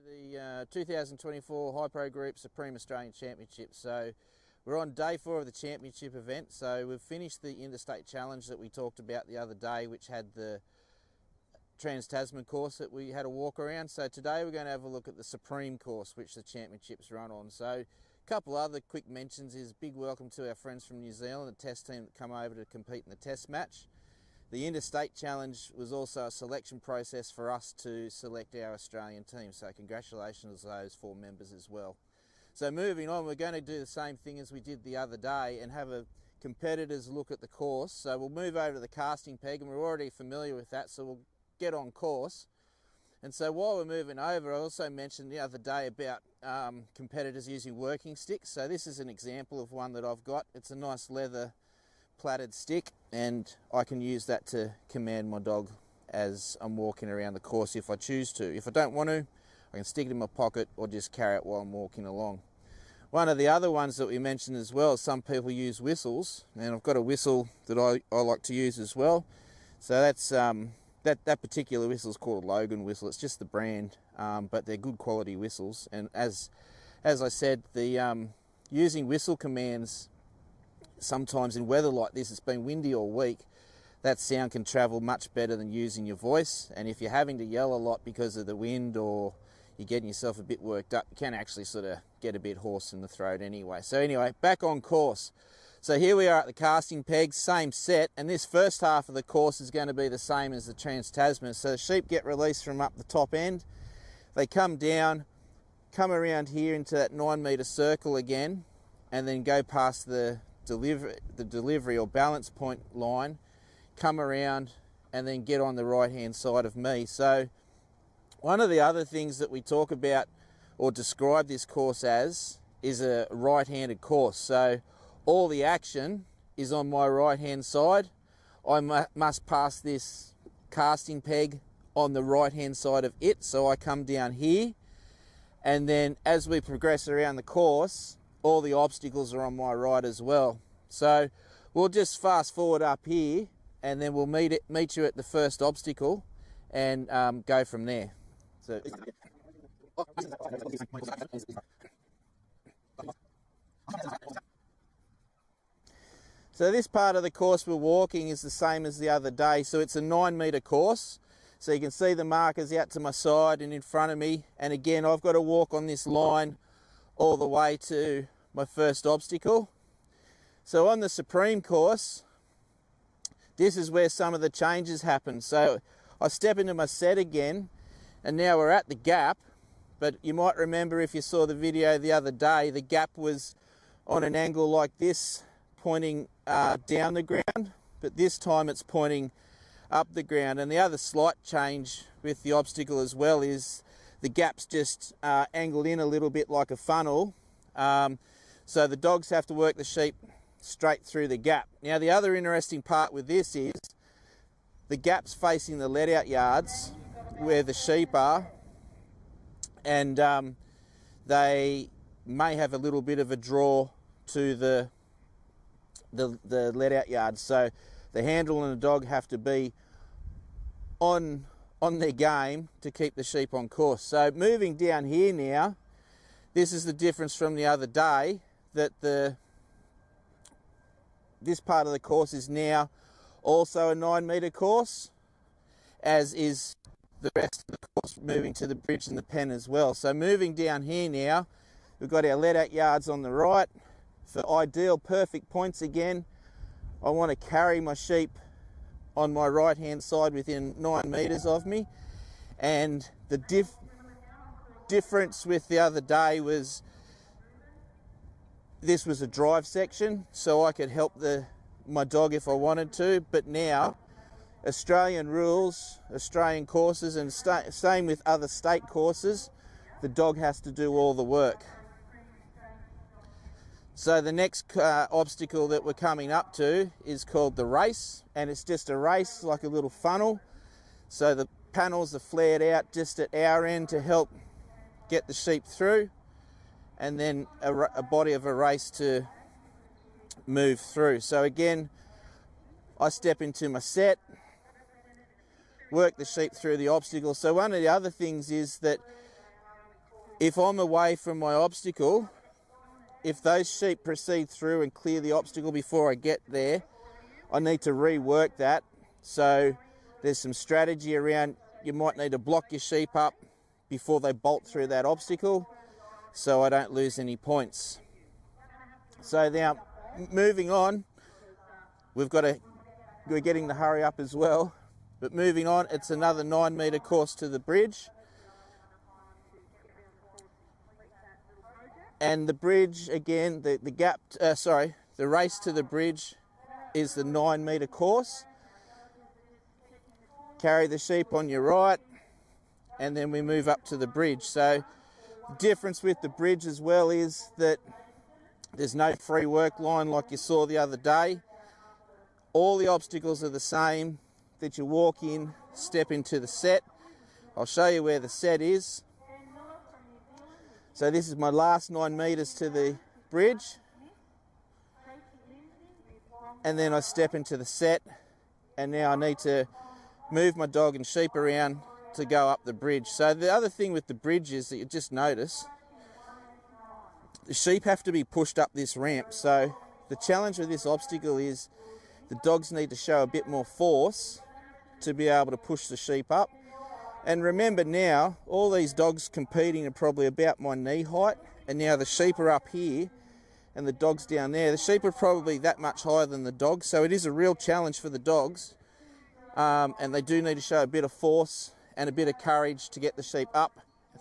The 2024 High Pro Group Supreme Australian Championship. So we're on day 4 of the championship event. So we've finished the interstate challenge that we talked about the other day, which had the Trans-Tasman course that we had a walk around. So today we're going to have a look at the Supreme course, which the championships run on. So a couple other quick mentions is big welcome to our friends from New Zealand, the test team that come over to compete in the test match. The Interstate Challenge was also a selection process for us to select our Australian team, so congratulations to those 4 members as well. So moving on, we're going to do the same thing as we did the other day and have a competitor's look at the course. So we'll move over to the casting peg, and we're already familiar with that, so we'll get on course. And so while we're moving over, I also mentioned the other day about competitors using working sticks. So this is an example of one that I've got. It's a nice leather plaited stick, and I can use that to command my dog as I'm walking around the course if I choose to. If I don't want to, I can stick it in my pocket or just carry it while I'm walking along. One of the other ones that we mentioned as well, some people use whistles, and I've got a whistle that I like to use as well. So that's that particular whistle is called Logan whistle. It's just the brand, but they're good quality whistles. And as I said, the using whistle commands, sometimes in weather like this, it's been windy all week, that sound can travel much better than using your voice. And if you're having to yell a lot because of the wind, or you're getting yourself a bit worked up, you can actually sort of get a bit hoarse in the throat anyway. So anyway, back on course. So here we are at the casting pegs, same set, and this first half of the course is going to be the same as the Trans-Tasman. So the sheep get released from up the top end, they come down, come around here into that 9-metre circle again, and then go past the delivery or balance point line, come around, and then get on the right hand side of me. So one of the other things that we talk about or describe this course as is a right-handed course. So all the action is on my right hand side. I must pass this casting peg on the right hand side of it, so I come down here, and then as we progress around the course, all the obstacles are on my right as well. So we'll just fast forward up here, and then we'll meet you at the first obstacle and go from there. So this part of the course we're walking is the same as the other day. So it's a 9-metre course. So you can see the markers out to my side and in front of me. And again, I've got to walk on this line all the way to my first obstacle. So on the Supreme course, this is where some of the changes happen. So I step into my set again, and now we're at the gap. But you might remember, if you saw the video the other day, the gap was on an angle like this, pointing down the ground, but this time it's pointing up the ground. And the other slight change with the obstacle as well is the gap's just angled in a little bit like a funnel, so the dogs have to work the sheep straight through the gap. Now the other interesting part with this is the gap's facing the let out yards where the sheep are, and they may have a little bit of a draw to the let out yard. So the handle and the dog have to be on their game to keep the sheep on course. So moving down here now, this is the difference from the other day, that this part of the course is now also a 9-metre course, as is the rest of the course, moving to the bridge and the pen as well. So moving down here now, we've got our let out yards on the right. For ideal perfect points again, I want to carry my sheep on my right hand side within 9 metres of me. And the difference with the other day was this was a drive section, so I could help my dog if I wanted to. But now, Australian rules, Australian courses, and same with other state courses, the dog has to do all the work. So the next obstacle that we're coming up to is called the race, and it's just a race like a little funnel. So the panels are flared out just at our end to help get the sheep through, and then a body of a race to move through. So again, I step into my set, work the sheep through the obstacle. So one of the other things is that if I'm away from my obstacle, if those sheep proceed through and clear the obstacle before I get there, I need to rework that. So there's some strategy around, you might need to block your sheep up before they bolt through that obstacle so I don't lose any points. So now, moving on, we're getting the hurry up as well, but moving on, it's another 9 metre course to the bridge. And the bridge, again, the race to the bridge is the 9 metre course. Carry the sheep on your right, and then we move up to the bridge. So the difference with the bridge as well is that there's no free work line like you saw the other day. All the obstacles are the same, that you walk in, step into the set. I'll show you where the set is. So this is my last 9 metres to the bridge. And then I step into the set, and now I need to move my dog and sheep around to go up the bridge. So the other thing with the bridge is that you just notice the sheep have to be pushed up this ramp. So the challenge with this obstacle is the dogs need to show a bit more force to be able to push the sheep up. And remember now, all these dogs competing are probably about my knee height, and now the sheep are up here and the dogs down there. The sheep are probably that much higher than the dogs, so it is a real challenge for the dogs. And they do need to show a bit of force and a bit of courage to get the sheep up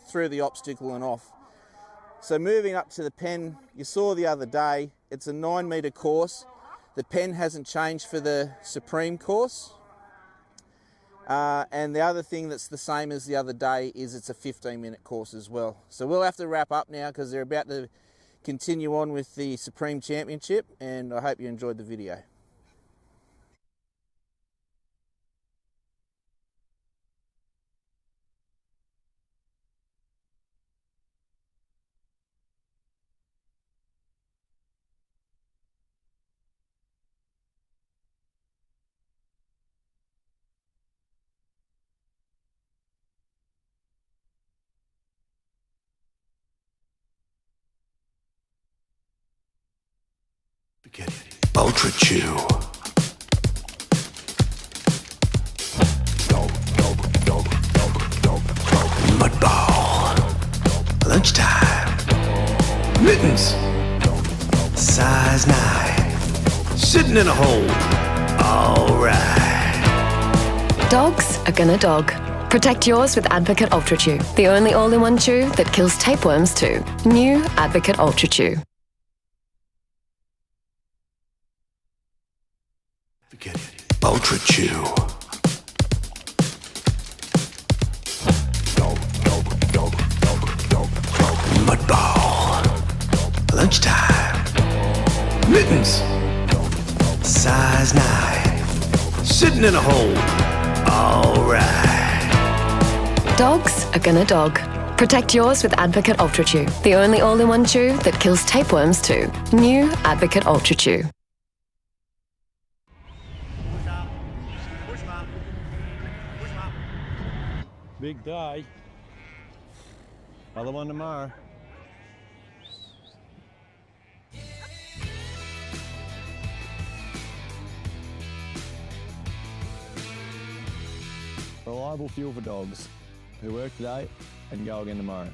through the obstacle and off. So moving up to the pen, you saw the other day, it's a 9 metre course. The pen hasn't changed for the Supreme course. And the other thing that's the same as the other day is it's a 15-minute course as well. So we'll have to wrap up now because they're about to continue on with the Supreme Championship, and I hope you enjoyed the video. Ultra Chew. Mudball. Lunchtime. Mittens. Size 9. Sitting in a hole. All right. Dogs are gonna dog. Protect yours with Advocate Ultra Chew, the only all-in-one chew that kills tapeworms too. New Advocate Ultra Chew. Ultra Chew. Mudball. Lunchtime. Mittens. Size 9. Sitting in a hole. All right. Dogs are gonna dog. Protect yours with Advocate Ultra Chew, the only all-in-one chew that kills tapeworms too. New Advocate Ultra Chew. Big day. Other one tomorrow. Reliable fuel for dogs who work today and go again tomorrow.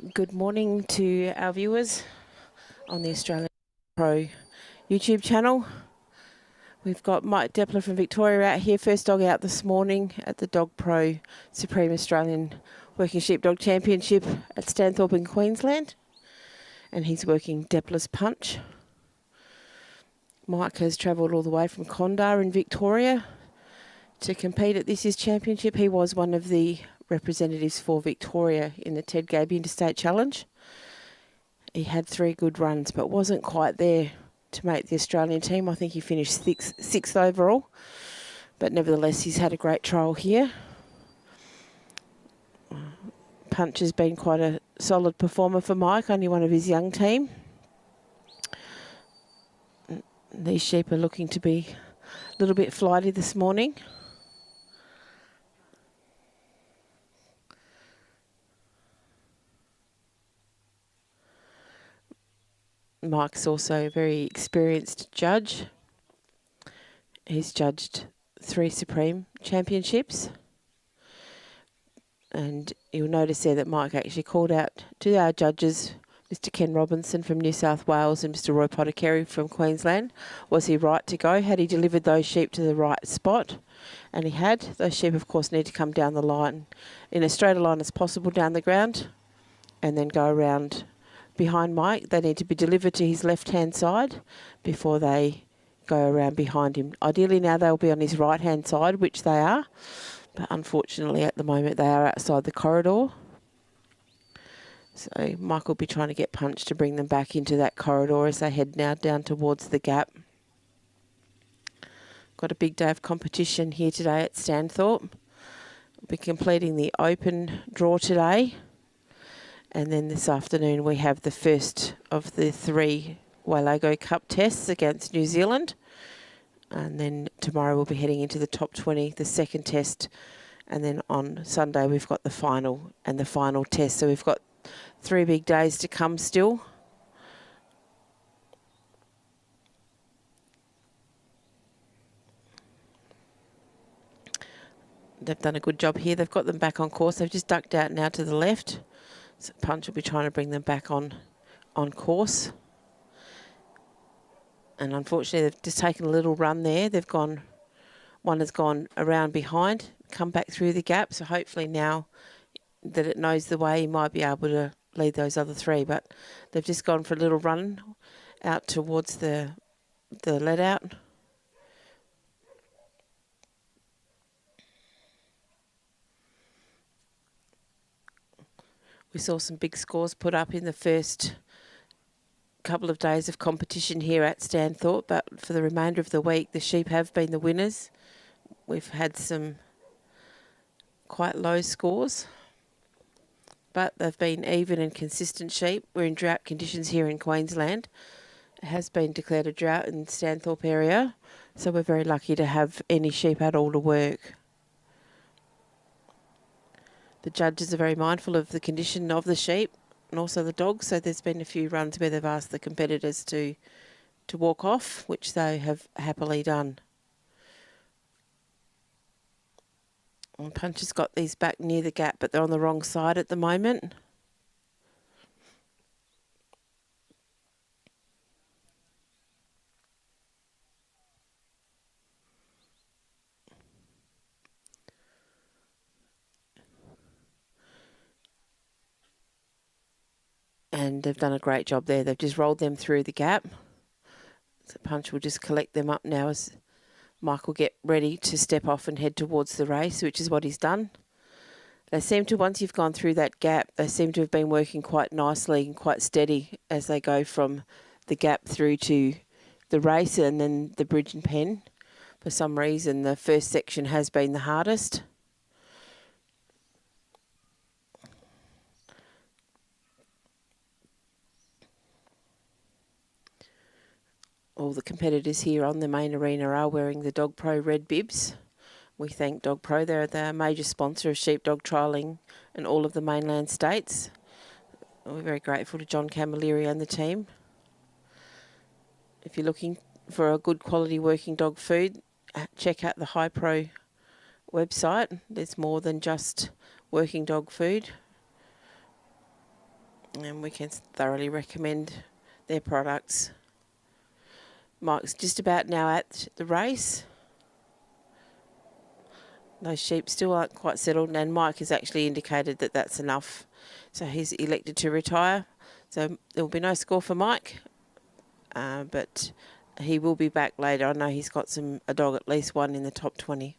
Good morning to our viewers on the Australian Pro YouTube channel. We've got Mike Depler from Victoria out here, first dog out this morning at the Dogpro Supreme Australian Working Sheepdog Championship at Stanthorpe in Queensland. And he's working Depler's Punch. Mike has travelled all the way from Condar in Victoria to compete at this year's championship. He was one of the representatives for Victoria in the Ted Gaby Interstate Challenge. He had 3 good runs but wasn't quite there to make the Australian team. I think he finished sixth overall, but nevertheless he's had a great trial here. Punch has been quite a solid performer for Mike, only one of his young team. These sheep are looking to be a little bit flighty this morning. Mike's also a very experienced judge. He's judged 3 Supreme Championships. And you'll notice there that Mike actually called out to our judges, Mr. Ken Robinson from New South Wales and Mr. Roy Potterkerry from Queensland. Was he right to go? Had he delivered those sheep to the right spot? And he had. Those sheep, of course, need to come down the line in as straight a line as possible down the ground and then go around behind Mike. They need to be delivered to his left-hand side before they go around behind him. Ideally now they'll be on his right-hand side, which they are, but unfortunately at the moment they are outside the corridor. So Mike will be trying to get Punch to bring them back into that corridor as they head now down towards the gap. Got a big day of competition here today at Stanthorpe. We'll be completing the open draw today. And then this afternoon we have the first of the 3 Wailago Cup tests against New Zealand. And then tomorrow we'll be heading into the top 20, the second test. And then on Sunday we've got the final and the final test. So we've got 3 big days to come still. They've done a good job here. They've got them back on course. They've just ducked out now to the left. So Punch will be trying to bring them back on course. And unfortunately, they've just taken a little run there. They've gone, one has gone around behind, come back through the gap. So hopefully now that it knows the way, he might be able to lead those other 3. But they've just gone for a little run out towards the let out. We saw some big scores put up in the first couple of days of competition here at Stanthorpe, but for the remainder of the week, the sheep have been the winners. We've had some quite low scores, but they've been even and consistent sheep. We're in drought conditions here in Queensland. It has been declared a drought in the Stanthorpe area, so we're very lucky to have any sheep at all to work. The judges are very mindful of the condition of the sheep and also the dogs, so there's been a few runs where they've asked the competitors to walk off, which they have happily done. And Punch has got these back near the gap, but they're on the wrong side at the moment. And they've done a great job there. They've just rolled them through the gap. So Punch will just collect them up now as Mike will get ready to step off and head towards the race, which is what he's done. They seem to, once you've gone through that gap, they seem to have been working quite nicely and quite steady as they go from the gap through to the race and then the bridge and pen. For some reason, the first section has been the hardest. All the competitors here on the main arena are wearing the Dogpro red bibs. We thank Dogpro. They're the major sponsor of sheepdog trialling in all of the mainland states. We're very grateful to John Camilleri and the team. If you're looking for a good quality working dog food, check out the HiPro website. There's more than just working dog food. and we can thoroughly recommend their products. Mike's just about now at the race. Those sheep still aren't quite settled, and Mike has actually indicated that that's enough. So he's elected to retire. So there will be no score for Mike, but he will be back later. I know he's got a dog, at least one in the top 20.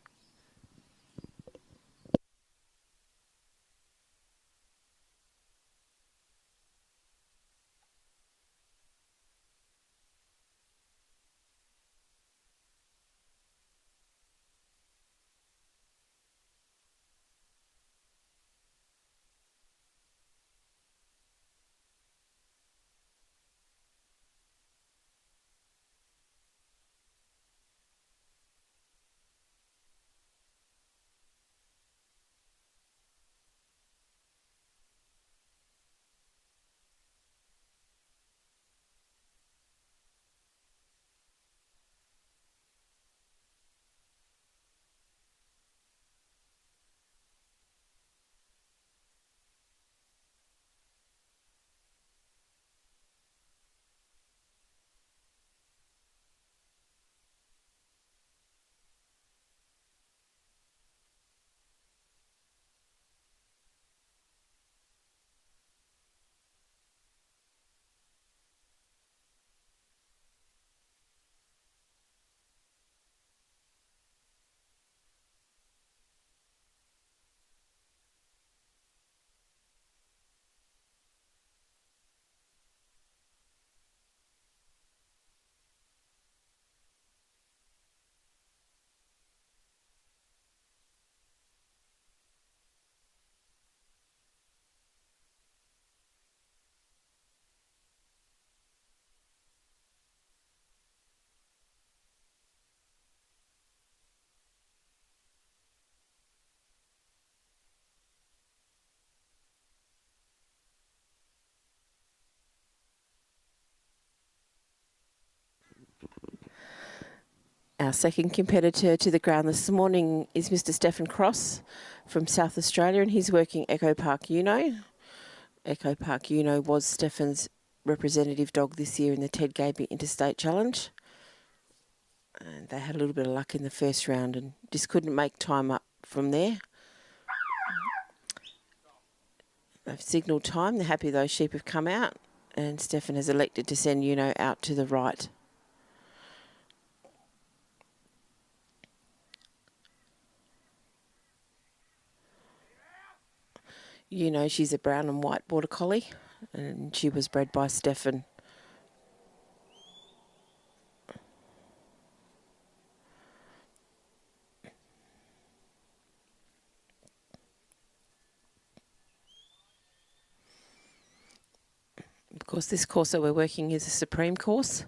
Our second competitor to the ground this morning is Mr. Stephen Cross from South Australia, and he's working Echo Park Uno. Echo Park Uno was Stephen's representative dog this year in the Ted Gaby Interstate Challenge. And they had a little bit of luck in the first round and just couldn't make time up from there. They've signalled time. They're happy those sheep have come out, and Stephen has elected to send Uno out to the right. She's a brown and white border collie, and she was bred by Stephen. Of course, this course that we're working is a Supreme course.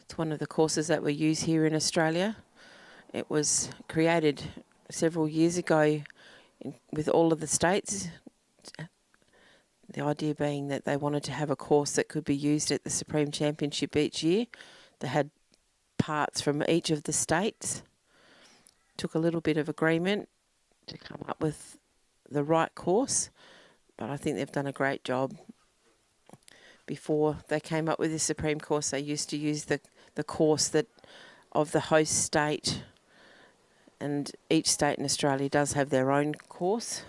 It's one of the courses that we use here in Australia. It was created several years ago with all of the states. The idea being that they wanted to have a course that could be used at the Supreme Championship each year. They had parts from each of the states. Took a little bit of agreement to come up with the right course, but I think they've done a great job. Before they came up with the Supreme course, they used to use the course that of the host state, and each state in Australia does have their own course.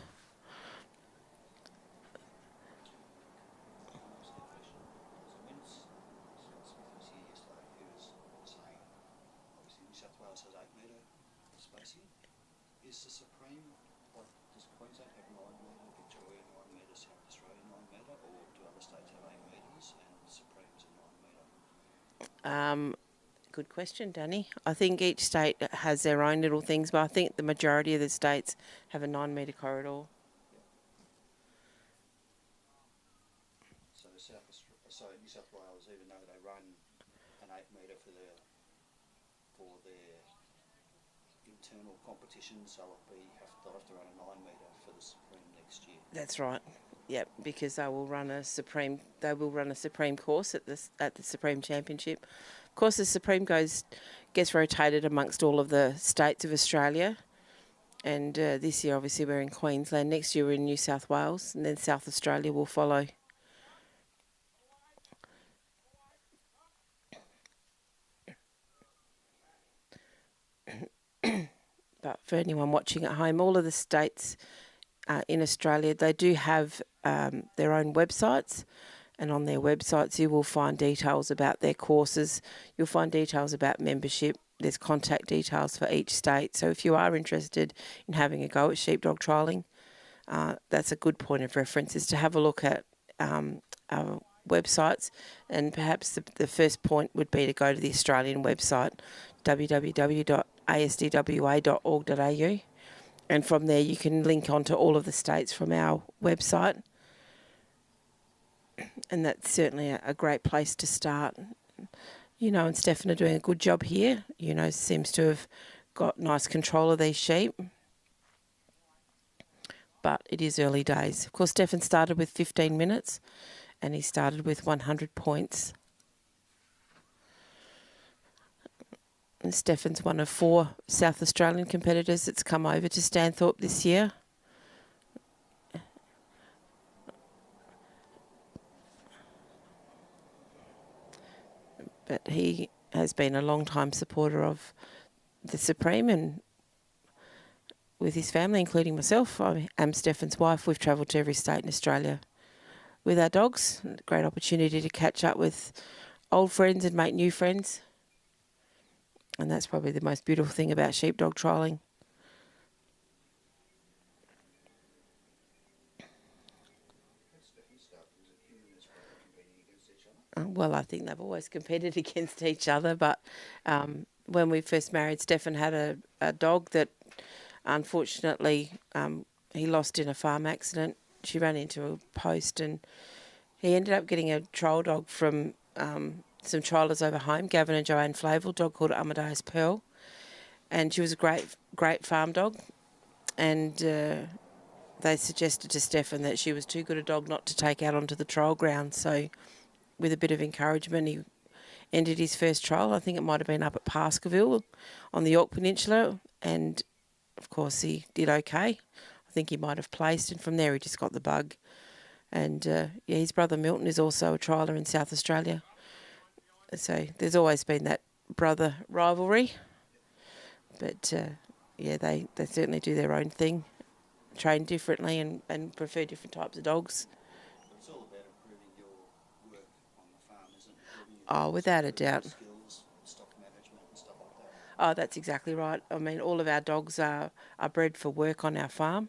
Is the Supreme, does Queensland have 9 metre, Victoria 9 metre, South Australia 9 metre, or do other states have 8 metres and the Supreme is a 9 metre? Good question, Danny. I think each state has their own little things, but I think the majority of the states have a 9 metre corridor. So New South Wales, even though they run an 8 metre for their internal competitions, they'll have to run a 9 metre for the Supreme next year. That's right. Yep, because they will run a Supreme course at the Supreme Championship. Of course, the Supreme gets rotated amongst all of the states of Australia, and this year obviously we're in Queensland. Next year we're in New South Wales, and then South Australia will follow. But for anyone watching at home, all of the states in Australia, they do have their own websites, and on their websites you will find details about their courses. You'll find details about membership. There's contact details for each state. So if you are interested in having a go at sheepdog trialling, that's a good point of reference, is to have a look at our websites, and perhaps the first point would be to go to the Australian website, www.asdwa.org.au, and from there you can link onto all of the states from our website, and that's certainly a great place to start. And Stefan are doing a good job here, seems to have got nice control of these sheep. But it is early days. Of course, Stefan started with 15 minutes and he started with 100 points. And Stefan's one of 4 South Australian competitors that's come over to Stanthorpe this year. But he has been a long-time supporter of the Supreme, and with his family, including myself. I am Stefan's wife. We've travelled to every state in Australia with our dogs. Great opportunity to catch up with old friends and make new friends. And that's probably the most beautiful thing about sheepdog trialling. Well, I think they've always competed against each other, but when we first married, Stefan had a dog that unfortunately he lost in a farm accident. She ran into a post, and he ended up getting a trial dog from some triallers over home, Gavin and Joanne Flavel, dog called Amadeus Pearl, and she was a great farm dog, and they suggested to Stefan that she was too good a dog not to take out onto the trial ground. So with a bit of encouragement, he ended his first trial. I think it might have been up at Pascoeville on the York Peninsula, and of course he did okay. I think he might have placed, and from there he just got the bug. And his brother Milton is also a trialer in South Australia. So there's always been that brother rivalry. But they certainly do their own thing, train differently and prefer different types of dogs. It's all about improving your work on the farm, isn't it? Oh, without a doubt. Skills, stock management and stuff like that. Oh, that's exactly right. I mean, all of our dogs are bred for work on our farm,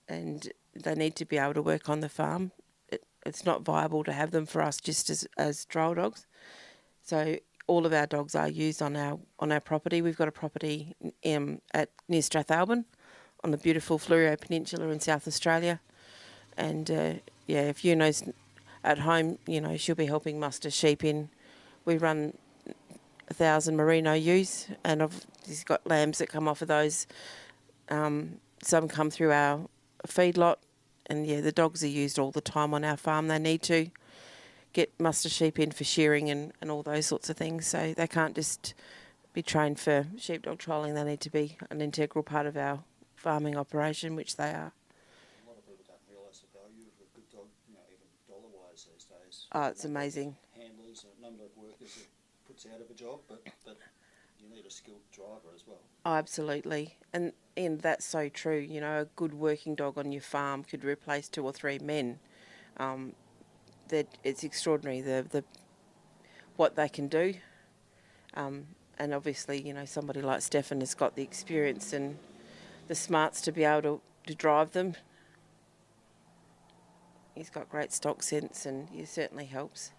and they need to be able to work on the farm. It's not viable to have them for us just as trial dogs. So all of our dogs are used on our property. We've got a property near Strathalbyn on the beautiful Fleurieu Peninsula in South Australia. And if Uno's at home, she'll be helping muster sheep in. We run 1,000 merino ewes, and he's got lambs that come off of those. Some come through our feedlot, and the dogs are used all the time on our farm. They need to get muster sheep in for shearing and all those sorts of things. So they can't just be trained for sheepdog trialling. They need to be an integral part of our farming operation, which they are. A lot of people don't realise the value of a good dog, even dollar-wise these days. Oh, it's amazing. Handlers, a number of workers it puts out of a job, but you need a skilled driver as well. Oh, absolutely. And that's so true. A good working dog on your farm could replace 2 or 3 men. That it's extraordinary the what they can do. And obviously, somebody like Stefan has got the experience and the smarts to be able to drive them. He's got great stock sense, and he certainly helps.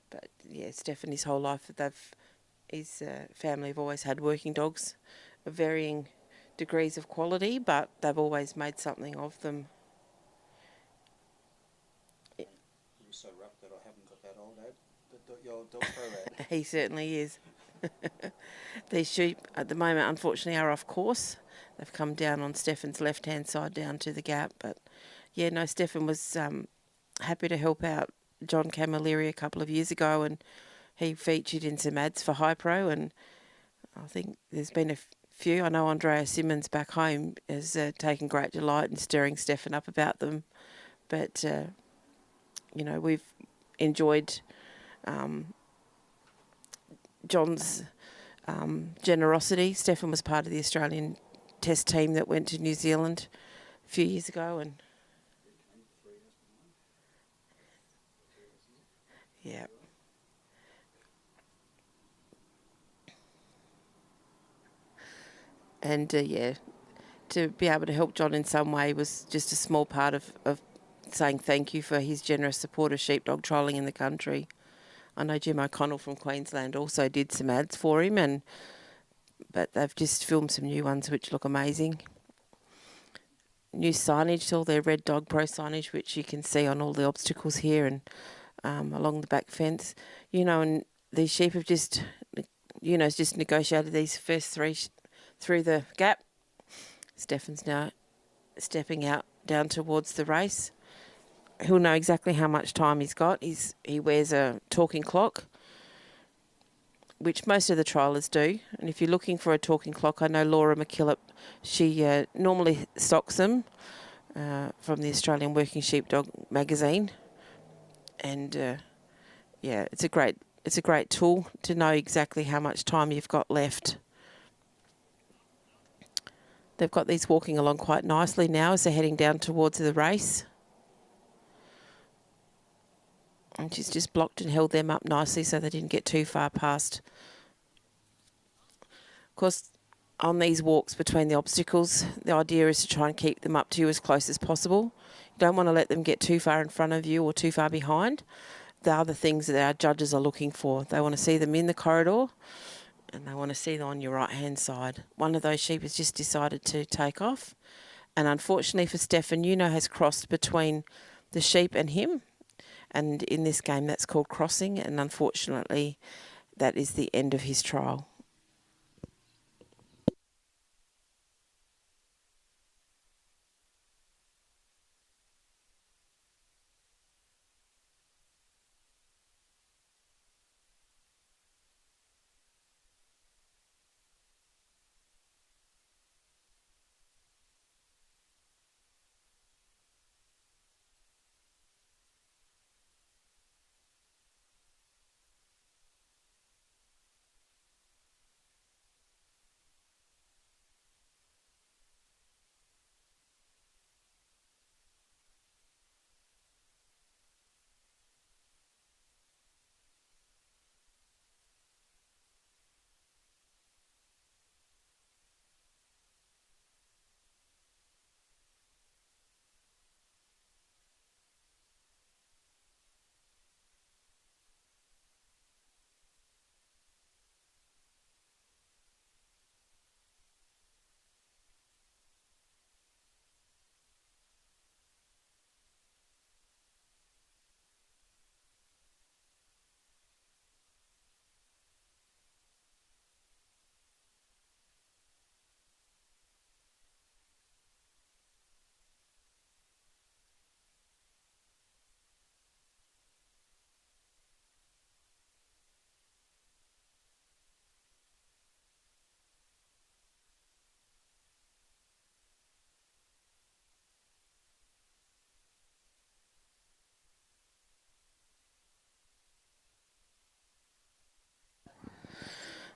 But Stefan, his whole life, his family have always had working dogs of varying degrees of quality, but they've always made something of them. He was so rough that I haven't got that old ad, your old Dogpro ad. He certainly is. These sheep at the moment, unfortunately, are off course. They've come down on Stefan's left-hand side down to the gap. But, Stefan was happy to help out John Camilleri a couple of years ago, and he featured in some ads for Hypro, and I think there's been a few. I know Andrea Simmons back home has taken great delight in stirring Stefan up about them. But, we've enjoyed John's generosity. Stefan was part of the Australian test team that went to New Zealand a few years ago, and yeah. And to be able to help John in some way was just a small part of saying thank you for his generous support of sheepdog trialling in the country. I know Jim O'Connell from Queensland also did some ads for him, but they've just filmed some new ones which look amazing. New signage, all their red Dogpro signage, which you can see on all the obstacles here and along the back fence. And these sheep have just negotiated these first three through the gap. Stefan's now stepping out down towards the race. He'll know exactly how much time he's got. He wears a talking clock, which most of the triallers do. And if you're looking for a talking clock, I know Laura McKillop, she normally stocks them from the Australian Working Sheepdog magazine. And it's a great tool to know exactly how much time you've got left. They've got these walking along quite nicely now as they're heading down towards the race. And she's just blocked and held them up nicely so they didn't get too far past. Of course, on these walks between the obstacles, the idea is to try and keep them up to you as close as possible. You don't want to let them get too far in front of you or too far behind. They are the things that our judges are looking for. They want to see them in the corridor and they want to see them on your right-hand side. One of those sheep has just decided to take off. And unfortunately for Stefan, has crossed between the sheep and him. And in this game, that's called crossing. And unfortunately, that is the end of his trial.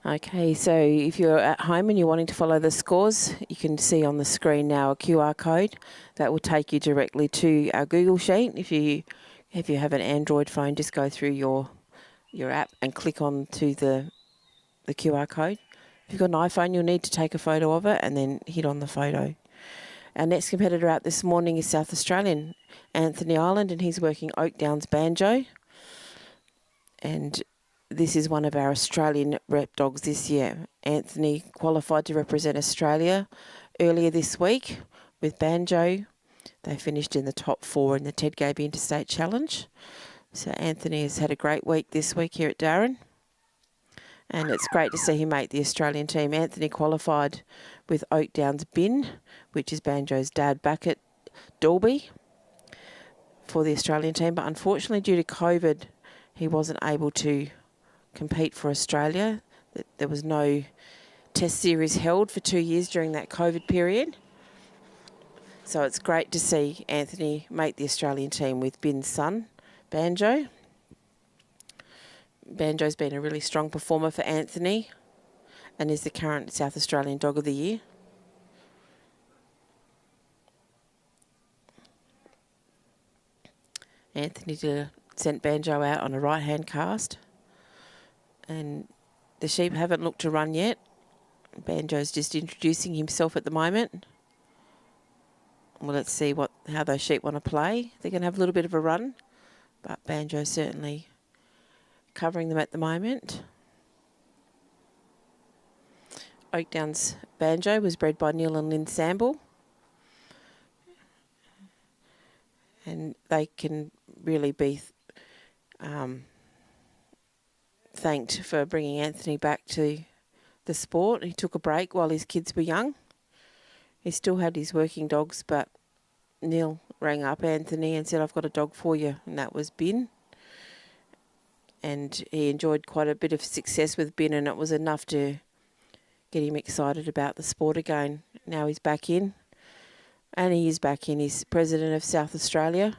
Okay, so if you're at home and you're wanting to follow the scores, you can see on the screen now a QR code that will take you directly to our Google Sheet. If you have an Android phone, just go through your app and click on to the QR code. If you've got an iPhone, you'll need to take a photo of it and then hit on the photo. Our next competitor out this morning is South Australian, Anthony Ireland, and he's working Oak Downs Banjo. And this is one of our Australian rep dogs this year. Anthony qualified to represent Australia earlier this week with Banjo. They finished in the top 4 in the Ted Gaby Interstate Challenge. So Anthony has had a great week this week here at Darren. And it's great to see him make the Australian team. Anthony qualified with Oak Downs Bin, which is Banjo's dad, back at Dalby for the Australian team. But unfortunately, due to COVID, he wasn't able to compete for Australia. There was no test series held for 2 years during that COVID period. So it's great to see Anthony make the Australian team with Bin's son, Banjo. Banjo's been a really strong performer for Anthony and is the current South Australian Dog of the Year. Anthony sent Banjo out on a right-hand cast. And the sheep haven't looked to run yet. Banjo's just introducing himself at the moment. Well, let's see how those sheep want to play. They're going to have a little bit of a run, but Banjo's certainly covering them at the moment. Oakdown's Banjo was bred by Neil and Lynn Samble. And they can really be thanked for bringing Anthony back to the sport. He took a break while his kids were young. He still had his working dogs, but Neil rang up Anthony and said, I've got a dog for you, and that was Bin. And he enjoyed quite a bit of success with Bin, and it was enough to get him excited about the sport again. Now he's back in, and he is back in. He's president of South Australia,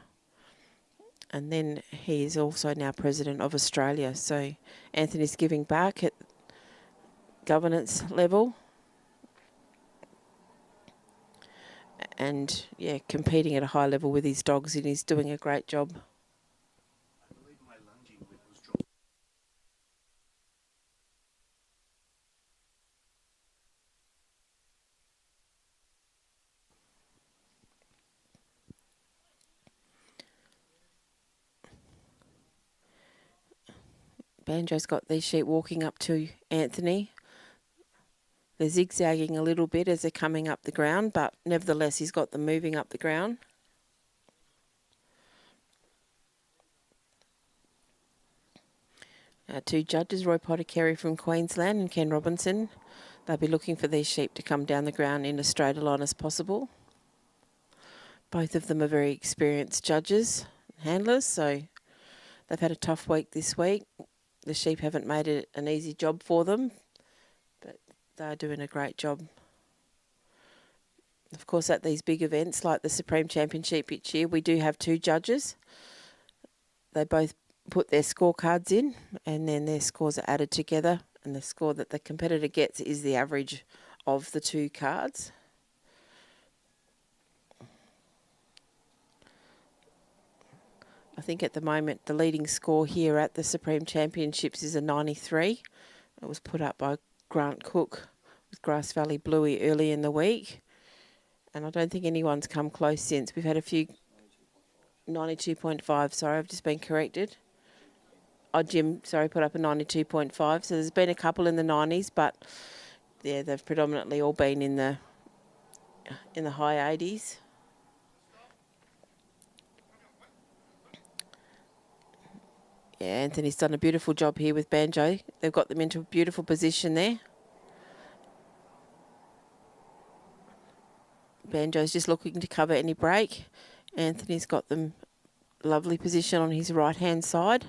and then he is also now president of Australia. So Anthony's giving back at governance level. And, yeah, competing at a high level with his dogs, and he's doing a great job. Banjo's got these sheep walking up to Anthony. They're zigzagging a little bit as they're coming up the ground, but nevertheless he's got them moving up the ground. Our two judges, Roy Potter-Carey from Queensland and Ken Robinson, they'll be looking for these sheep to come down the ground in as straight a line as possible. Both of them are very experienced judges and handlers, so they've had a tough week this week. The sheep haven't made it an easy job for them, but they're doing a great job. Of course, at these big events like the Supreme Championship each year, we do have two judges. They both put their scorecards in, and then their scores are added together, and the score that the competitor gets is the average of the two cards. I think at the moment the leading score here at the Supreme Championships is a 93. It was put up by Grant Cook with Grass Valley Bluey early in the week. And I don't think anyone's come close since. We've had a few 92.5, sorry, I've just been corrected. Oh, Jim, sorry, put up a 92.5. So there's been a couple in the 90s, but yeah, they've predominantly all been in the high 80s. Yeah, Anthony's done a beautiful job here with Banjo. They've got them into a beautiful position there. Banjo's just looking to cover any break. Anthony's got them lovely position on his right-hand side.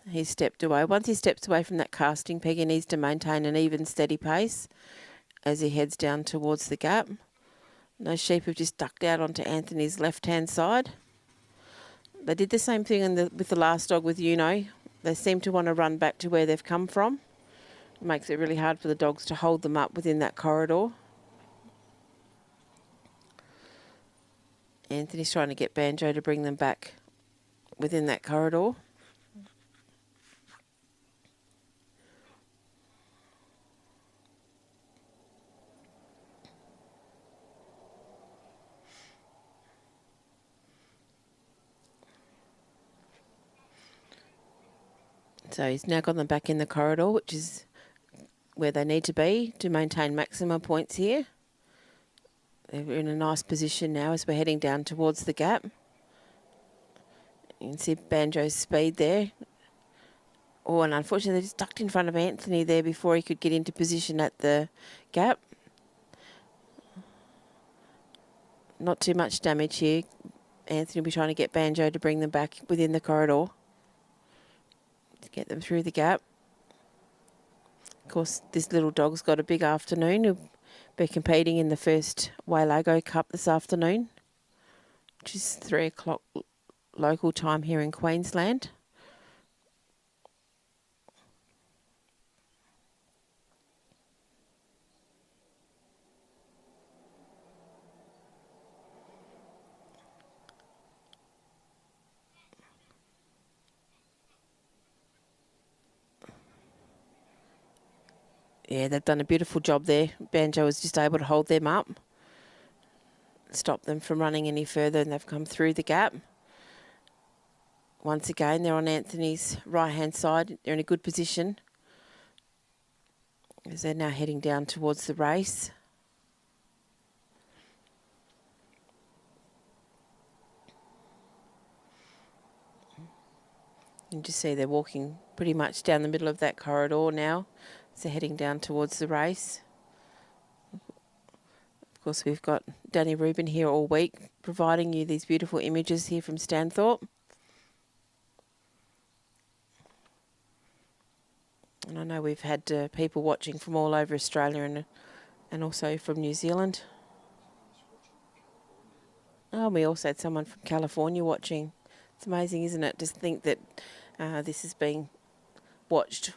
He's stepped away. Once he steps away from that casting peg, he needs to maintain an even, steady pace as he heads down towards the gap. Those sheep have just ducked out onto Anthony's left-hand side. They did the same thing with the last dog with Uno. They seem to want to run back to where they've come from. It makes it really hard for the dogs to hold them up within that corridor. Anthony's trying to get Banjo to bring them back within that corridor. So he's now got them back in the corridor, which is where they need to be to maintain maximum points here. They're in a nice position now as we're heading down towards the gap. You can see Banjo's speed there. Oh, and unfortunately they just ducked in front of Anthony there before he could get into position at the gap. Not too much damage here. Anthony will be trying to get Banjo to bring them back within the corridor to get them through the gap. Of course, this little dog's got a big afternoon. He'll be competing in the first Waylago Cup this afternoon, which is 3 o'clock local time here in Queensland. Yeah, they've done a beautiful job there. Banjo was just able to hold them up, stop them from running any further, and they've come through the gap. Once again, they're on Anthony's right-hand side. They're in a good position as they're now heading down towards the race. You can just see they're walking pretty much down the middle of that corridor now. So heading down towards the race. Of course, we've got Danny Rubin here all week, providing you these beautiful images here from Stanthorpe. And I know we've had people watching from all over Australia and also from New Zealand. Oh, we also had someone from California watching. It's amazing, isn't it? Just think that this is being watched.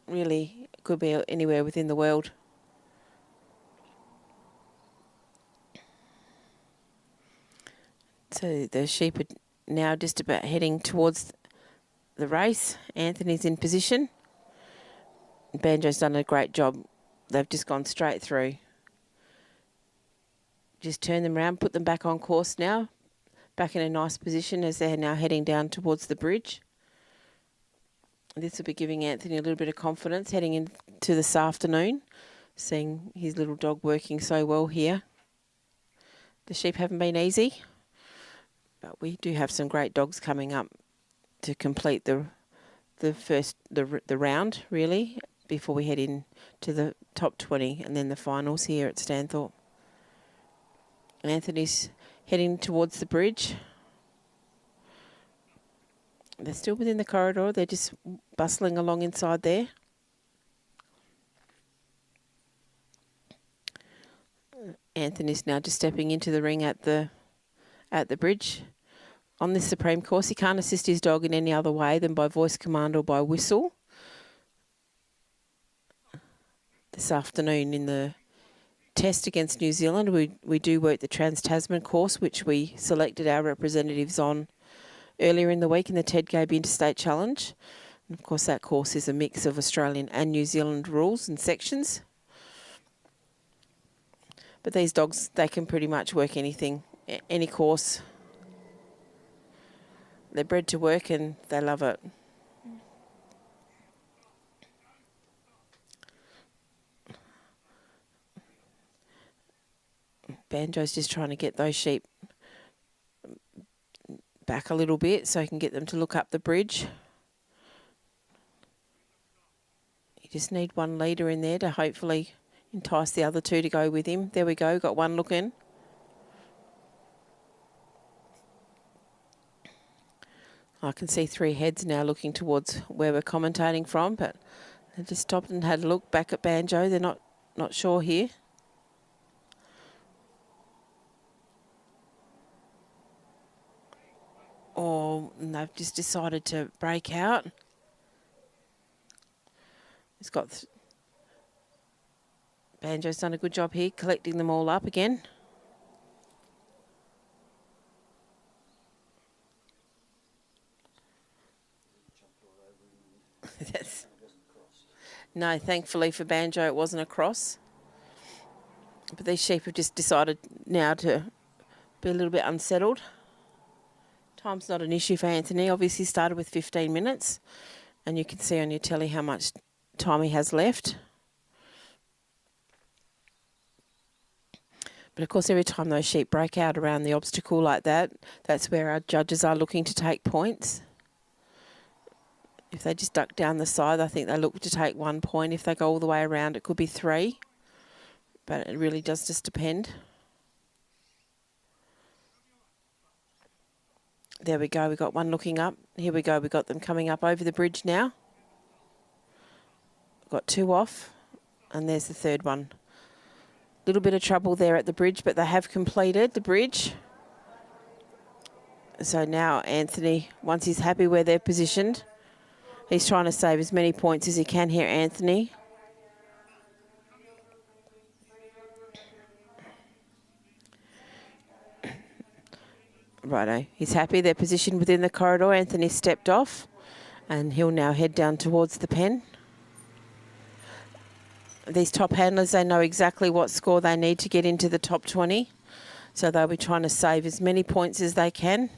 Really, could be anywhere within the world. So the sheep are now just about heading towards the race. Anthony's in position. Banjo's done a great job. They've just gone straight through. Just turn them around, put them back on course now. Back in a nice position as they're now heading down towards the bridge. This will be giving Anthony a little bit of confidence heading into this afternoon, seeing his little dog working so well here. The sheep haven't been easy, but we do have some great dogs coming up to complete the round, really, before we head in to the top 20 and then the finals here at Stanthorpe. Anthony's heading towards the bridge. They're still within the corridor. They're just bustling along inside there. Anthony's now just stepping into the ring at the bridge. On this Supreme course, he can't assist his dog in any other way than by voice command or by whistle. This afternoon in the test against New Zealand, we do work the Trans-Tasman course, which we selected our representatives on earlier in the week in the Ted Gabe Interstate Challenge. And of course, that course is a mix of Australian and New Zealand rules and sections. But these dogs, they can pretty much work anything, any course. They're bred to work and they love it. Banjo's just trying to get those sheep back a little bit so he can get them to look up the bridge. You just need one leader in there to hopefully entice the other two to go with him. There we go, got one looking. I can see three heads now looking towards where we're commentating from, but they just stopped and had a look back at Banjo. They're not sure here. And they've just decided to break out. It's got Banjo's done a good job here, collecting them all up again. No, thankfully for Banjo, it wasn't a cross. But these sheep have just decided now to be a little bit unsettled. Time's not an issue for Anthony. Obviously started with 15 minutes. And you can see on your telly how much time he has left. But of course, every time those sheep break out around the obstacle like that, that's where our judges are looking to take points. If they just duck down the side, I think they look to take 1 point. If they go all the way around, it could be 3. But it really does just depend. There we go, we got one looking up. Here we go, we got them coming up over the bridge now. Got 2 off, and there's the third one. Little bit of trouble there at the bridge, but they have completed the bridge. So now Anthony, once he's happy where they're positioned, he's trying to save as many points as he can here, Anthony. Righto, he's happy. They're positioned within the corridor. Anthony stepped off and he'll now head down towards the pen. these top handlers, they know exactly what score they need to get into the top 20. So they'll be trying to save as many points as they can.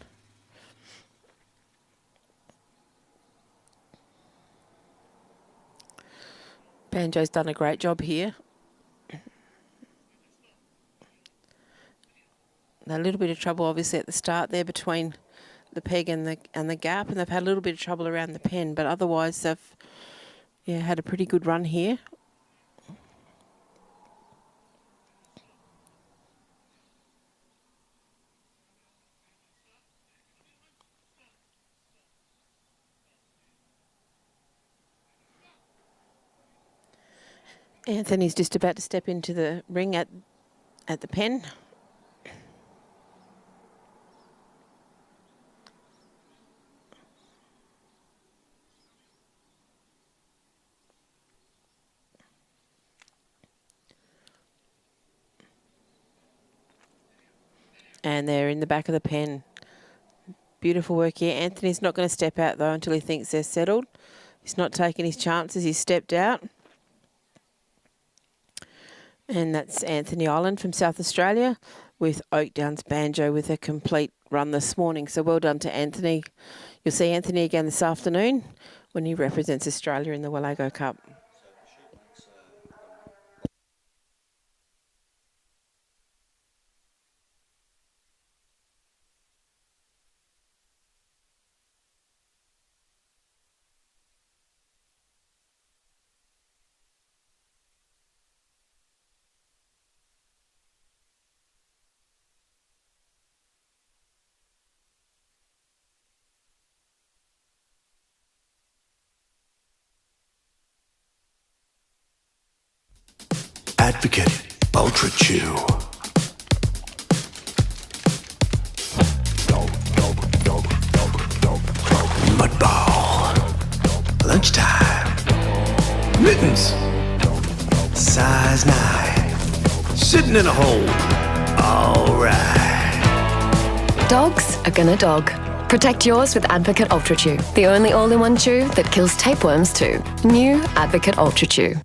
Banjo's done a great job here. A little bit of trouble, obviously, at the start there between the peg and the gap, and they've had a little bit of trouble around the pen, but otherwise they've had a pretty good run here. Anthony's just about to step into the ring at the pen. And they're in the back of the pen. Beautiful work here. Anthony's not going to step out, though, until he thinks they're settled. He's not taking his chances. He's stepped out. And that's Anthony Island from South Australia with Oakdown's Banjo with a complete run this morning. So well done to Anthony. You'll see Anthony again this afternoon when he represents Australia in the Wallago Cup. Advocate Ultra Chew. Mudball. Lunchtime. Mittens. Size 9. Sitting in a hole. All right. Dogs are gonna dog. Protect yours with Advocate Ultra Chew, the only all-in-one chew that kills tapeworms too. New Advocate Ultra Chew.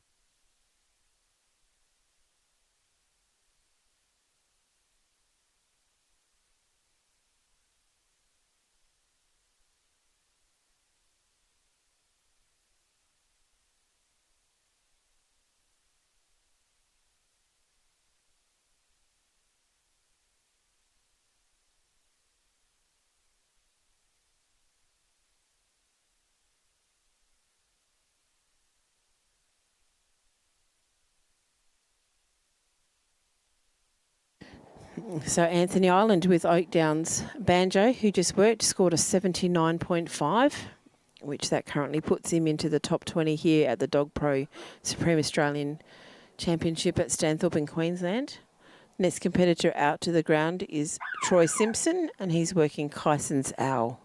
So Anthony Island with Oakdown's Banjo, who just worked, scored a 79.5, which that currently puts him into the top 20 here at the Dogpro Supreme Australian Championship at Stanthorpe in Queensland. Next competitor out to the ground is Troy Simpson, and he's working Kyson's Owl.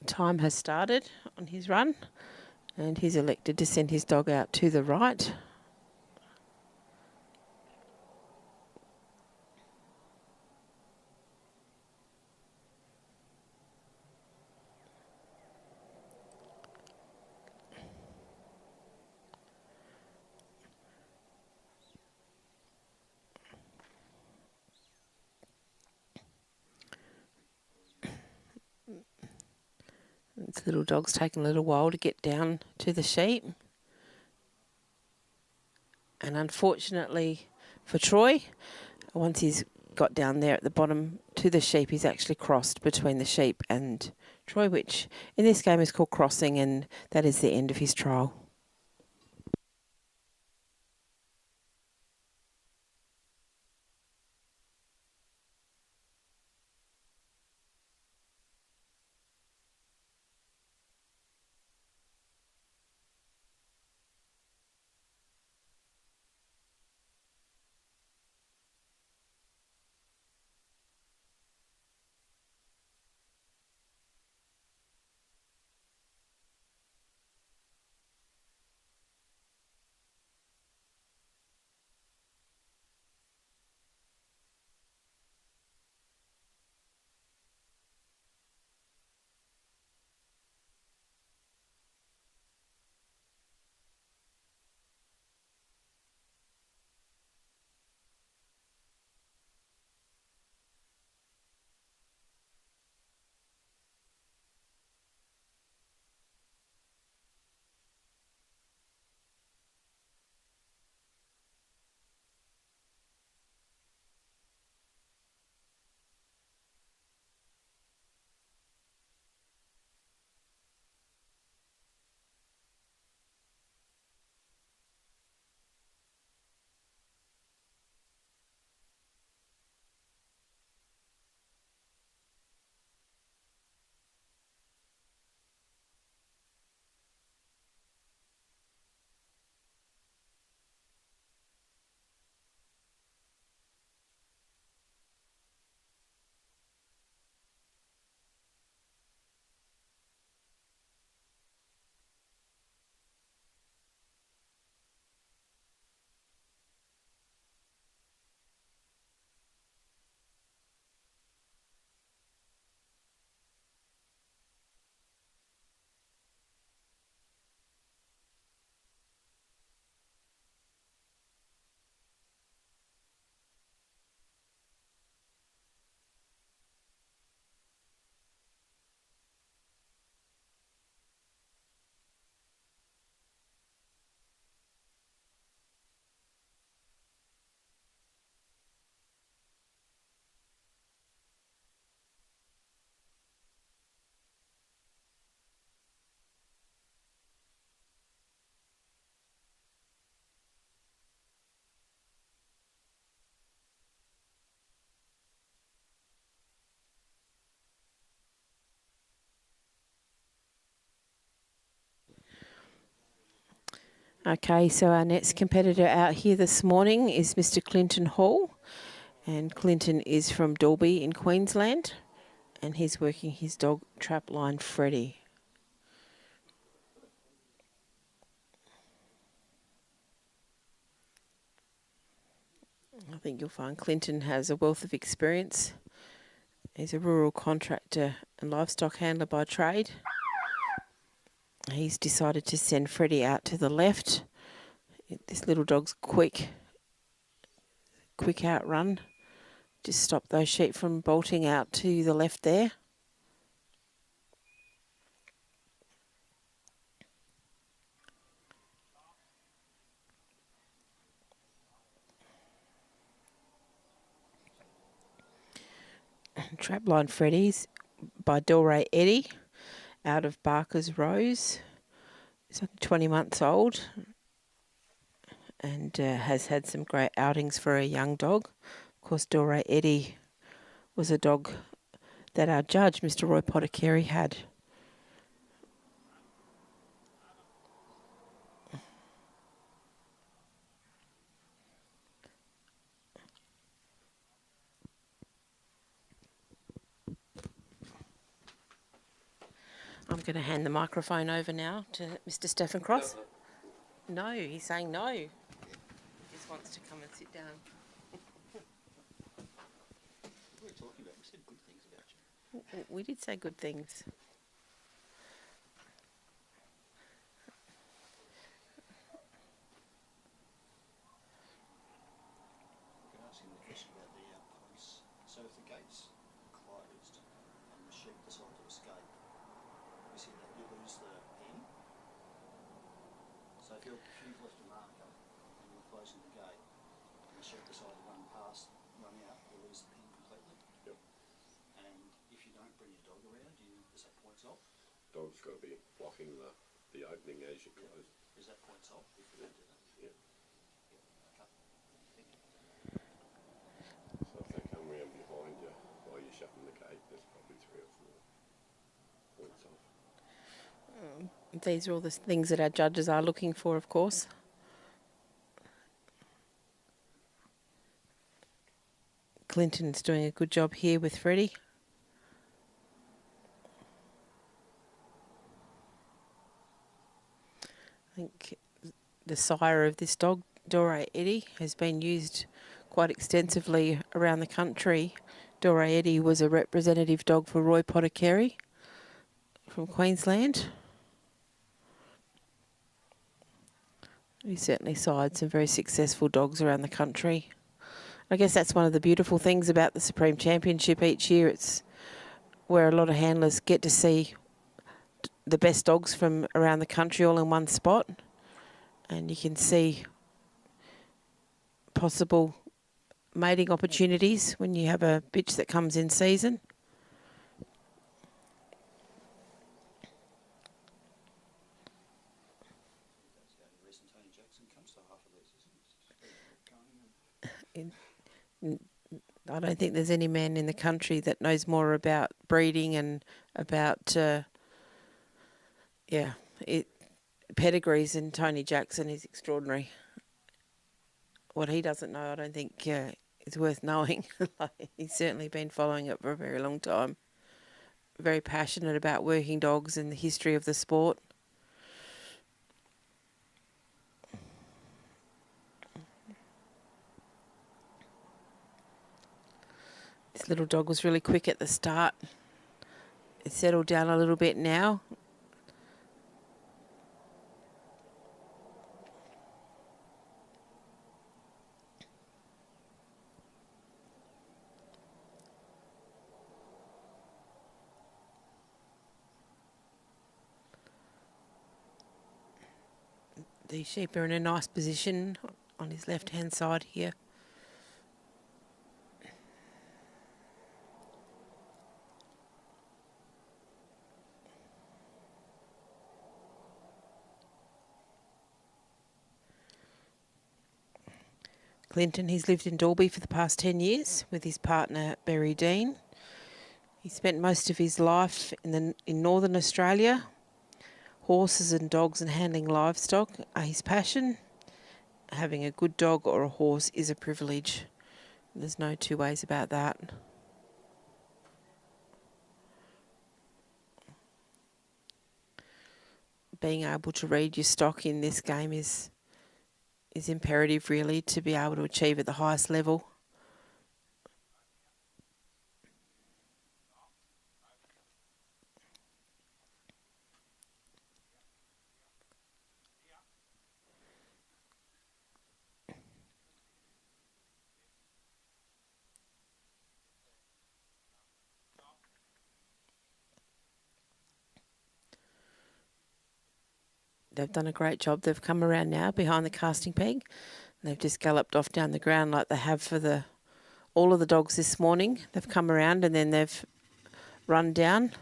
Time has started on his run, and he's elected to send his dog out to the right. This little dog's taking a little while to get down to the sheep. And unfortunately for Troy, once he's got down there at the bottom to the sheep, he's actually crossed between the sheep and Troy, which in this game is called crossing, and that is the end of his trial. Okay, so our next competitor out here this morning is Mr. Clinton Hall, and Clinton is from Dalby in Queensland, and he's working his dog Trapline Freddy. I think you'll find Clinton has a wealth of experience. He's a rural contractor and livestock handler by trade. He's decided to send Freddy out to the left. This little dog's quick outrun. Just stop those sheep from bolting out to the left there. Trapline Freddy's by Delray Eddie out of Barker's Rose. He's 20 months old and has had some great outings for a young dog. Of course, Delray Eddie was a dog that our judge, Mr. Roy Pottercarey, had. I'm going to hand the microphone over now to Mr. Stephen Cross. No, he's saying no. He just wants to come and sit down. What are we talking about? We said good things about you. We did say good things. I can ask him the question about the police. So if the gate's closed and the sheep decide to escape, you see that you lose the pen. So if you've left a marker and you're closing the gate and the sheep decide to run past, run out, you lose the pen completely. Yep. And if you don't bring your dog around, is that points off? Dog's got to be blocking the opening as you close. Is that points off if you don't do that? Yeah. Okay. Thank you. So if they come round behind you while you're shutting the gate, there's probably 3 or 4 points off. These are all the things that our judges are looking for, of course. Clinton's doing a good job here with Freddy. I think the sire of this dog, Delray Eddie, has been used quite extensively around the country. Delray Eddie was a representative dog for Roy Pottercarey from Queensland. He certainly sired some very successful dogs around the country. I guess that's one of the beautiful things about the Supreme Championship each year. It's where a lot of handlers get to see the best dogs from around the country all in one spot. And you can see possible mating opportunities when you have a bitch that comes in season. I don't think there's any man in the country that knows more about breeding and about, pedigrees than Tony Jackson. Is extraordinary. What he doesn't know, I don't think is worth knowing. He's certainly been following it for a very long time. Very passionate about working dogs and the history of the sport. This little dog was really quick at the start. It's settled down a little bit now. The sheep are in a nice position on his left-hand side here. Clinton, he's lived in Dalby for the past 10 years with his partner, Berry Dean. He spent most of his life in northern Australia, Horses and dogs and handling livestock are his passion. Having a good dog or a horse is a privilege. There's no two ways about that. Being able to read your stock in this game is imperative, really, to be able to achieve at the highest level. They've done a great job. They've come around now behind the casting peg. They've just galloped off down the ground like they have for all of the dogs this morning. They've come around and then they've run down.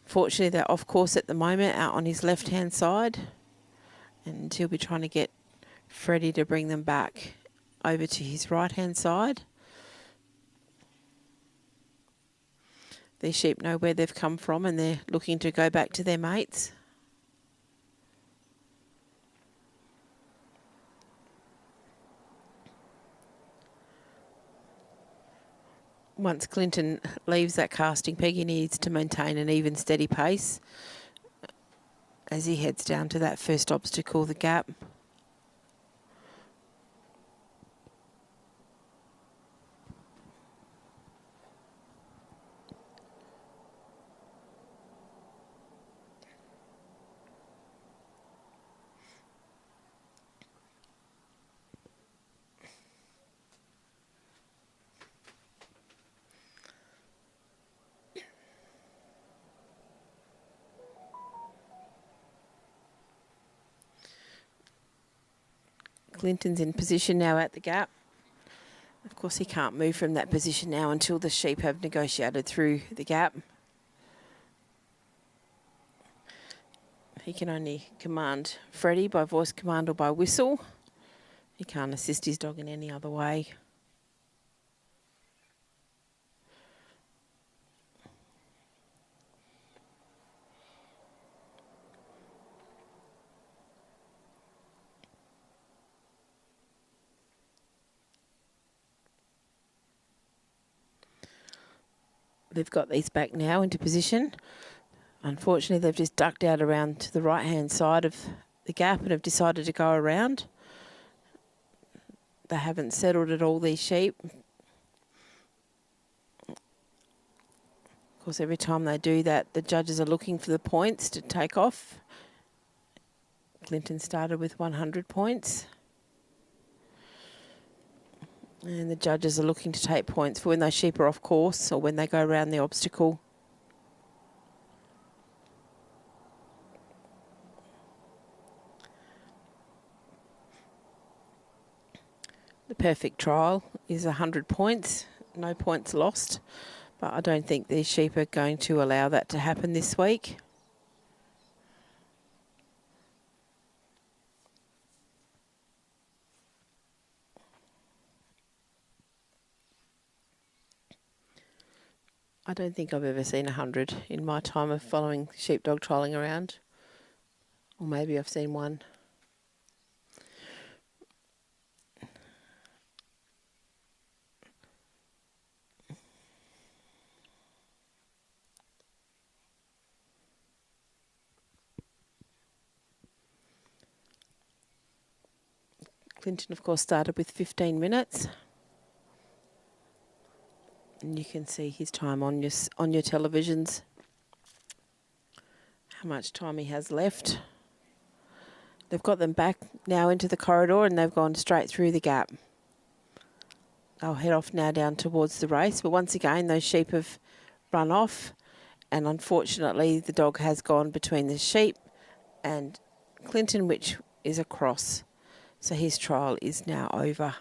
Fortunately, they're off course at the moment, out on his left-hand side. And he'll be trying to get Freddie to bring them back over to his right-hand side. These sheep know where they've come from and they're looking to go back to their mates. Once Clinton leaves that casting peg, he needs to maintain an even, steady pace as he heads down to that first obstacle, the gap. Clinton's in position now at the gap. Of course, he can't move from that position now until the sheep have negotiated through the gap. He can only command Freddie by voice command or by whistle. He can't assist his dog in any other way. They've got these back now into position. Unfortunately, they've just ducked out around to the right-hand side of the gap and have decided to go around. They haven't settled at all, these sheep. Of course, every time they do that, the judges are looking for the points to take off. Clinton started with 100 points. And the judges are looking to take points for when those sheep are off course or when they go around the obstacle. The perfect trial is 100 points, no points lost. But I don't think these sheep are going to allow that to happen this week. I don't think I've ever seen 100 in my time of following sheepdog trialling around. Or maybe I've seen one. Clinton, of course, started with 15 minutes. And you can see his time on your televisions, how much time he has left. They've got them back now into the corridor and they've gone straight through the gap. They'll head off now down towards the race, but once again those sheep have run off, and unfortunately the dog has gone between the sheep and Clinton, which is a cross. So his trial is now over.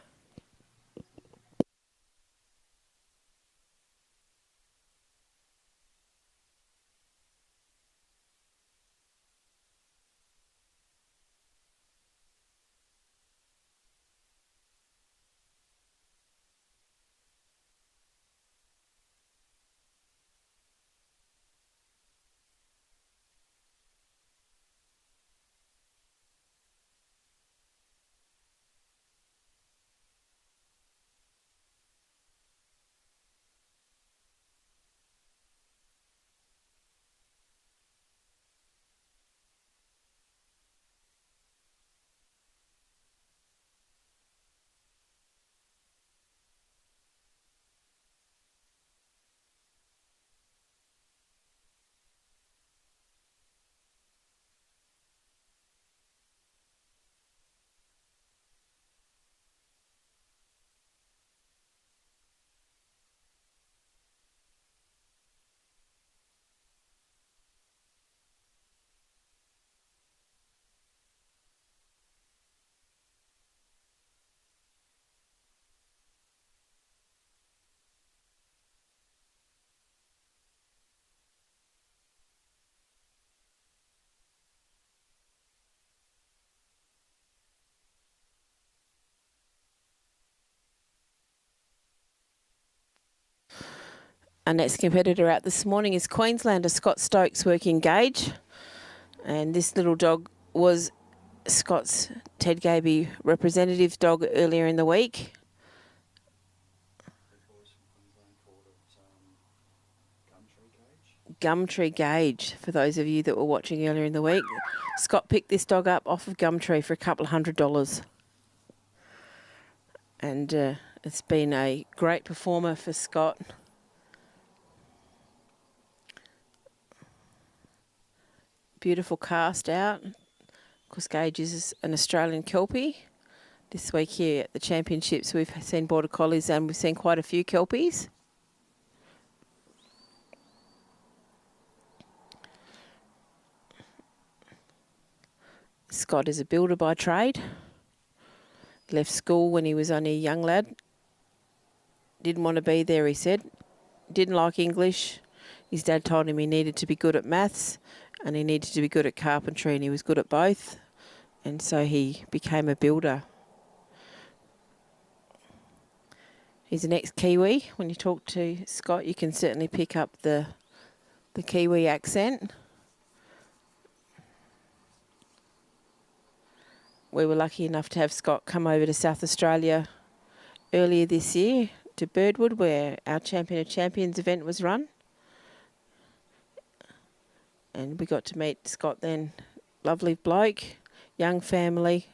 Our next competitor out this morning is Queenslander Scott Stokes working gauge. And this little dog was Scott's Ted Gaby representative dog earlier in the week. Gumtree Gauge, for those of you that were watching earlier in the week. Scott picked this dog up off of Gumtree for a couple of $100. And it's been a great performer for Scott. Beautiful cast out. Of course, Gage is an Australian Kelpie. This week here at the Championships, we've seen Border Collies and we've seen quite a few Kelpies. Scott is a builder by trade. Left school when he was only a young lad. Didn't want to be there, he said. Didn't like English. His dad told him he needed to be good at maths and he needed to be good at carpentry, and he was good at both. And so he became a builder. He's an ex-Kiwi. When you talk to Scott, you can certainly pick up the Kiwi accent. We were lucky enough to have Scott come over to South Australia earlier this year to Birdwood, where our Champion of Champions event was run. And we got to meet Scott then. Lovely bloke, young family,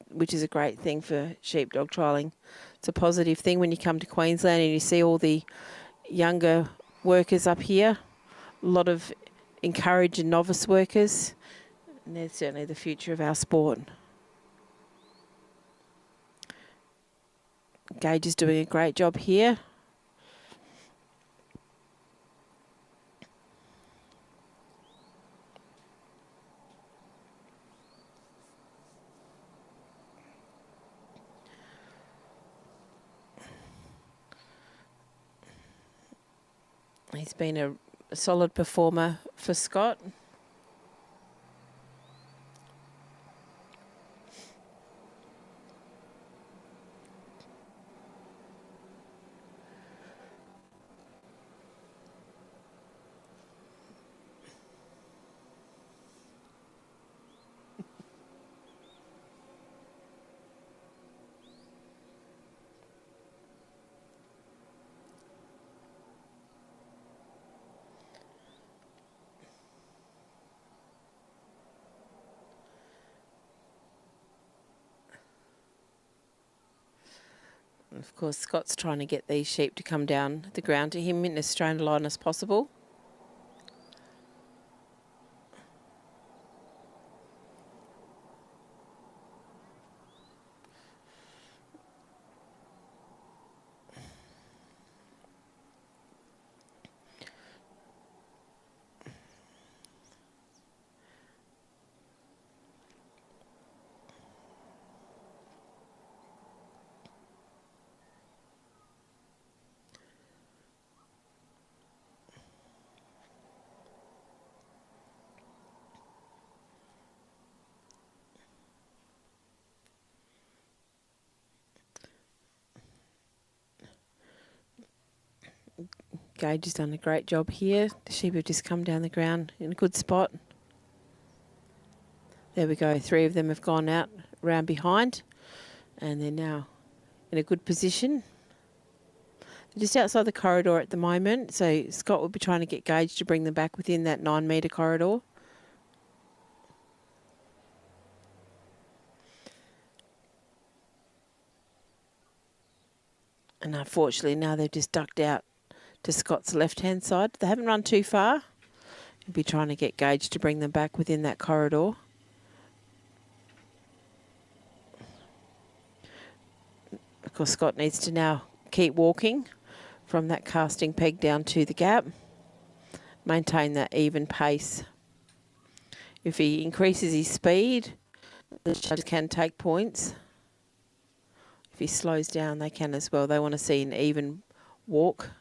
which is a great thing for sheepdog trialling. It's a positive thing when you come to Queensland and you see all the younger workers up here. A lot of encouraged and novice workers. And they're certainly the future of our sport. Gage is doing a great job here. He's been a solid performer for Scott. Of course, Scott's trying to get these sheep to come down the ground to him in as straight a line as possible. Gage has done a great job here. The sheep have just come down the ground in a good spot. There we go. 3 of them have gone out round behind and they're now in a good position. They're just outside the corridor at the moment, so Scott will be trying to get Gage to bring them back within that 9-metre corridor. And unfortunately now they've just ducked out to Scott's left-hand side. They haven't run too far. He'll be trying to get Gage to bring them back within that corridor. Of course, Scott needs to now keep walking from that casting peg down to the gap. Maintain that even pace. If he increases his speed, the judges can take points. If he slows down, they can as well. They want to see an even walk.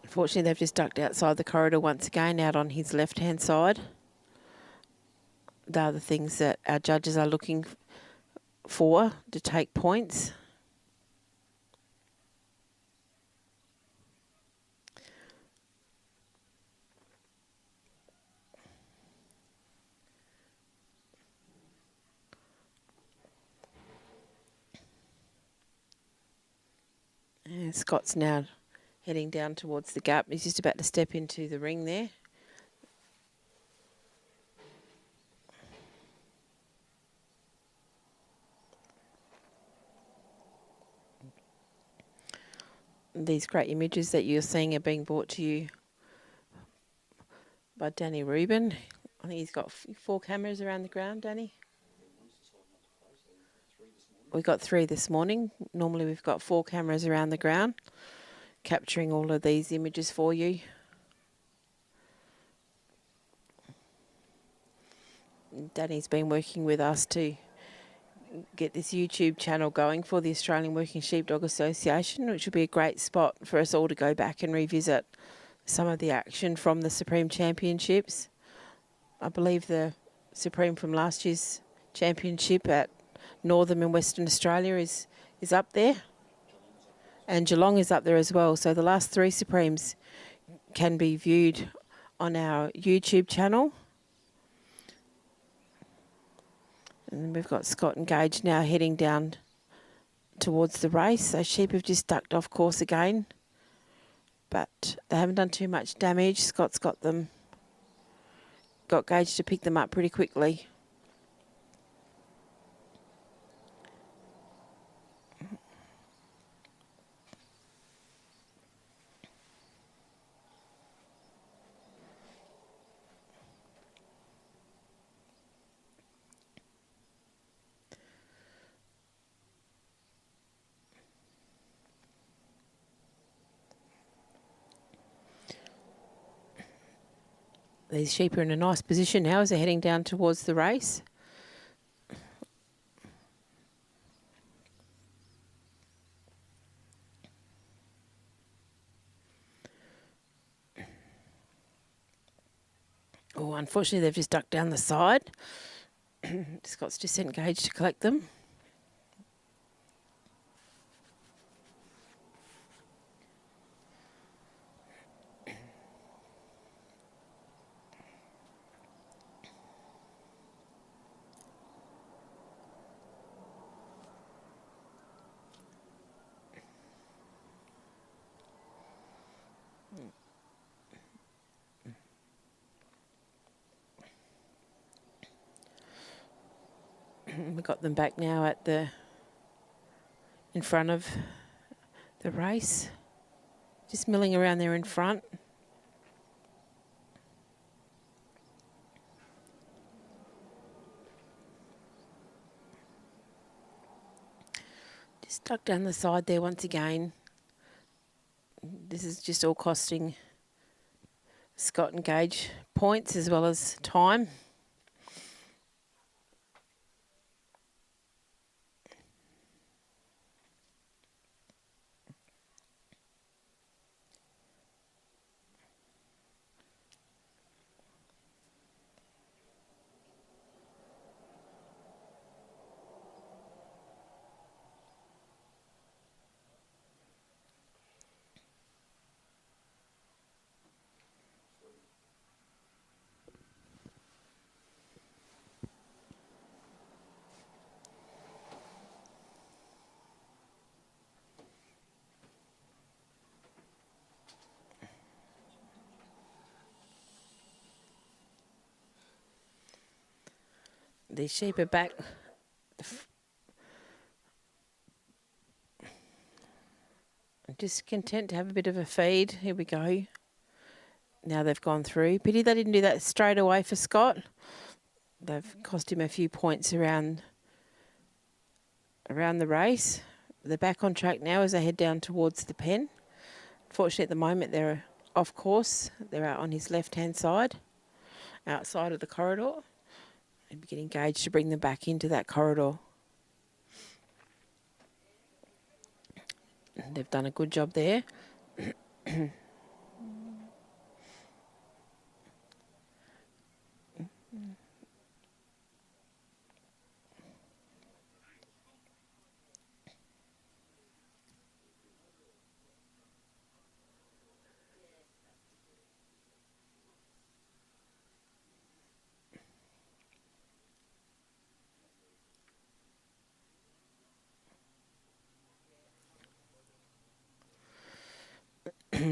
Unfortunately, they've just ducked outside the corridor once again, out on his left-hand side. They are the things that our judges are looking 4 to take points. And Scott's now heading down towards the gap. He's just about to step into the ring there. These great images that you're seeing are being brought to you by Danny Rubin. I think he's got 4 cameras around the ground, Danny. We got 3 this morning. Normally we've got 4 cameras around the ground capturing all of these images for you. Danny's been working with us to get this YouTube channel going for the Australian Working Sheepdog Association, which will be a great spot for us all to go back and revisit some of the action from the Supreme Championships. I believe the Supreme from last year's championship at Northern and Western Australia is up there. And Geelong is up there as well. So the last 3 Supremes can be viewed on our YouTube channel. And we've got Scott and Gage now heading down towards the race. So sheep have just ducked off course again. But they haven't done too much damage. Scott's got Gage to pick them up pretty quickly. These sheep are in a nice position now as they're heading down towards the race. Oh, unfortunately, they've just ducked down the side. Scott's just sent Gage to collect them. We got them back now in front of the race. Just milling around there in front. Just duck down the side there once again. This is just all costing Scott and Gage points as well as time. These sheep are back. I'm just content to have a bit of a feed. Here we go. Now they've gone through. Pity they didn't do that straight away for Scott. They've cost him a few points around the race. They're back on track now as they head down towards the pen. Unfortunately, at the moment, they're off course. They're out on his left-hand side, outside of the corridor. And be getting Gage to bring them back into that corridor. They've done a good job there.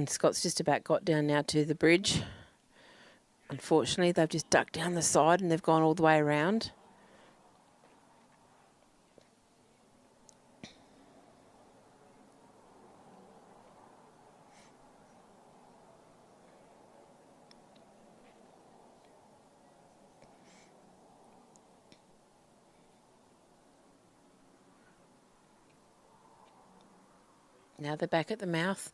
Scott's just about got down now to the bridge. Unfortunately, they've just ducked down the side and they've gone all the way around. Now they're back at the mouth.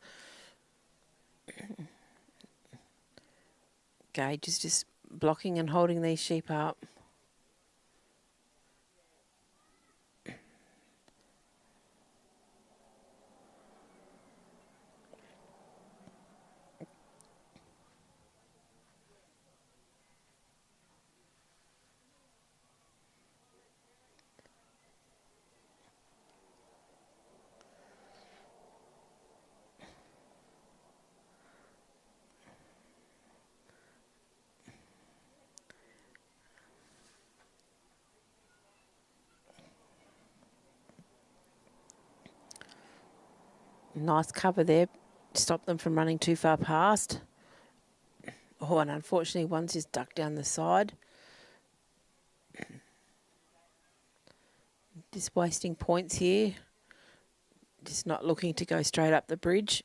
Gage is just blocking and holding these sheep up. Nice cover there. Stop them from running too far past. Oh, and unfortunately one's just ducked down the side. Just wasting points here. Just not looking to go straight up the bridge.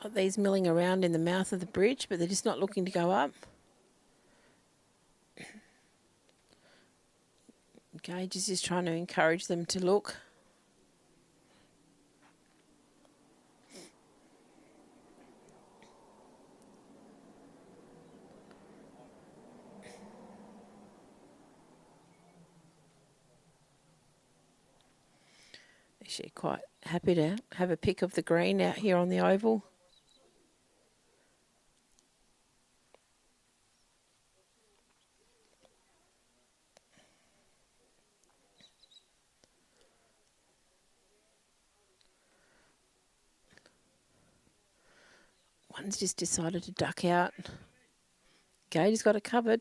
Got these milling around in the mouth of the bridge, but they're just not looking to go up. Gage is just trying to encourage them to look. She's quite happy to have a pick of the green out here on the oval. One's just decided to duck out. Gage has got it covered.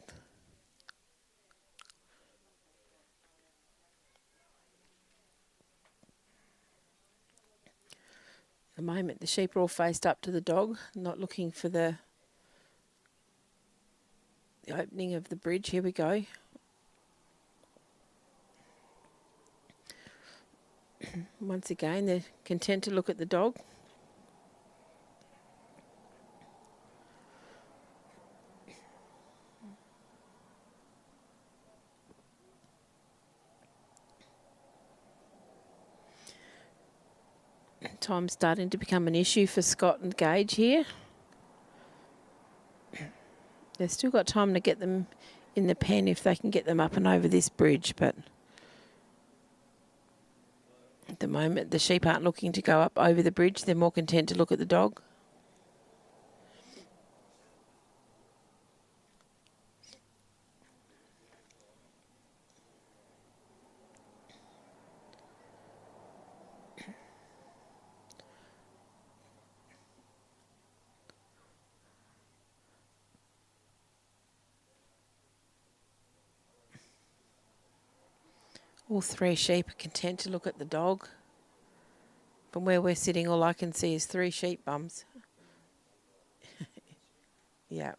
At the moment, the sheep are all faced up to the dog, not looking for the opening of the bridge. Here we go. Once again, they're content to look at the dog. Time's starting to become an issue for Scott and Gage here. They've still got time to get them in the pen if they can get them up and over this bridge, but at the moment the sheep aren't looking to go up over the bridge. They're more content to look at the dog. All three sheep are content to look at the dog. From where we're sitting, all I can see is 3 sheep bums. Yeah.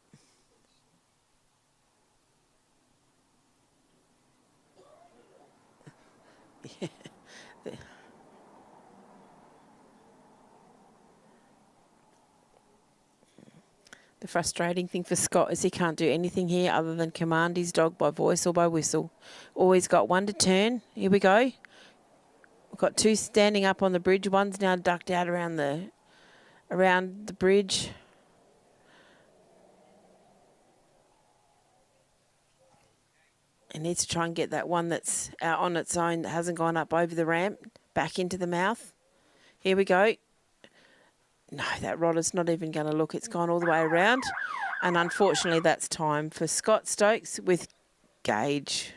Yeah. The frustrating thing for Scott is he can't do anything here other than command his dog by voice or by whistle. Always got one to turn. Here we go. We've got 2 standing up on the bridge. One's now ducked out around the bridge. He needs to try and get that one that's out on its own that hasn't gone up over the ramp back into the mouth. Here we go. No, that rodder's not even going to look. It's gone all the way around. And unfortunately, that's time for Scott Stokes with Gage.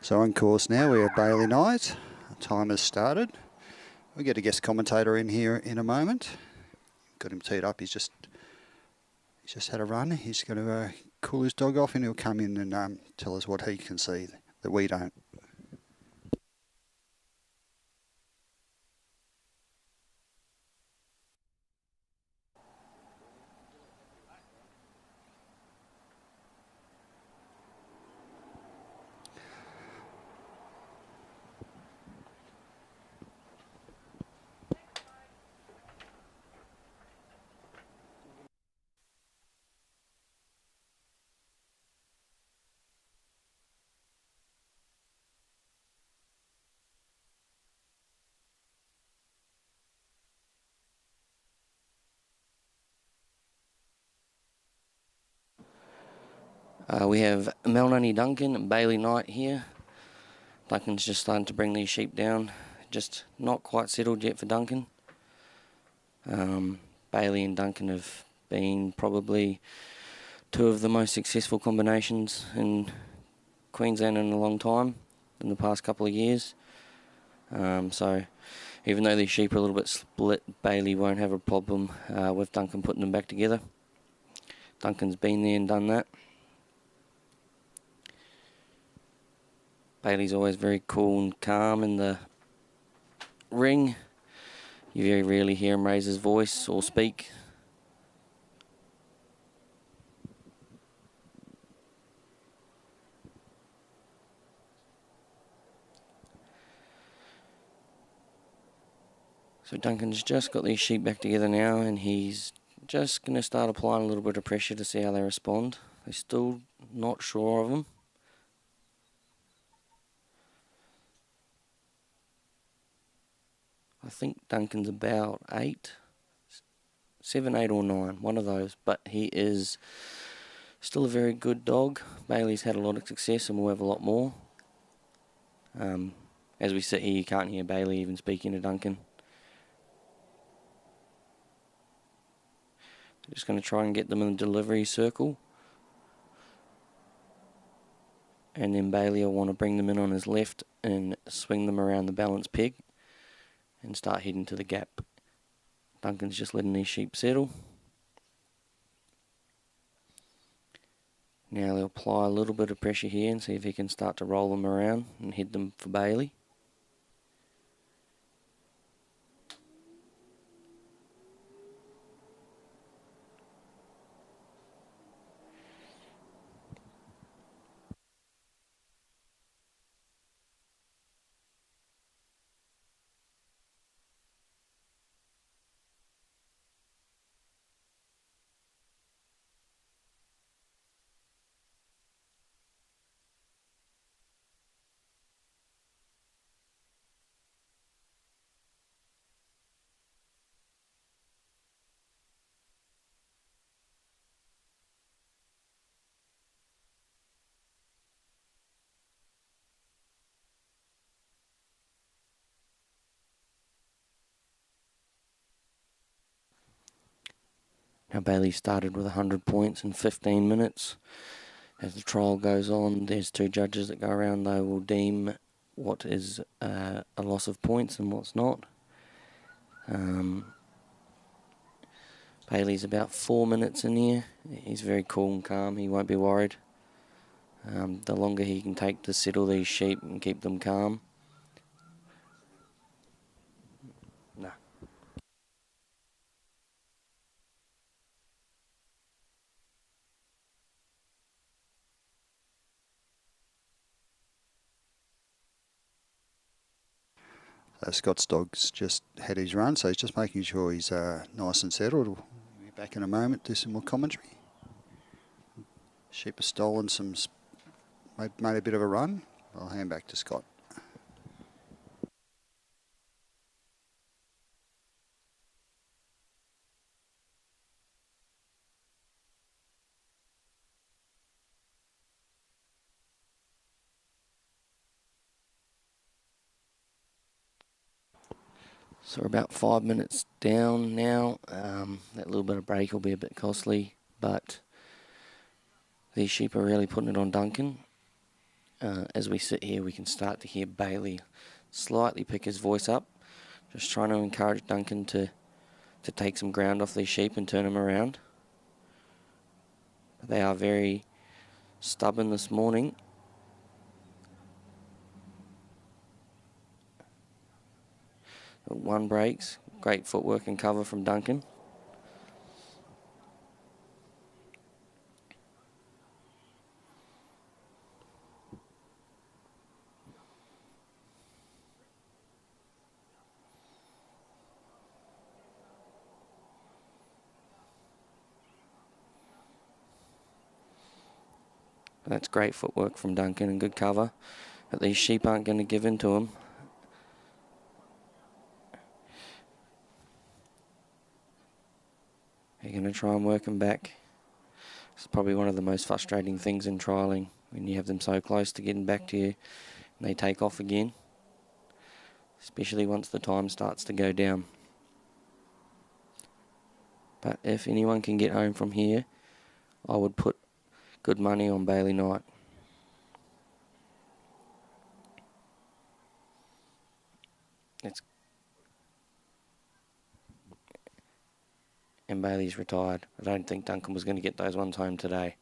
So on course now, we have Bailey Knight. Time has started. We'll get a guest commentator in here in a moment. Got him teed up. He's just had a run. He's going to cool his dog off, and he'll come in and tell us what he can see that we don't. We have Melanie Duncan and Bailey Knight here. Duncan's just starting to bring these sheep down. Just not quite settled yet for Duncan. Bailey and Duncan have been probably two of the most successful combinations in Queensland in a long time, in the past couple of years. So even though these sheep are a little bit split, Bailey won't have a problem with Duncan putting them back together. Duncan's been there and done that. Bailey's always very cool and calm in the ring. You very rarely hear him raise his voice or speak. So Duncan's just got these sheep back together now, and he's just going to start applying a little bit of pressure to see how they respond. They're still not sure of him. I think Duncan's about 7, 8 or 9, one of those, but he is still a very good dog. Bailey's had a lot of success and will have a lot more. As we sit here, you can't hear Bailey even speaking to Duncan. Just going to try and get them in the delivery circle. And then Bailey will want to bring them in on his left and swing them around the balance peg and start heading to the gap. Duncan's just letting these sheep settle. Now he'll apply a little bit of pressure here and see if he can start to roll them around and head them for Bailey. Now Bailey started with 100 points in 15 minutes. As the trial goes on, there's 2 judges that go around. They will deem what is a loss of points and what's not. Bailey's about 4 minutes in here. He's very cool and calm. He won't be worried. The longer he can take to settle these sheep and keep them calm. No. Scott's dog's just had his run, so he's just making sure he's nice and settled. We'll be back in a moment, do some more commentary. Sheep have stolen some, made a bit of a run. I'll hand back to Scott. So we're about 5 minutes down now. That little bit of break will be a bit costly, but these sheep are really putting it on Duncan. As we sit here, we can start to hear Bailey slightly pick his voice up, just trying to encourage Duncan to take some ground off these sheep and turn them around. They are very stubborn this morning. One breaks, great footwork and cover from Duncan. That's great footwork from Duncan and good cover. But these sheep aren't going to give in to him. They're going to try and work him back. It's probably one of the most frustrating things in trialling, when you have them so close to getting back to you and they take off again. Especially once the time starts to go down. But if anyone can get home from here, I would put good money on Bailey Knight. And Bailey's retired. I don't think Duncan was going to get those ones home today.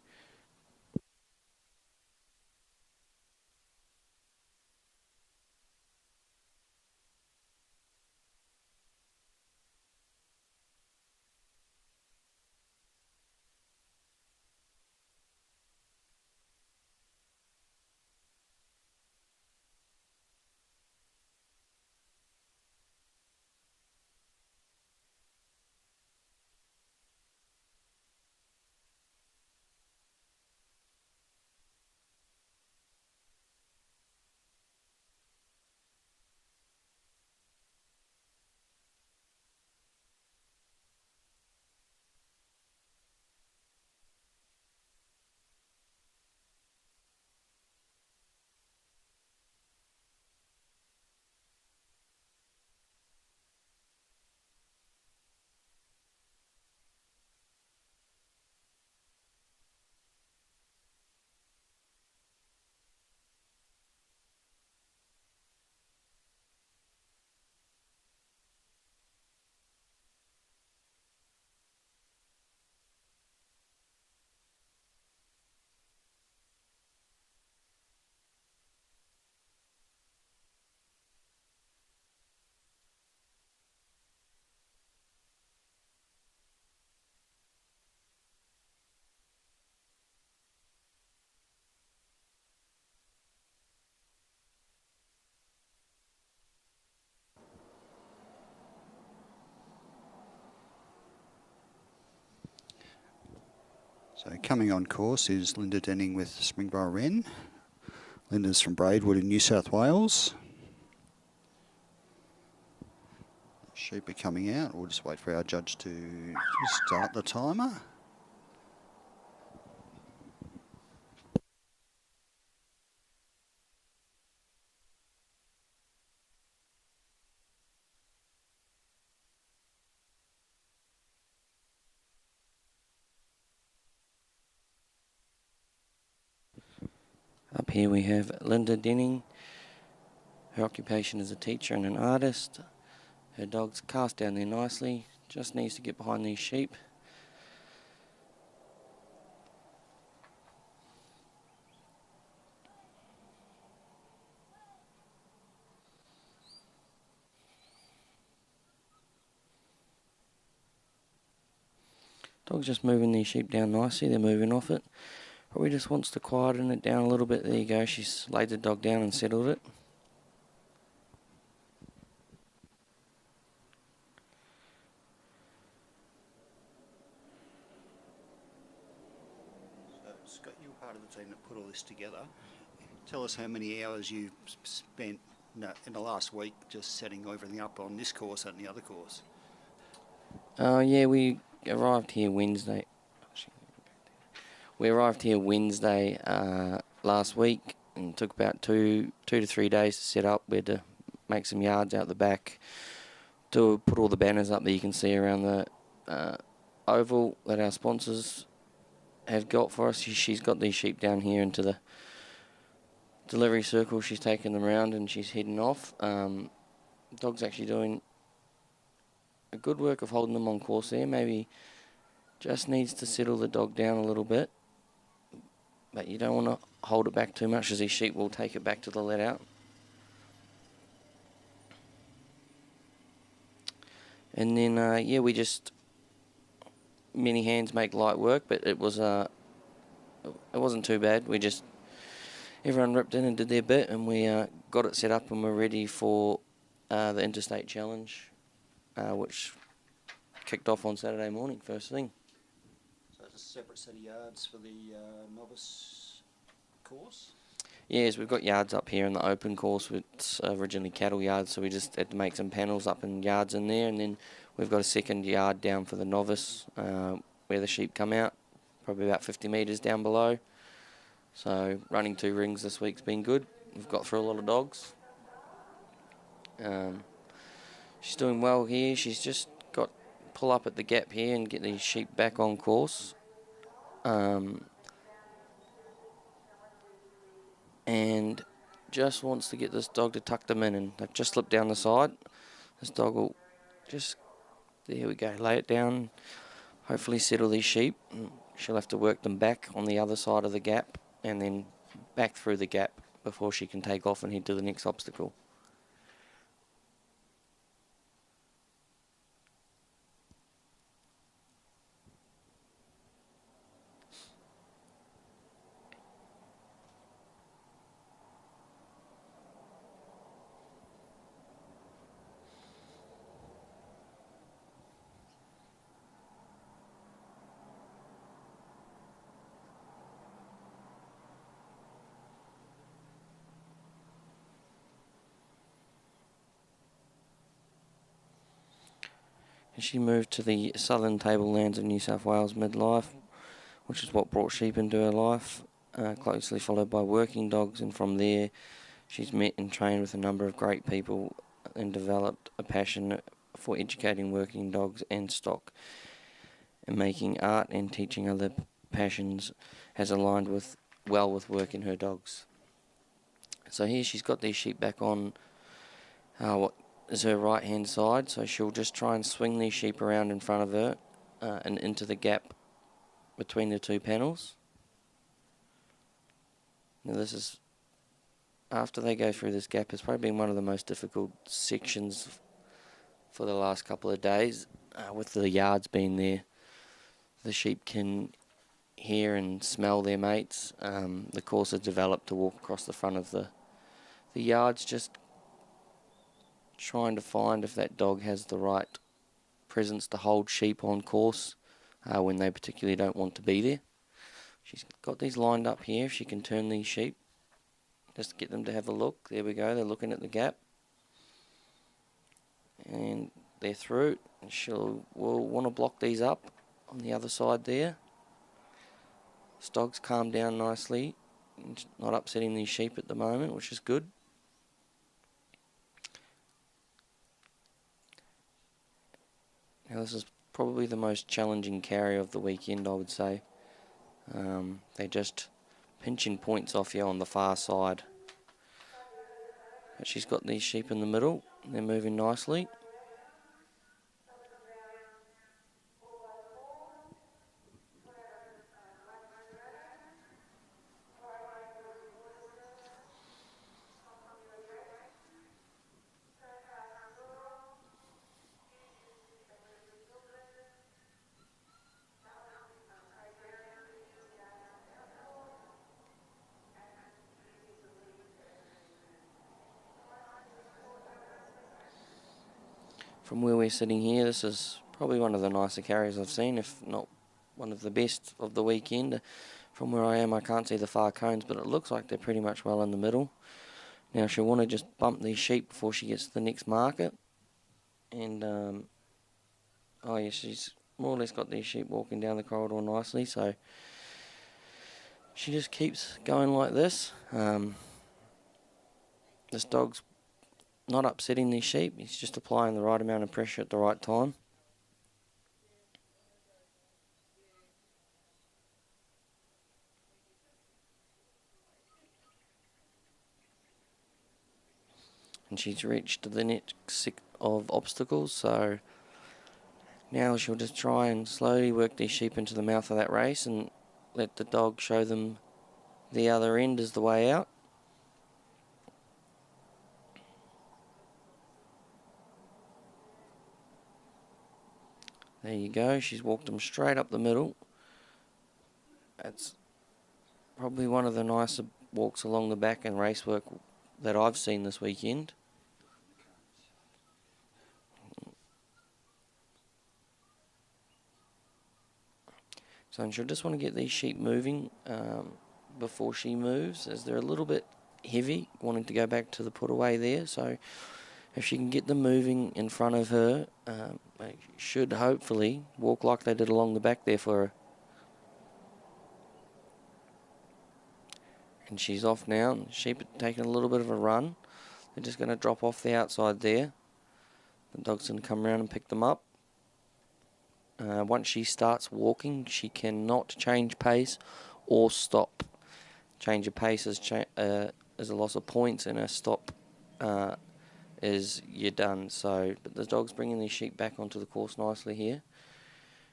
So coming on course is Linda Denning with Springborough Wren. Linda's from Braidwood in New South Wales. Sheep are coming out. We'll just wait for our judge to start the timer. Up here we have Linda Denning. Her occupation is a teacher and an artist. Her dog's cast down there nicely, just needs to get behind these sheep. Dog's just moving these sheep down nicely, they're moving off it. Probably just wants to quieten it down a little bit. There you go, she's laid the dog down and settled it. So, Scott, you were part of the team that put all this together. Tell us how many hours you spent in the last week just setting everything up on this course and the other course. Yeah, we arrived here Wednesday. We arrived here Wednesday last week, and it took about two to 3 days to set up. We had to make some yards out the back to put all the banners up that you can see around the oval that our sponsors have got for us. She's got these sheep down here into the delivery circle. She's taking them around and she's heading off. Dog's actually doing a good work of holding them on course there. Maybe just needs to settle the dog down a little bit, but you don't want to hold it back too much, as these sheep will take it back to the let out. And then yeah, we just, many hands make light work, but it wasn't too bad. We just, everyone ripped in and did their bit, and we got it set up and we're ready for the Interstate Challenge, which kicked off on Saturday morning, first thing. So it's a separate set of yards for the novice course? Yes, we've got yards up here in the open course. It's originally cattle yards, so we just had to make some panels up in yards in there, and then we've got a second yard down for the novice where the sheep come out, probably about 50 metres down below. So running 2 rings this week's been good. We've got through a lot of dogs. She's doing well here. She's just got pull up at the gap here and get these sheep back on course. And just wants to get this dog to tuck them in, and they've just slipped down the side. This dog will just, there we go, lay it down, hopefully settle these sheep. She'll have to work them back on the other side of the gap and then back through the gap before she can take off and head to the next obstacle. She moved to the southern tablelands of New South Wales midlife, which is what brought sheep into her life, closely followed by working dogs, and from there she's met and trained with a number of great people and developed a passion for educating working dogs and stock, and making art and teaching other passions has aligned well with working her dogs. So here she's got these sheep back on what is her right hand side, so she'll just try and swing these sheep around in front of her and into the gap between the 2 panels. Now this is, after they go through this gap, it's probably been one of the most difficult sections for the last couple of days, with the yards being there. The sheep can hear and smell their mates. The course is developed to walk across the front of the yards, just trying to find if that dog has the right presence to hold sheep on course when they particularly don't want to be there. She's got these lined up here. If she can turn these sheep, just get them to have a look. There we go, they're looking at the gap. And they're through. She'll want to block these up on the other side there. This dog's calmed down nicely, not upsetting these sheep at the moment, which is good. Now this is probably the most challenging carry of the weekend, I would say. They just pinching points off you on the far side. But she's got these sheep in the middle. They're moving nicely. From where we're sitting here, this is probably one of the nicer carriers I've seen, if not one of the best of the weekend. From where I am, I can't see the far cones, but it looks like they're pretty much well in the middle. Now she'll want to just bump these sheep before she gets to the next market. And, oh yeah, she's more or less got these sheep walking down the corridor nicely, so she just keeps going like this. This dog's not upsetting these sheep, he's just applying the right amount of pressure at the right time. And she's reached the next set of obstacles, so now she'll just try and slowly work these sheep into the mouth of that race and let the dog show them the other end is the way out. There you go, she's walked them straight up the middle. That's probably one of the nicer walks along the back and race work that I've seen this weekend. So she'll just want to get these sheep moving before she moves, as they're a little bit heavy, wanting to go back to the put away there. So if she can get them moving in front of her, they should hopefully walk like they did along the back there for her. And she's off now. Sheep are taking a little bit of a run. They're just going to drop off the outside there. The dog's going to come around and pick them up. Once she starts walking, she cannot change pace or stop. Change of pace is a loss of points, and a stop is you're done. So, but the dog's bringing these sheep back onto the course nicely here.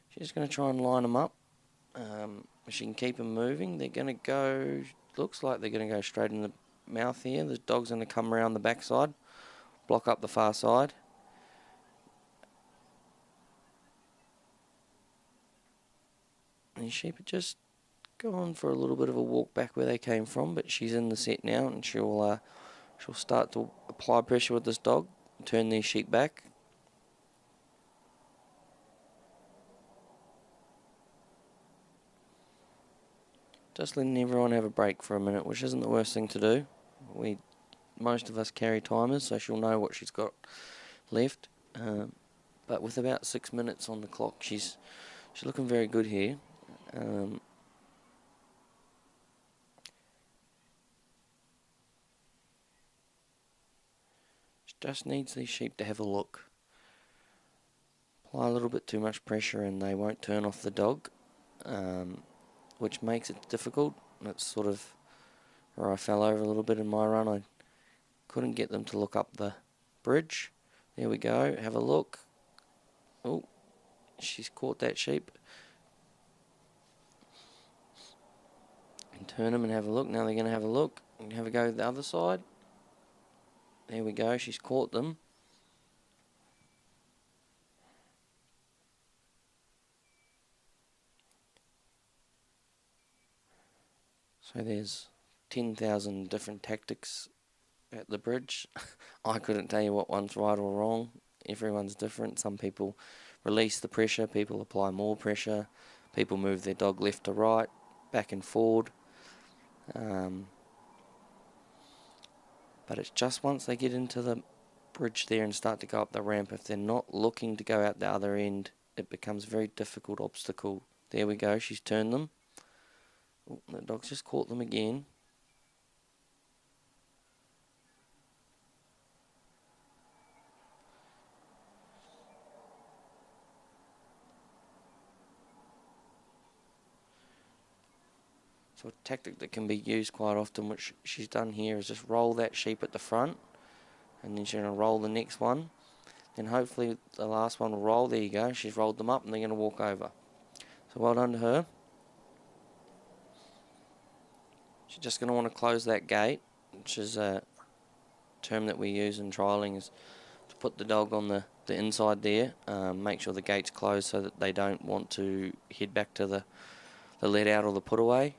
She's just going to try and line them up. If she can keep them moving, they're going to go. Looks like they're going to go straight in the mouth here. The dog's going to come around the backside, block up the far side. And sheep are just going for a little bit of a walk back where they came from, but she's in the set now, and she'll start to apply pressure with this dog, turn these sheep back. Just letting everyone have a break for a minute, which isn't the worst thing to do. Most of us carry timers, so she'll know what she's got left. But with about 6 minutes on the clock, she's looking very good here. She just needs these sheep to have a look. Apply a little bit too much pressure and they won't turn off the dog, which makes it difficult. That's sort of where I fell over a little bit in my run. I couldn't get them to look up the bridge. There we go, have a look. Oh, she's caught that sheep. And turn them and have a look. Now they're going to have a look and have a go the other side. There we go, she's caught them. So there's 10,000 different tactics at the bridge. I couldn't tell you what one's right or wrong. Everyone's different. Some people release the pressure, people apply more pressure, people move their dog left to right, back and forward. But it's just once they get into the bridge there and start to go up the ramp, if they're not looking to go out the other end, it becomes a very difficult obstacle. There we go, she's turned them. Oh, the dog's just caught them again. So a tactic that can be used quite often, which she's done here, is just roll that sheep at the front, and then she's going to roll the next one. Then hopefully the last one will roll. There you go. She's rolled them up, and they're going to walk over. So well done to her. She's just going to want to close that gate, which is a term that we use in trialling, is to put the dog on the inside there, make sure the gate's closed so that they don't want to head back to the let out or the put away.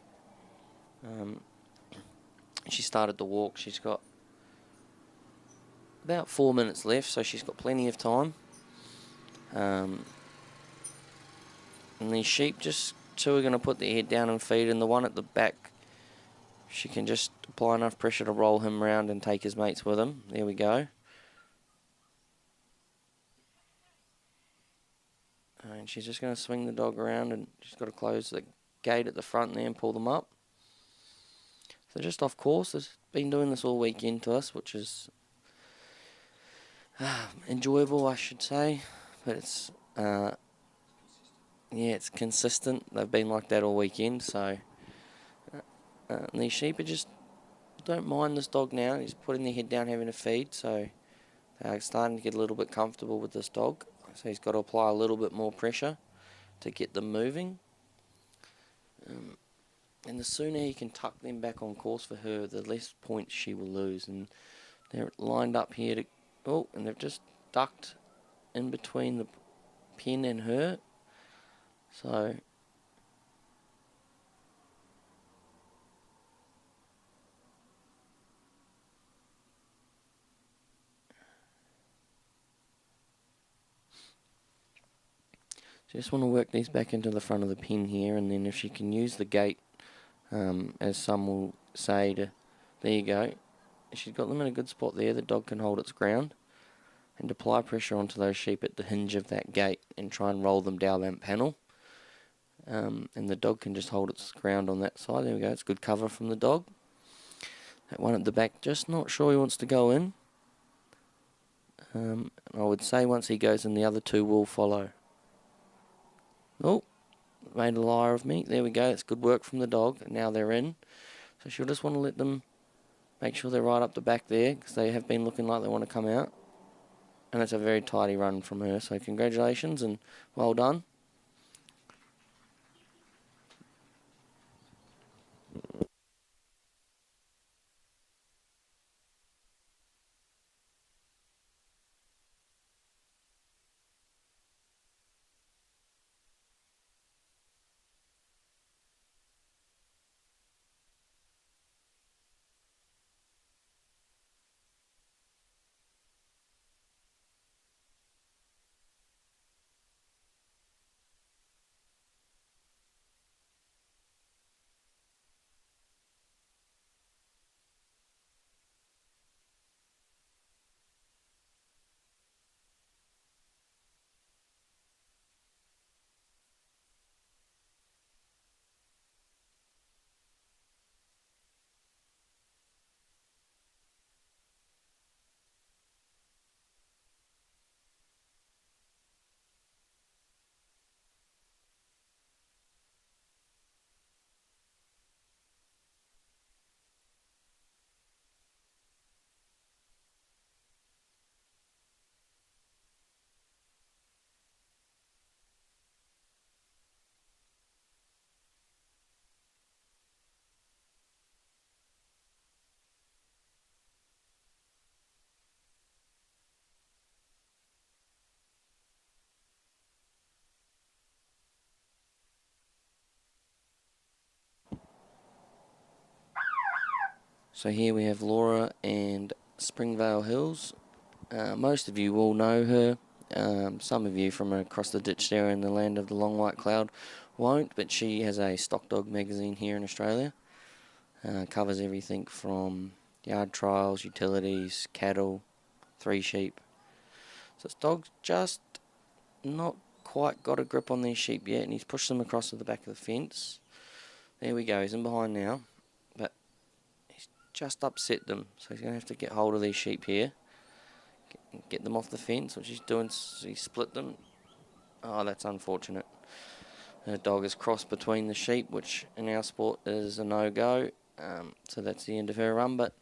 She started to walk. She's got about 4 minutes left, so she's got plenty of time. And these sheep, just two are going to put their head down and feed, and the one at the back, she can just apply enough pressure to roll him around and take his mates with him. There we go. And she's just going to swing the dog around, and she's got to close the gate at the front there and pull them up. So just off course. They've been doing this all weekend to us, which is enjoyable, I should say. But it's, yeah, it's consistent. They've been like that all weekend. So these sheep are just don't mind this dog now. He's putting their head down, having a feed. So they're starting to get a little bit comfortable with this dog. So he's got to apply a little bit more pressure to get them moving. And the sooner he can tuck them back on course for her, the less points she will lose. And they're lined up here to... Oh, and they've just ducked in between the pen and her. So... just want to work these back into the front of the pen here, and then if she can use the gate, as some will say, there you go. She's got them in a good spot there. The dog can hold its ground, and apply pressure onto those sheep at the hinge of that gate and try and roll them down that panel. And the dog can just hold its ground on that side. There we go. It's good cover from the dog. That one at the back, just not sure he wants to go in. And I would say once he goes in, the other two will follow. Oh, made a liar of me. There we go. It's good work from the dog. And now they're in. So she'll just want to let them make sure they're right up the back there, because they have been looking like they want to come out. And it's a very tidy run from her. So congratulations and well done. So here we have Laura and Springvale Hills. Most of you will know her. Some of you from across the ditch there in the land of the long white cloud won't, but she has a stock dog magazine here in Australia. Covers everything from yard trials, utilities, cattle, 3 sheep. So this dog's just not quite got a grip on these sheep yet, and he's pushed them across to the back of the fence. There we go, he's in behind now, but he's just upset them, so he's going to have to get hold of these sheep here, get them off the fence. What he's doing is he split them. Oh, that's unfortunate. The dog is crossed between the sheep, which in our sport is a no-go. So that's the end of her run, but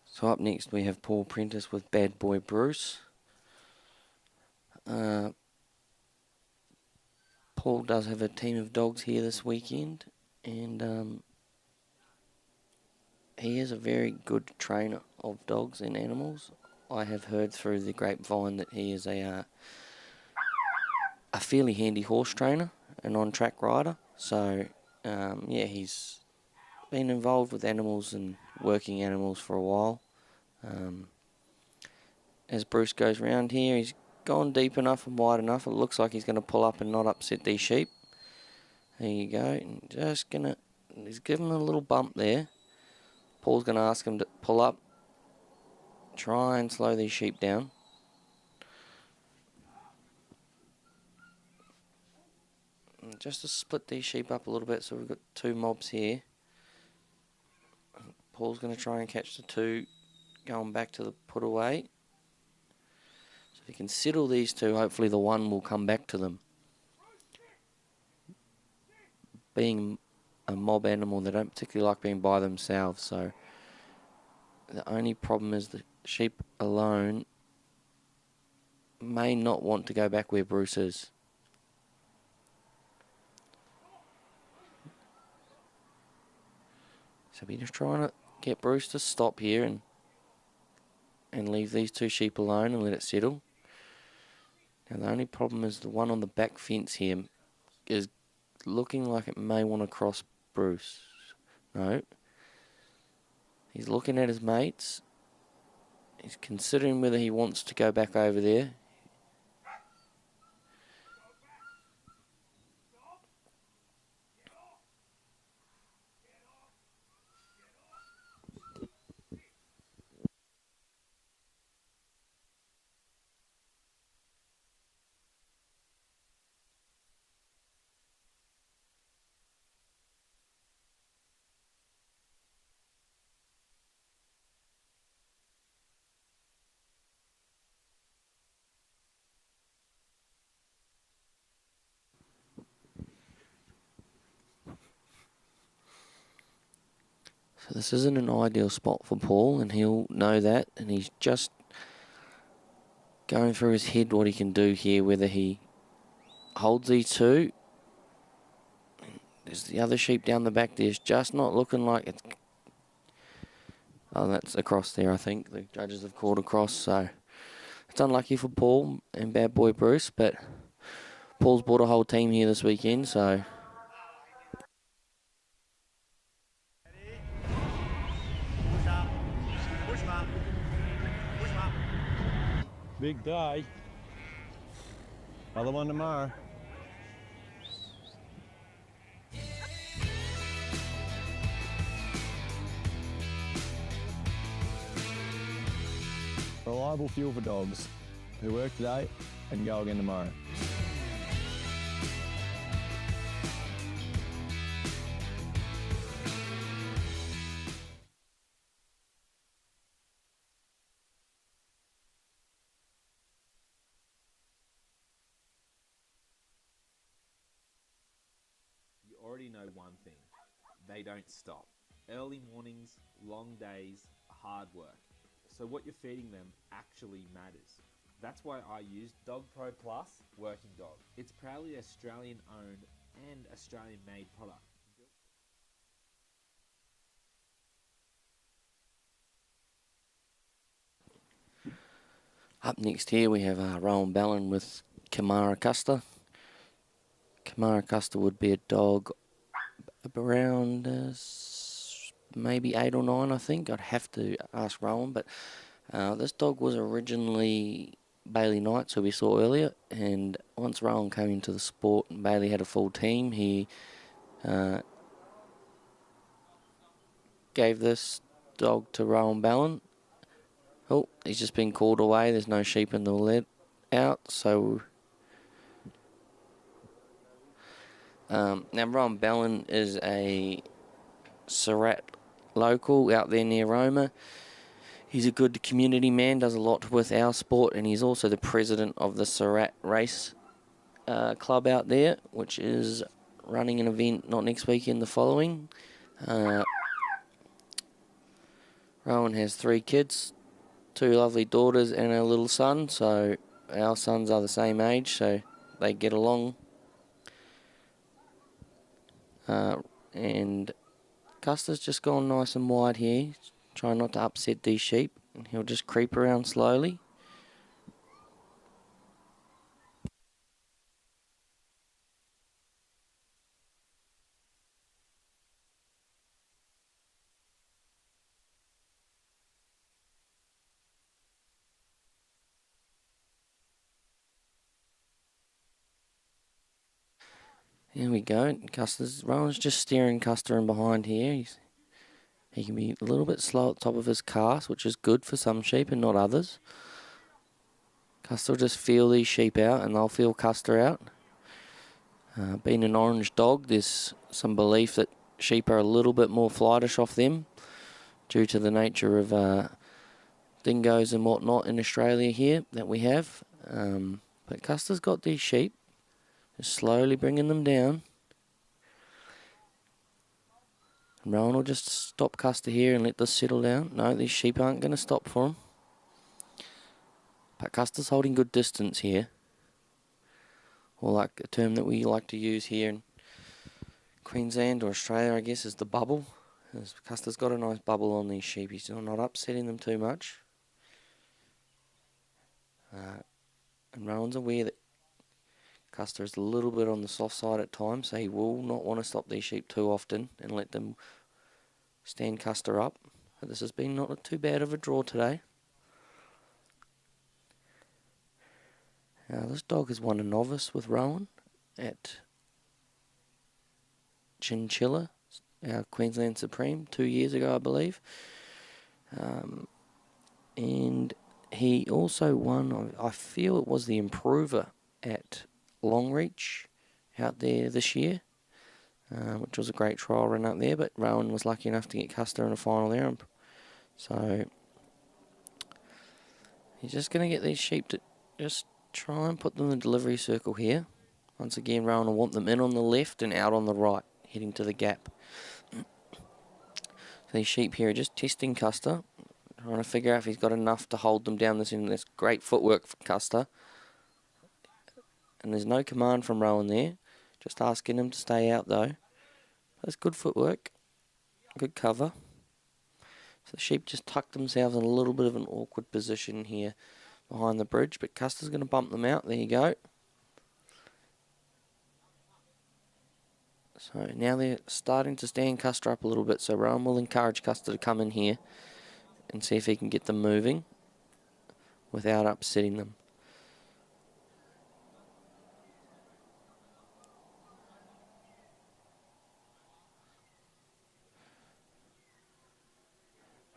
so up next we have Paul Prentice with Bad Boy Bruce. Paul does have a team of dogs here this weekend, and he is a very good trainer of dogs and animals. I have heard through the grapevine that he is a fairly handy horse trainer, an on-track rider. So, yeah, he's been involved with animals and working animals for a while. As Bruce goes round here, he's gone deep enough and wide enough. It looks like he's going to pull up and not upset these sheep. There you go. And just going to... He's given him a little bump there. Paul's going to ask him to pull up. Try and slow these sheep down. And just to split these sheep up a little bit, so we've got two mobs here. Paul's going to try and catch the two going back to the put away. So if he can settle these two, hopefully the one will come back to them. Being a mob animal, they don't particularly like being by themselves, so the only problem is the sheep alone may not want to go back where Bruce is. So we're just trying to get Bruce to stop here and leave these two sheep alone and let it settle. Now the only problem is the one on the back fence here is looking like it may want to cross Bruce. No. He's looking at his mates. He's considering whether he wants to go back over there. So this isn't an ideal spot for Paul, and he'll know that, and he's just going through his head what he can do here, whether he holds these two. There's the other sheep down the back. There's just not looking like it's... Oh, that's across there, I think. The judges have called across, so it's unlucky for Paul and bad boy Bruce, but Paul's brought a whole team here this weekend, so... Big day. Another one tomorrow. Reliable fuel for dogs who work today and go again tomorrow. You already know one thing. They don't stop. Early mornings, long days, hard work. So what you're feeding them actually matters. That's why I use Dogpro Plus Working Dog. It's proudly Australian owned and Australian made product. Up next here we have Rowan Ballon with Kamara Custer. Kamara Custer would be a dog around maybe 8 or 9, I think. I'd have to ask Rowan, but this dog was originally Bailey Knight's, who we saw earlier, and once Rowan came into the sport and Bailey had a full team, he gave this dog to Rowan Ballon. Oh, he's just been called away. There's no sheep in the let out, so... now, Rowan Ballon is a Surratt local out there near Roma. He's a good community man, does a lot with our sport, and he's also the president of the Surratt Race Club out there, which is running an event not next weekend, the following. Rowan has 3 kids, 2 lovely daughters and a little son, so our sons are the same age, so they get along. And Custer's just gone nice and wide here, trying not to upset these sheep, and he'll just creep around slowly. Here we go. Rowan's just steering Custer in behind here. He can be a little bit slow at the top of his cast, which is good for some sheep and not others. Custer will just feel these sheep out and they'll feel Custer out. Being an orange dog, there's some belief that sheep are a little bit more flightish off them due to the nature of dingoes and whatnot in Australia here that we have. But Custer's got these sheep. Just slowly bringing them down. And Rowan will just stop Custer here and let this settle down. No, these sheep aren't going to stop for him. But Custer's holding good distance here. Or like a term that we like to use here in Queensland or Australia, I guess, is the bubble. Custer's got a nice bubble on these sheep. He's not upsetting them too much. And Rowan's aware that Custer is a little bit on the soft side at times, so he will not want to stop these sheep too often and let them stand Custer up. But this has been not too bad of a draw today. Now, this dog has won a novice with Rowan at Chinchilla, our Queensland Supreme, 2 years ago, I believe. And he also won, I feel it was the Improver at Longreach out there this year, which was a great trial run up there, but Rowan was lucky enough to get Custer in a final there. So he's just going to get these sheep to just try and put them in the delivery circle here. Once again, Rowan will want them in on the left and out on the right, heading to the gap. So these sheep here are just testing Custer, trying to figure out if he's got enough to hold them down this end. That's great footwork for Custer. And there's no command from Rowan there. Just asking him to stay out though. That's good footwork. Good cover. So the sheep just tucked themselves in a little bit of an awkward position here behind the bridge, but Custer's going to bump them out. There you go. So now they're starting to stand Custer up a little bit, so Rowan will encourage Custer to come in here and see if he can get them moving without upsetting them.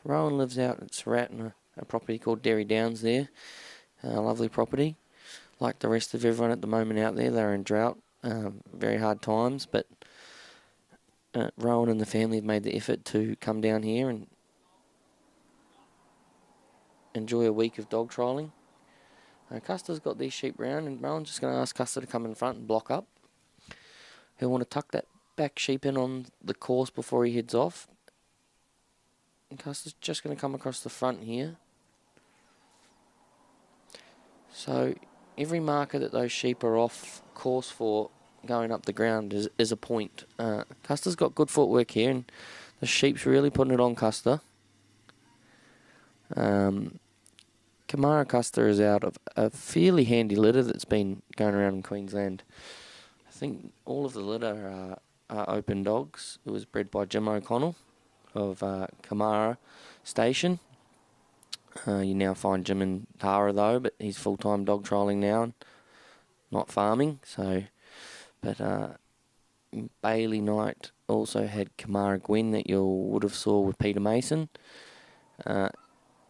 Rowan lives out at Surat in a property called Derry Downs there. A lovely property. Like the rest of everyone at the moment out there, they're in drought. Very hard times, but Rowan and the family have made the effort to come down here and enjoy a week of dog trialling. Custer's got these sheep round, and Rowan's just going to ask Custer to come in front and block up. He'll want to tuck that back sheep in on the course before he heads off. And Custer's just going to come across the front here. So every marker that those sheep are off course for going up the ground is a point. Custer's got good footwork here, and the sheep's really putting it on Custer. Kamara Custer is out of a fairly handy litter that's been going around in Queensland. I think all of the litter are open dogs. It was bred by Jim O'Connell of Kamara Station. You now find Jim in Tara though, but he's full-time dog trialling now and not farming. So, but Bailey Knight also had Kamara Gwen that you would have saw with Peter Mason.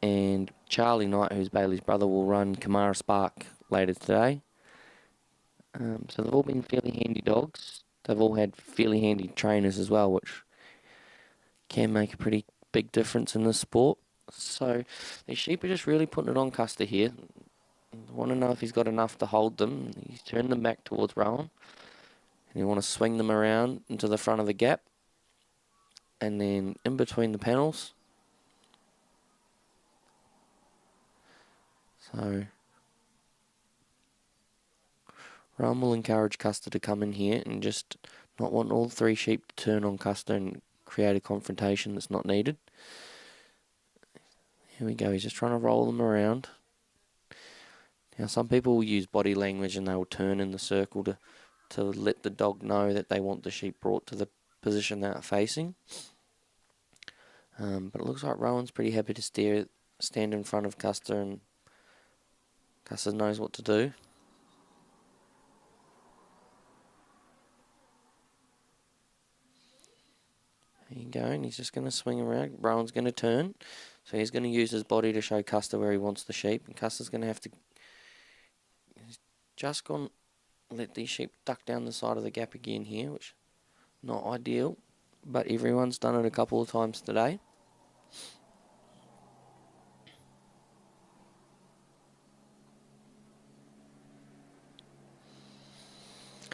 And Charlie Knight, who's Bailey's brother, will run Kamara Spark later today. So they've all been fairly handy dogs. They've all had fairly handy trainers as well, which can make a pretty big difference in this sport. So these sheep are just really putting it on Custer here. I want to know if he's got enough to hold them. He's turned them back towards Rowan. And you want to swing them around into the front of the gap. And then in between the panels. So Rowan will encourage Custer to come in here and just not want all three sheep to turn on Custer and create a confrontation that's not needed. Here we go, he's just trying to roll them around. Now some people will use body language and they will turn in the circle to let the dog know that they want the sheep brought to the position they are facing. But it looks like Rowan's pretty happy to stand in front of Custer, and Custer knows what to do. There you go, and he's just going to swing around. Rowan's going to turn. So he's going to use his body to show Custer where he wants the sheep. And Custer's going to have to... He's just going to let these sheep duck down the side of the gap again here, which not ideal. But everyone's done it a couple of times today.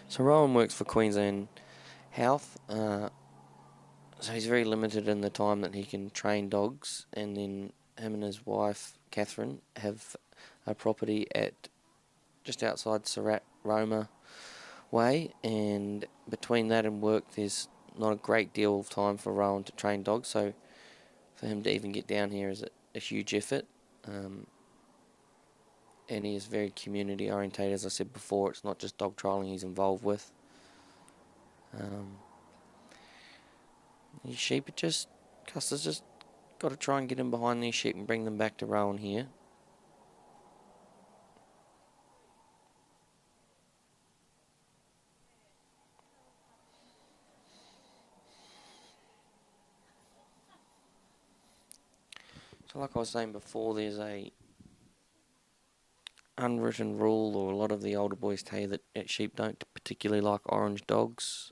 So Rowan works for Queensland Health. So he's very limited in the time that he can train dogs, and then him and his wife Catherine have a property at just outside Surat Roma Way, and between that and work there's not a great deal of time for Rowan to train dogs, so for him to even get down here is a huge effort. And he is very community orientated, as I said before. It's not just dog trialling he's involved with. These sheep are just... Custer's just got to try and get in behind these sheep and bring them back to Rowan here. So like I was saying before, there's a unwritten rule, or a lot of the older boys tell you that sheep don't particularly like orange dogs.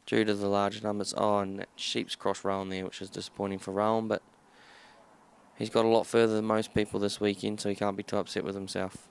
Due to the large numbers. Oh, and sheep's crossed Rowan there, which is disappointing for Rowan, but he's got a lot further than most people this weekend, so he can't be too upset with himself.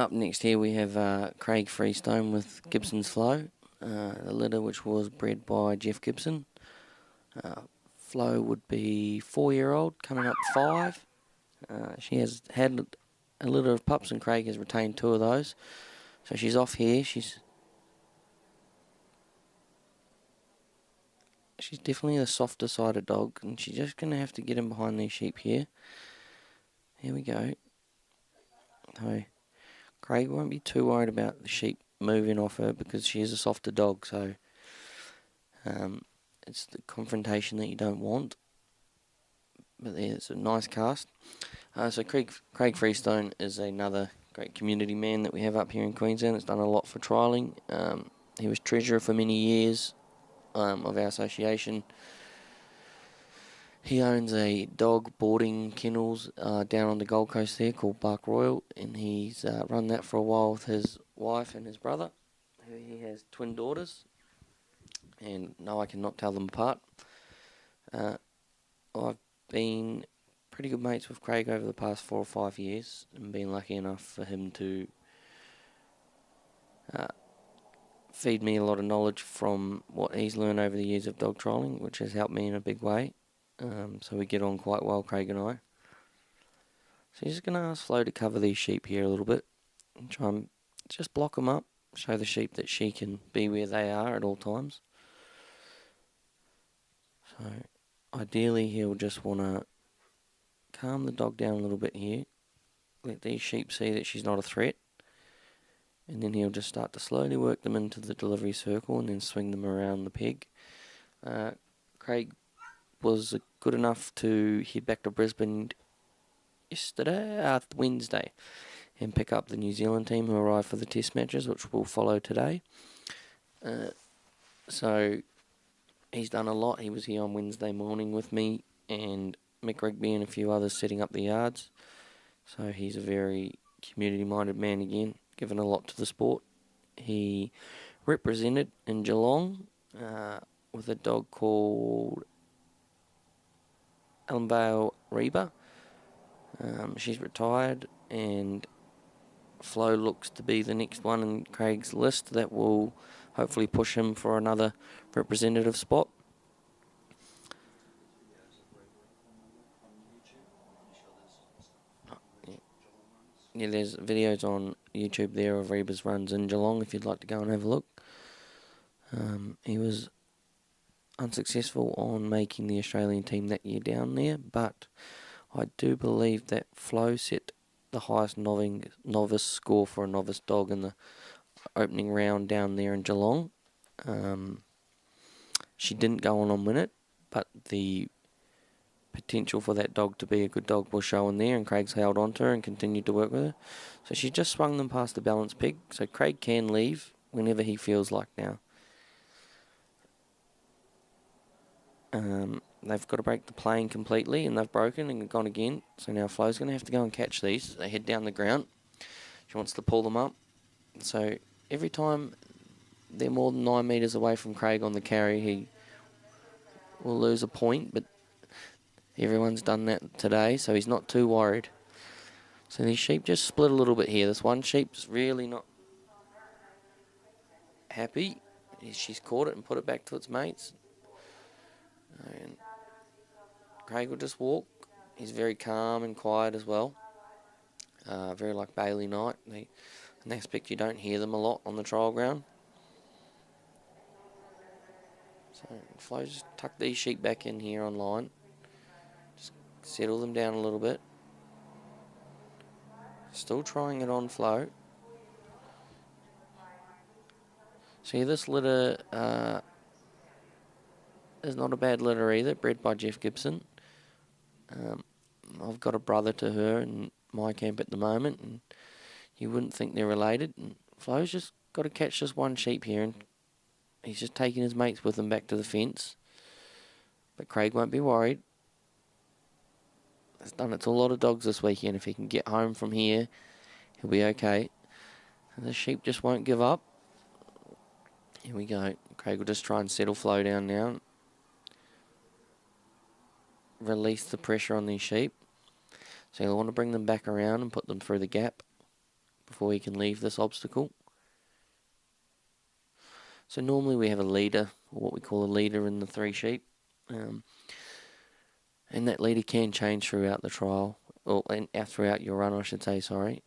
Up next here we have Craig Freestone with Gibson's Flo, the litter which was bred by Jeff Gibson. Flo would be 4-year-old, coming up 5. She has had a litter of pups and Craig has retained 2 of those. So she's off here. She's definitely the softer sided dog, and she's just going to have to get in behind these sheep here. Here we go. So Craig won't be too worried about the sheep moving off her because she is a softer dog, so it's the confrontation that you don't want. But there's a nice cast. So Craig Freestone is another great community man that we have up here in Queensland. Has done a lot for trialling. He was treasurer for many years of our association. He owns a dog boarding kennels down on the Gold Coast there called Bark Royal, and he's run that for a while with his wife and his brother. He has twin daughters, and no, I cannot tell them apart. I've been pretty good mates with Craig over the past 4 or 5 years, and been lucky enough for him to feed me a lot of knowledge from what he's learned over the years of dog trialling, which has helped me in a big way. So we get on quite well, Craig and I. So he's just going to ask Flo to cover these sheep here a little bit and try and just block them up, show the sheep that she can be where they are at all times. So ideally he'll just want to calm the dog down a little bit here, let these sheep see that she's not a threat, and then he'll just start to slowly work them into the delivery circle and then swing them around the peg. Craig was good enough to head back to Brisbane Wednesday, and pick up the New Zealand team who arrived for the test matches, which will follow today. So he's done a lot. He was here on Wednesday morning with me and Mick Rigby and a few others setting up the yards. So he's a very community-minded man again, given a lot to the sport. He represented in Geelong with a dog called Elanco Reba. She's retired, and Flo looks to be the next one in Craig's list that will hopefully push him for another representative spot. Yeah, there's videos on YouTube there of Reba's runs in Geelong if you'd like to go and have a look. He was unsuccessful on making the Australian team that year down there, but I do believe that Flo set the highest novice score for a novice dog in the opening round down there in Geelong. She didn't go on and win it, but the potential for that dog to be a good dog was shown there, and Craig's held on to her and continued to work with her. So she just swung them past the balance peg, so Craig can leave whenever he feels like now. They've got to break the plane completely, and they've broken and gone again. So now Flo's going to have to go and catch these. They head down the ground. She wants to pull them up. So every time they're more than 9 metres away from Craig on the carry, he will lose a point, but everyone's done that today, so he's not too worried. So these sheep just split a little bit here. This one sheep's really not happy. She's caught it and put it back to its mates. And Craig will just walk. He's very calm and quiet as well. Very like Bailey Knight. An aspect you don't hear them a lot on the trial ground. So Flo just tuck these sheep back in here on line. Just settle them down a little bit. Still trying it on Flo. See, this litter is not a bad litter either, bred by Jeff Gibson. I've got a brother to her in my camp at the moment, and you wouldn't think they're related. And Flo's just got to catch this one sheep here, and he's just taking his mates with him back to the fence. But Craig won't be worried. It's done it to a lot of dogs this weekend. If he can get home from here, he'll be okay. And the sheep just won't give up. Here we go. Craig will just try and settle Flo down now. Release the pressure on these sheep. So you'll want to bring them back around and put them through the gap before he can leave this obstacle. So normally we have a leader, or what we call a leader in the 3 sheep. And that leader can change throughout the trial, or throughout your run, I should say, sorry.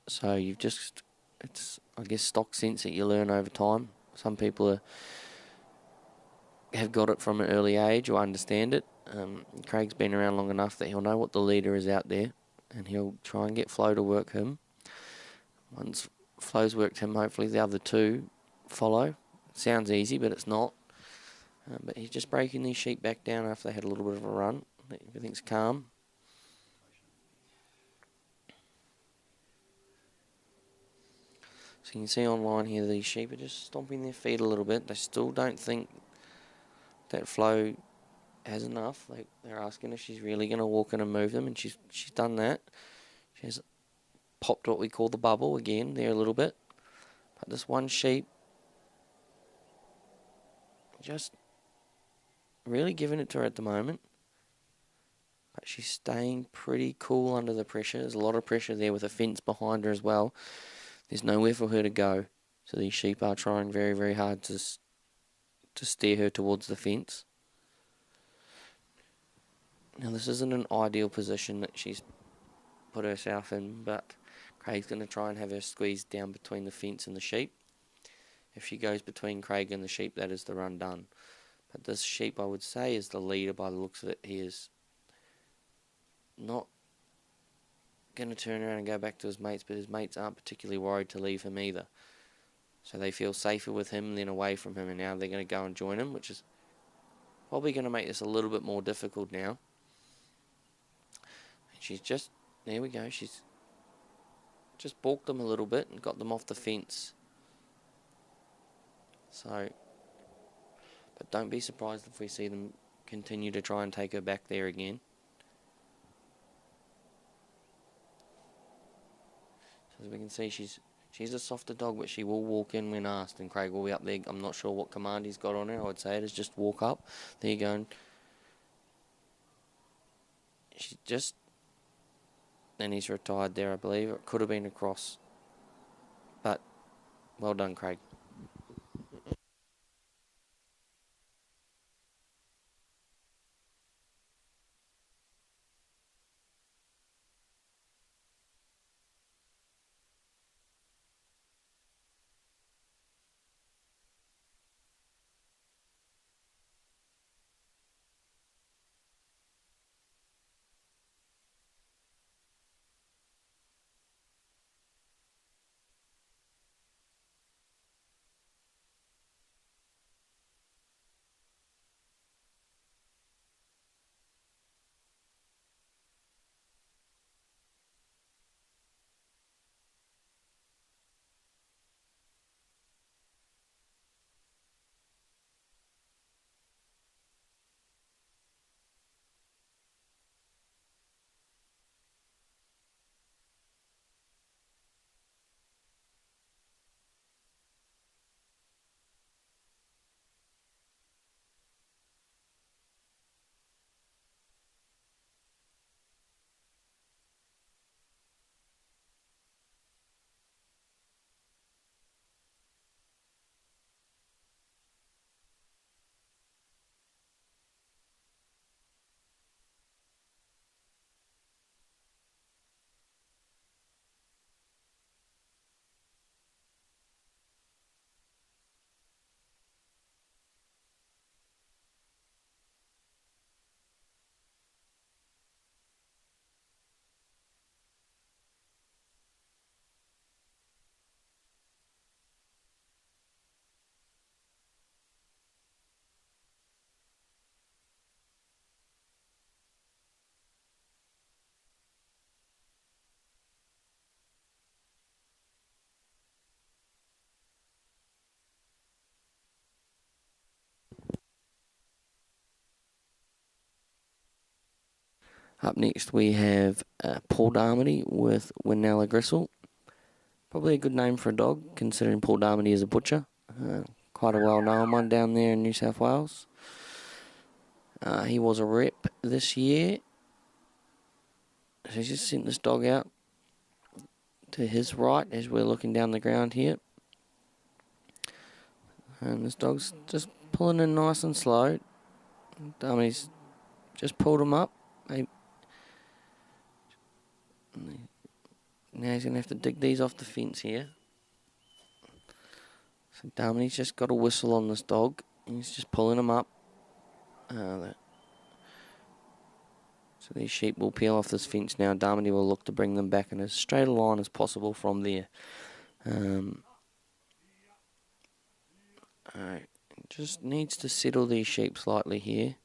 So you've just, it's, I guess, stock sense that you learn over time. Some people have got it from an early age or understand it. Craig's been around long enough that he'll know what the leader is out there, and he'll try and get Flo to work him. Once Flo's worked him, hopefully the other 2 follow. Sounds easy, but it's not. But he's just breaking these sheep back down after they had a little bit of a run. Everything's calm. So you can see online here, these sheep are just stomping their feet a little bit. They still don't think that Flo has enough. They're asking if she's really going to walk in and move them, and she's done that. She has popped what we call the bubble again there a little bit. But this one sheep just really giving it to her at the moment. But she's staying pretty cool under the pressure. There's a lot of pressure there with a fence behind her as well. There's nowhere for her to go. So these sheep are trying very, very hard to steer her towards the fence. Now this isn't an ideal position that she's put herself in, but Craig's going to try and have her squeezed down between the fence and the sheep. If she goes between Craig and the sheep, that is the run done. But this sheep, I would say, is the leader by the looks of it. He is not going to turn around and go back to his mates, but his mates aren't particularly worried to leave him either. So they feel safer with him than away from him, and now they're going to go and join him, which is probably going to make this a little bit more difficult now. And she's just, there we go, she's just balked them a little bit and got them off the fence. So, but don't be surprised if we see them continue to try and take her back there again. So as we can see, she's a softer dog, but she will walk in when asked, and Craig will be up there. I'm not sure what command he's got on her. I would say it is just walk up. There you go. And she just, and he's retired there, I believe. It could have been a cross, but well done, Craig. Up next we have Paul Darmody with Winella Gristle. Probably a good name for a dog, considering Paul Darmody is a butcher. Quite a well-known one down there in New South Wales. He was a rep this year. So he's just sent this dog out. to his right as we're looking down the ground here. And this dog's just pulling in nice and slow. Dummy's just pulled him up. Now he's going to have to dig these off the fence here. So Dummy's just got a whistle on this dog. He's just pulling him up. So these sheep will peel off this fence now. Darmody will look to bring them back in as straight a line as possible from there. Alright, just needs to settle these sheep slightly here.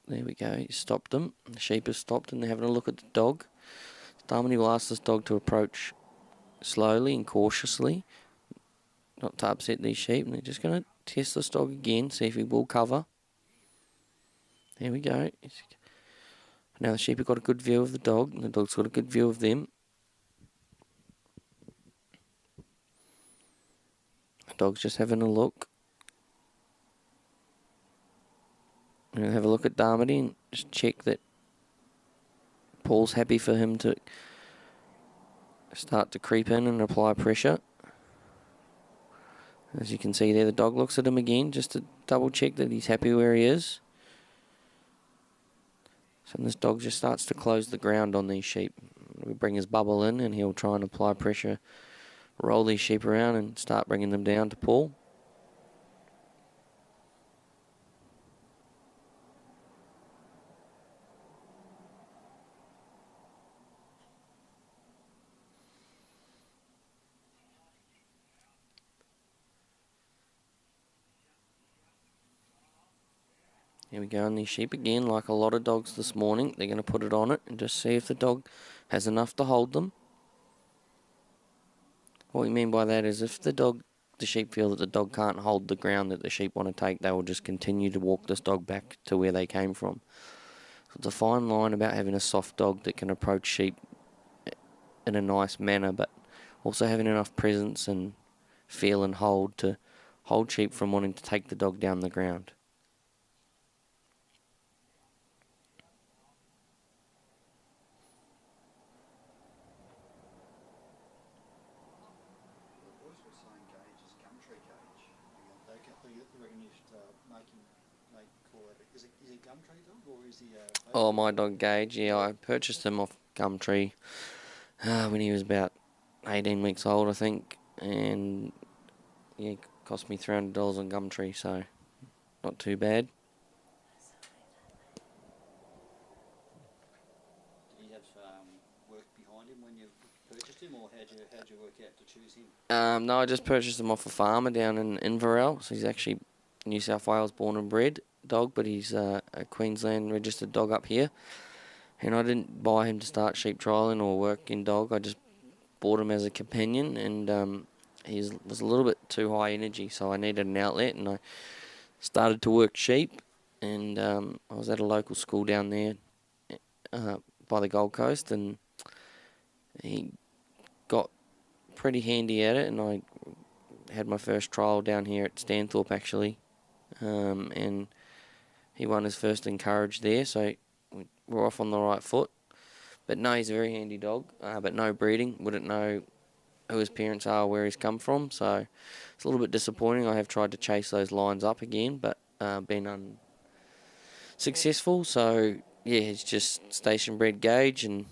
There we go, he stopped them. The sheep has stopped and they're having a look at the dog. Darmody will ask this dog to approach slowly and cautiously, not to upset these sheep. And they're just going to test this dog again, see if he will cover. There we go. Now the sheep have got a good view of the dog, and the dog's got a good view of them. The dog's just having a look. I'm going to have a look at Darmody and just check that Paul's happy for him to start to creep in and apply pressure. As you can see there, the dog looks at him again just to double check that he's happy where he is. So this dog just starts to close the ground on these sheep. We bring his bubble in and he'll try and apply pressure, roll these sheep around and start bringing them down to Paul. Here we go on these sheep again, like a lot of dogs this morning. They're going to put it on it and just see if the dog has enough to hold them. What we mean by that is if the sheep feel that the dog can't hold the ground that the sheep want to take, they will just continue to walk this dog back to where they came from. So it's a fine line about having a soft dog that can approach sheep in a nice manner, but also having enough presence and feel and hold to hold sheep from wanting to take the dog down the ground. Oh, my dog Gage, yeah, I purchased him off Gumtree when he was about 18 weeks old, I think, and yeah, it cost me $300 on Gumtree, so not too bad. Did he have work behind him when you purchased him, or how'd you work out to choose him? No, I just purchased him off a farmer down in Inverell, so he's actually New South Wales born and bred dog, but he's a Queensland registered dog up here. And I didn't buy him to start sheep trialling or work in dog. I just bought him as a companion, and he was a little bit too high energy, so I needed an outlet, and I started to work sheep. And I was at a local school down there by the Gold Coast, and he got pretty handy at it, and I had my first trial down here at Stanthorpe actually, and he won his first encourage there, so we're off on the right foot. But no, he's a very handy dog, but no breeding. Wouldn't know who his parents are or where he's come from, so it's a little bit disappointing. I have tried to chase those lines up again, but been unsuccessful. So yeah, he's just station bred Gage, and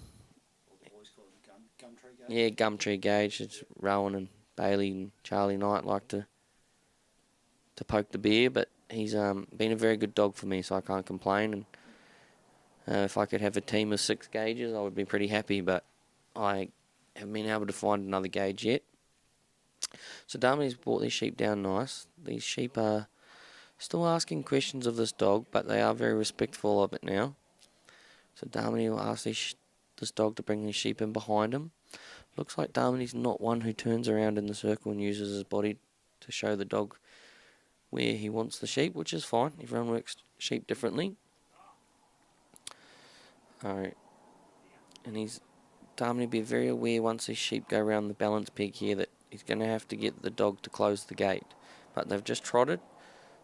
yeah, Gumtree Gage. It's Rowan and Bailey and Charlie Knight like to poke the bear, but he's been a very good dog for me, so I can't complain. And if I could have a team of 6 Gages, I would be pretty happy, but I haven't been able to find another Gage yet. So Darmy's brought these sheep down nice. These sheep are still asking questions of this dog, but they are very respectful of it now. So Darmy will ask this dog to bring these sheep in behind him. Looks like Darmy's not one who turns around in the circle and uses his body to show the dog where he wants the sheep, which is fine. Everyone works sheep differently. Alright. And Darmy will be very aware once these sheep go around the balance peg here that he's going to have to get the dog to close the gate. But they've just trotted.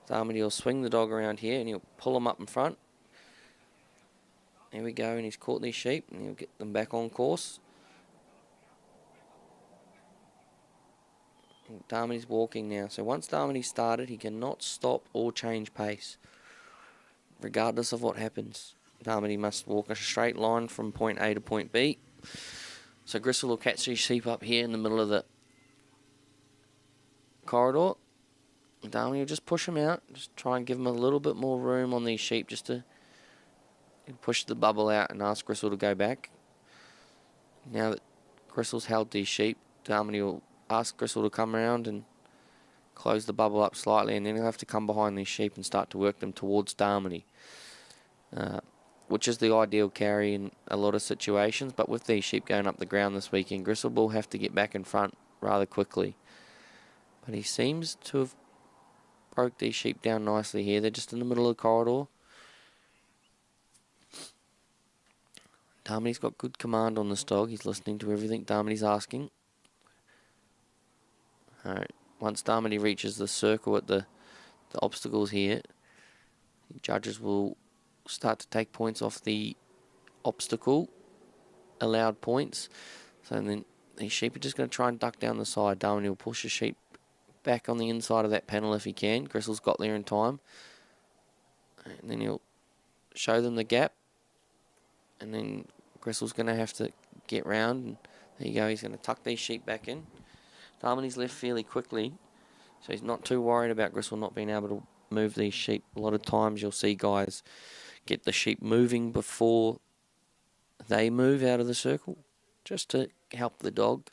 Darmy will swing the dog around here and he'll pull them up in front. There we go, and he's caught these sheep and he'll get them back on course. Darmity's walking now. So once Darmity started, he cannot stop or change pace, regardless of what happens. Darmity must walk a straight line from point A to point B. So Gristle will catch these sheep up here in the middle of the corridor. Darmity will just push them out. Just try and give them a little bit more room on these sheep just to push the bubble out and ask Gristle to go back. Now that Gristle's held these sheep, Darmity will ask Gristle to come around and close the bubble up slightly, and then he'll have to come behind these sheep and start to work them towards Darmity, which is the ideal carry in a lot of situations. But with these sheep going up the ground this weekend, Gristle will have to get back in front rather quickly. But he seems to have broke these sheep down nicely here. They're just in the middle of the corridor. Darmity's got good command on this dog. He's listening to everything Darmity's asking. Alright, once Darmity reaches the circle at the obstacles here, the judges will start to take points off the obstacle, allowed points. So then these sheep are just going to try and duck down the side. Darmity will push the sheep back on the inside of that panel if he can. Gristle's got there in time. And then he'll show them the gap. And then Gristle's going to have to get round. And there you go, he's going to tuck these sheep back in. Darmity's left fairly quickly, so he's not too worried about Gristle not being able to move these sheep. A lot of times you'll see guys get the sheep moving before they move out of the circle, just to help the dog.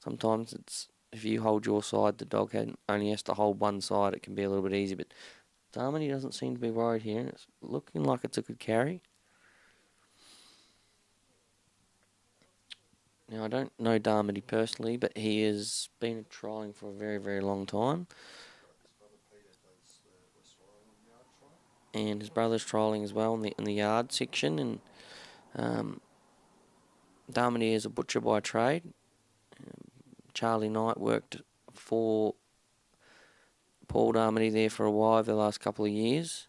Sometimes it's, if you hold your side, the dog only has to hold one side. It can be a little bit easier, but Darmity doesn't seem to be worried here, and it's looking like it's a good carry. Now, I don't know Darmity personally, but he has been trialling for a very, very long time. And his brother's trialling as well in the yard section. And Darmity is a butcher by trade. Charlie Knight worked for Paul Darmity there for a while over the last couple of years,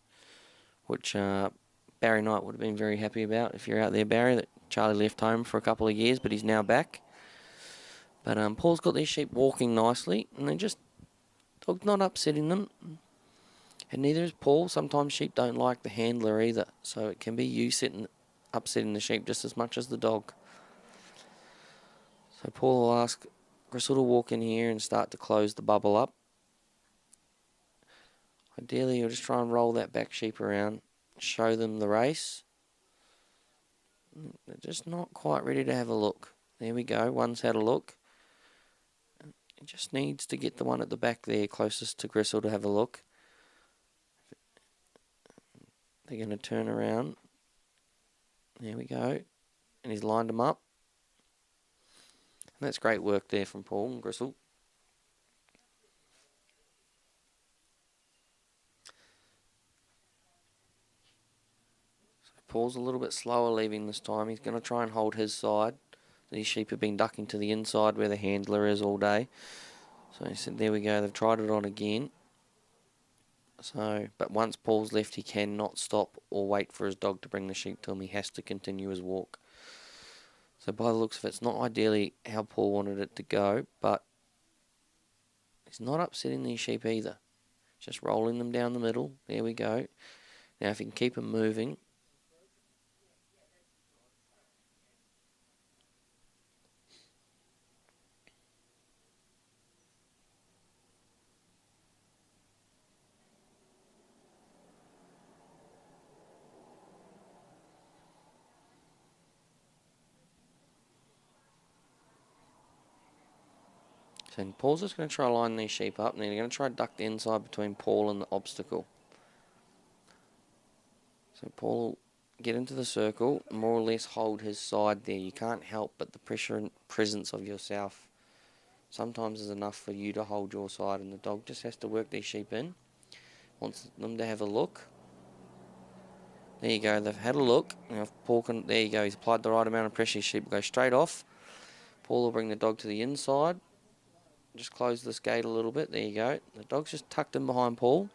which Barry Knight would have been very happy about. If you're out there, Barry, that Charlie left home for a couple of years, but he's now back. But Paul's got these sheep walking nicely, and they're just, dog's not upsetting them. And neither is Paul. Sometimes sheep don't like the handler either, so it can be you upsetting the sheep just as much as the dog. So Paul will ask Gristle to walk in here and start to close the bubble up. Ideally, you'll just try and roll that back sheep around, show them the race. They're just not quite ready to have a look. There we go, one's had a look. It just needs to get the one at the back there closest to Gristle to have a look. They're going to turn around. There we go. And he's lined them up. And that's great work there from Paul and Gristle. Paul's a little bit slower leaving this time. He's going to try and hold his side. These sheep have been ducking to the inside where the handler is all day. So he said, there we go, they've tried it on again. So, but once Paul's left, he cannot stop or wait for his dog to bring the sheep to him. He has to continue his walk. So by the looks of it, it's not ideally how Paul wanted it to go, but he's not upsetting these sheep either. Just rolling them down the middle. There we go. Now if he can keep them moving, and Paul's just going to try to line these sheep up, and then they're going to try to duck the inside between Paul and the obstacle. So Paul will get into the circle, more or less hold his side there. You can't help but the pressure and presence of yourself sometimes is enough for you to hold your side, and the dog just has to work these sheep in. Wants them to have a look. There you go, they've had a look. Now if Paul can, there you go, he's applied the right amount of pressure. Sheep will go straight off. Paul will bring the dog to the inside. Just close this gate a little bit. There you go. The dog's just tucked in behind Paul.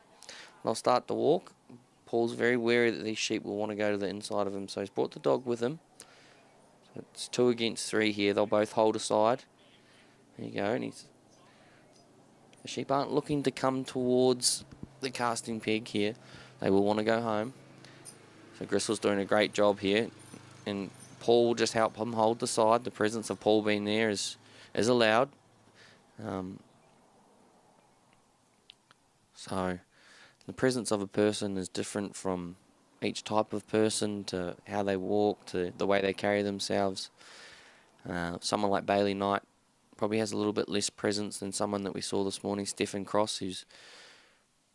They'll start to walk. Paul's very wary that these sheep will want to go to the inside of him, so he's brought the dog with him. So it's 2 against 3 here. They'll both hold aside. There you go. And The sheep aren't looking to come towards the casting pig here. They will want to go home. So Gristle's doing a great job here. And Paul will just help him hold the side. The presence of Paul being there is allowed. So the presence of a person is different from each type of person, to how they walk, to the way they carry themselves. Someone like Bailey Knight probably has a little bit less presence than someone that we saw this morning, Stephen Cross, who's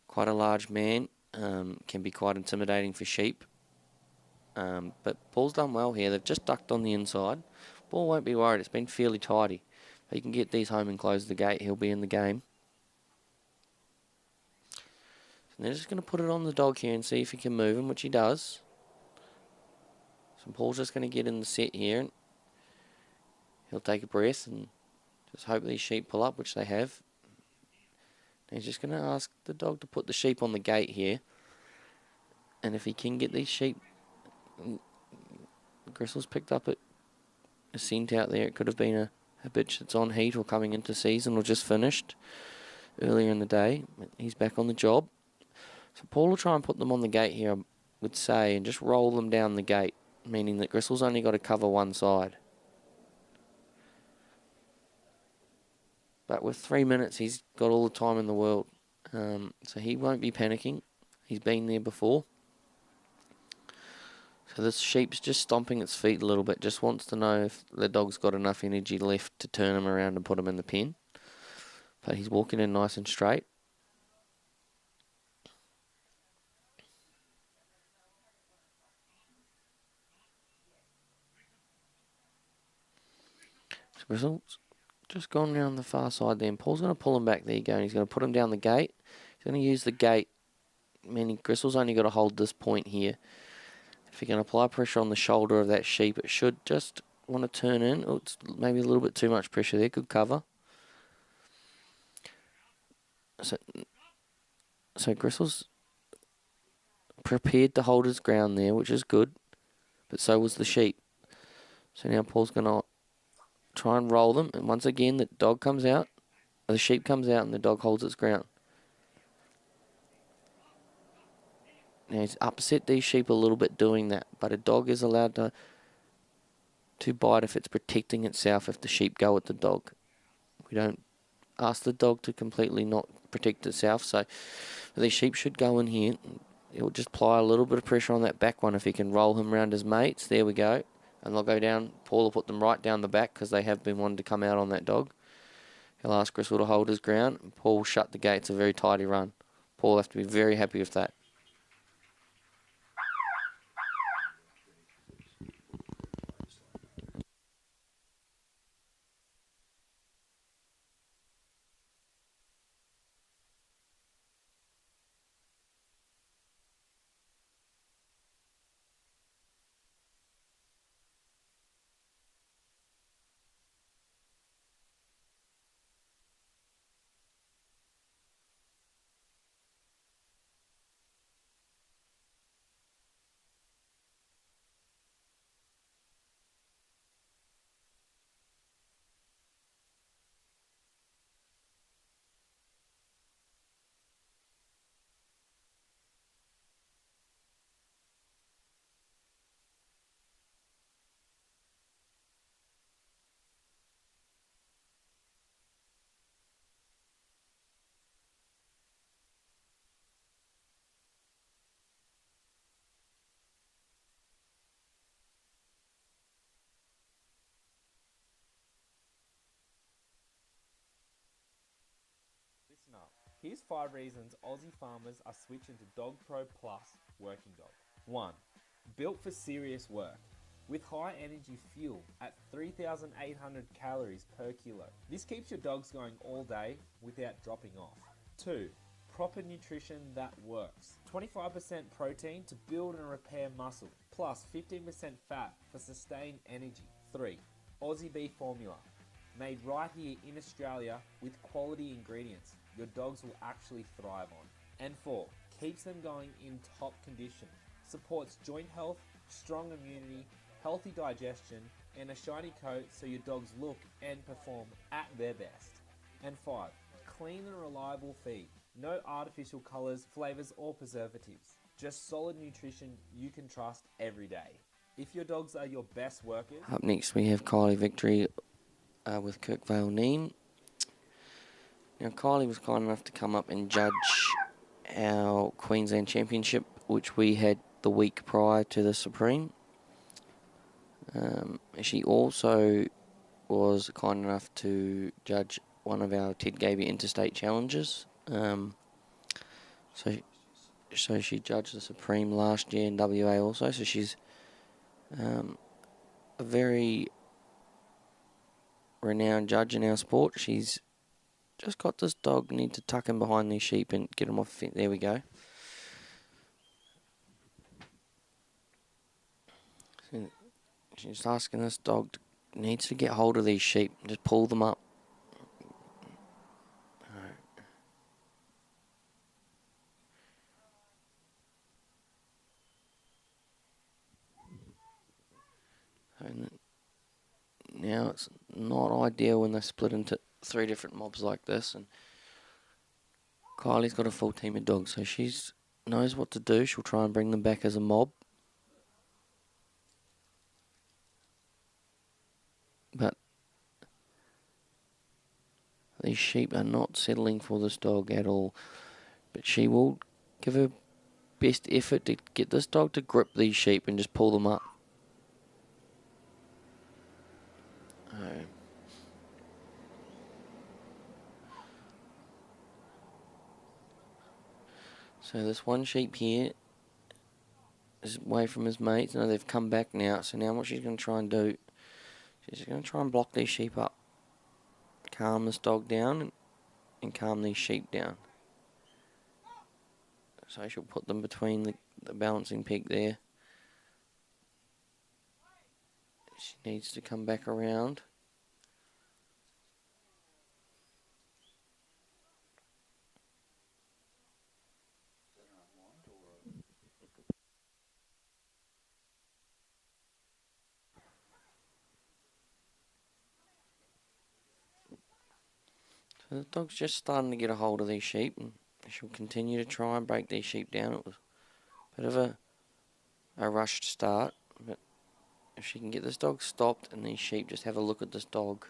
quite a large man, can be quite intimidating for sheep. But Paul's done well here. They've just ducked on the inside. Paul won't be worried. It's been fairly tidy. If he can get these home and close the gate, he'll be in the game. And they're just going to put it on the dog here and see if he can move him, which he does. So Paul's just going to get in the set here. And he'll take a breath and just hope these sheep pull up, which they have. And he's just going to ask the dog to put the sheep on the gate here. And if he can get these sheep... Gristle's picked up a scent out there. It could have been a bitch that's on heat or coming into season or just finished earlier in the day. But he's back on the job. So Paul will try and put them on the gate here, I would say, and just roll them down the gate, meaning that Gristle's only got to cover one side. But with 3 minutes, he's got all the time in the world. So he won't be panicking. He's been there before. So this sheep's just stomping its feet a little bit, just wants to know if the dog's got enough energy left to turn him around and put him in the pen. But he's walking in nice and straight. So Gristle's just gone around the far side there, and Paul's going to pull him back. There you go, and he's going to put him down the gate. He's going to use the gate, meaning Gristle's only got to hold this point here. If you can apply pressure on the shoulder of that sheep, it should just want to turn in. Oh, it's maybe a little bit too much pressure there. Good cover. So Gristle's prepared to hold his ground there, which is good. But so was the sheep. So now Paul's going to try and roll them. And once again, the dog comes out. The sheep comes out and the dog holds its ground. Now he's upset these sheep a little bit doing that, but a dog is allowed to bite if it's protecting itself if the sheep go at the dog. We don't ask the dog to completely not protect itself, so these sheep should go in here. He'll just apply a little bit of pressure on that back one if he can roll him around his mates. There we go. And they'll go down. Paul will put them right down the back because they have been wanting to come out on that dog. He'll ask Gristle to hold his ground. And Paul will shut the gate. It's a very tidy run. Paul will have to be very happy with that. Listen up. Here's 5 reasons Aussie farmers are switching to Dogpro Plus working dog. 1. Built for serious work. With high energy fuel at 3,800 calories per kilo. This keeps your dogs going all day without dropping off. 2. Proper nutrition that works. 25% protein to build and repair muscle, plus 15% fat for sustained energy. 3. Aussie beef formula. Made right here in Australia with quality ingredients your dogs will actually thrive on. And 4. Keeps them going in top condition. Supports joint health, strong immunity, healthy digestion, and a shiny coat so your dogs look and perform at their best. And 5. clean and reliable feed. No artificial colours, flavours or preservatives. Just solid nutrition you can trust every day. If your dogs are your best workers... Up next we have Kylie Victory with Kirkvale Neem. Now Kylie was kind enough to come up and judge our Queensland Championship, which we had the week prior to the Supreme. She also was kind enough to judge one of our Ted Gaby Interstate Challenges. So she judged the Supreme last year in WA also. So she's a very renowned judge in our sport. She's just got this dog, need to tuck him behind these sheep and get him off the fence. There we go. So she's asking this dog needs to get hold of these sheep and just pull them up. And now it's not ideal when they split into 3 different mobs like this, and Kylie's got a full team of dogs, so she knows what to do. She'll try and bring them back as a mob. But these sheep are not settling for this dog at all. But she will give her best effort to get this dog to grip these sheep and just pull them up. So this one sheep here is away from his mates. Now they've come back now. So now what she's going to try and do, she's going to try and block these sheep up. Calm this dog down and calm these sheep down. So she'll put them between the balancing peg there. She needs to come back around. So the dog's just starting to get a hold of these sheep, and she'll continue to try and break these sheep down. It was a bit of a rushed start, but if she can get this dog stopped and these sheep just have a look at this dog.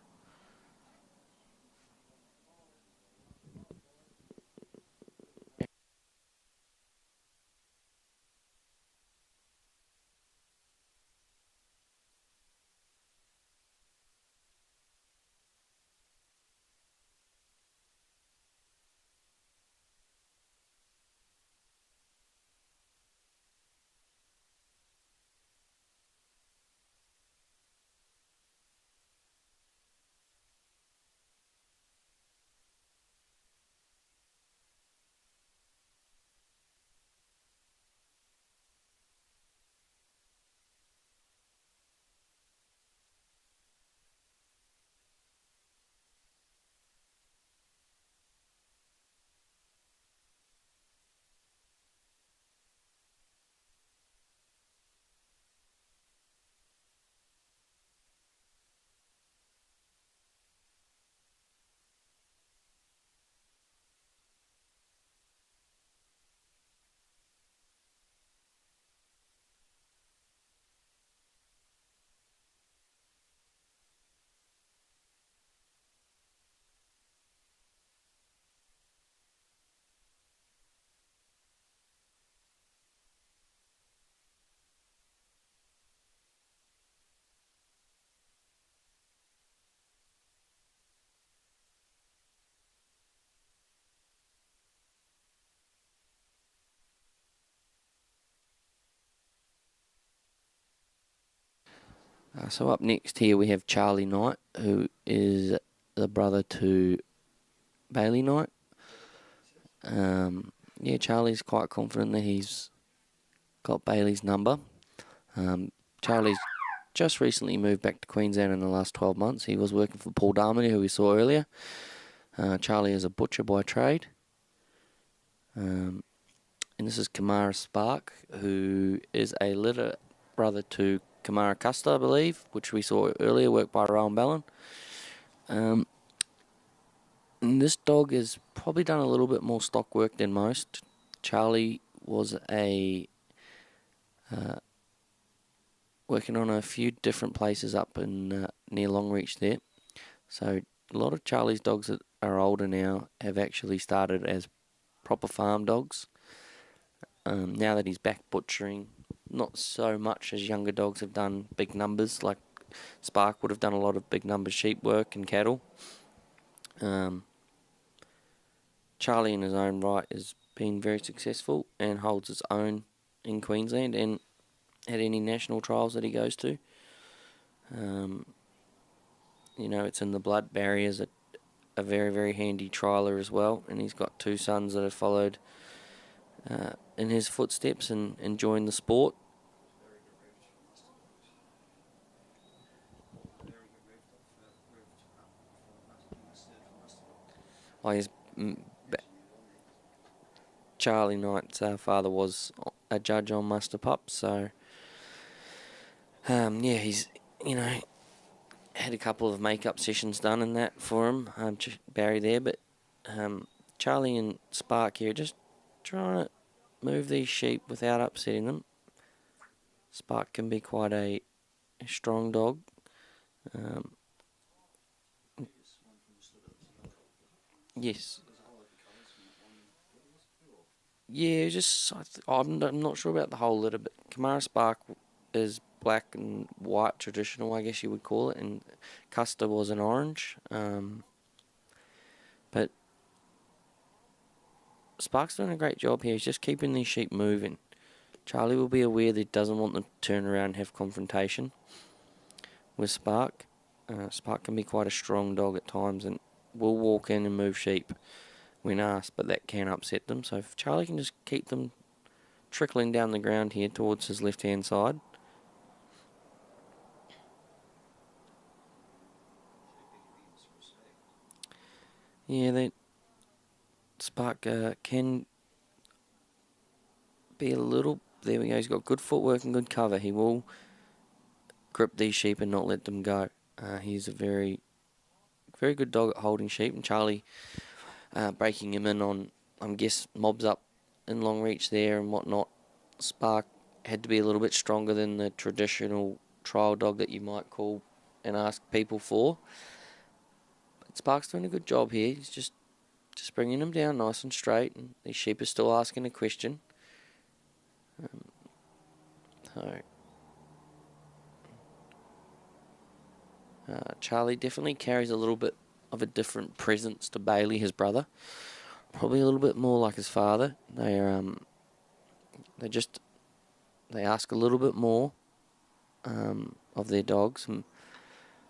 So up next here we have Charlie Knight, who is the brother to Bailey Knight. Yeah, Charlie's quite confident that he's got Bailey's number. Charlie's just recently moved back to Queensland in the last 12 months. He was working for Paul Darmody, who we saw earlier. Charlie is a butcher by trade. And this is Kamara Spark, who is a little brother to Kamara Custer, I believe, which we saw earlier, worked by Rowan Ballon. And this dog has probably done a little bit more stock work than most. Charlie was working on a few different places up in near Longreach there. So a lot of Charlie's dogs that are older now have actually started as proper farm dogs. Now that he's back butchering, not so much as younger dogs have done big numbers, like Spark would have done a lot of big number sheep work and cattle. Charlie in his own right has been very successful and holds his own in Queensland and at any national trials that he goes to. It's in the blood. Barrier's a very, very handy trialer as well, and he's got 2 sons that have followed in his footsteps and joined the sport. Charlie Knight's father was a judge on Muster Pups, so he's had a couple of makeup sessions done and that for him, Barry there, but Charlie and Spark here just trying to move these sheep without upsetting them. Spark can be quite a strong dog. Yes. Yeah, I'm not sure about the whole litter, but Kamara Spark is black and white traditional, I guess you would call it, and Custer was an orange. But Spark's doing a great job here. He's just keeping these sheep moving. Charlie will be aware that he doesn't want them to turn around and have confrontation with Spark. Spark can be quite a strong dog at times and will walk in and move sheep when asked, but that can upset them. So if Charlie can just keep them trickling down the ground here towards his left-hand side. Yeah, Spark can be a little... There we go, he's got good footwork and good cover. He will grip these sheep and not let them go. He's a very, very good dog at holding sheep, and Charlie breaking him in on, I guess, mobs up in Longreach there and whatnot. Spark had to be a little bit stronger than the traditional trial dog that you might call and ask people for. But Spark's doing a good job here. He's just bringing him down nice and straight, and these sheep are still asking a question. Charlie definitely carries a little bit of a different presence to Bailey, his brother. Probably a little bit more like his father. They ask a little bit more of their dogs, and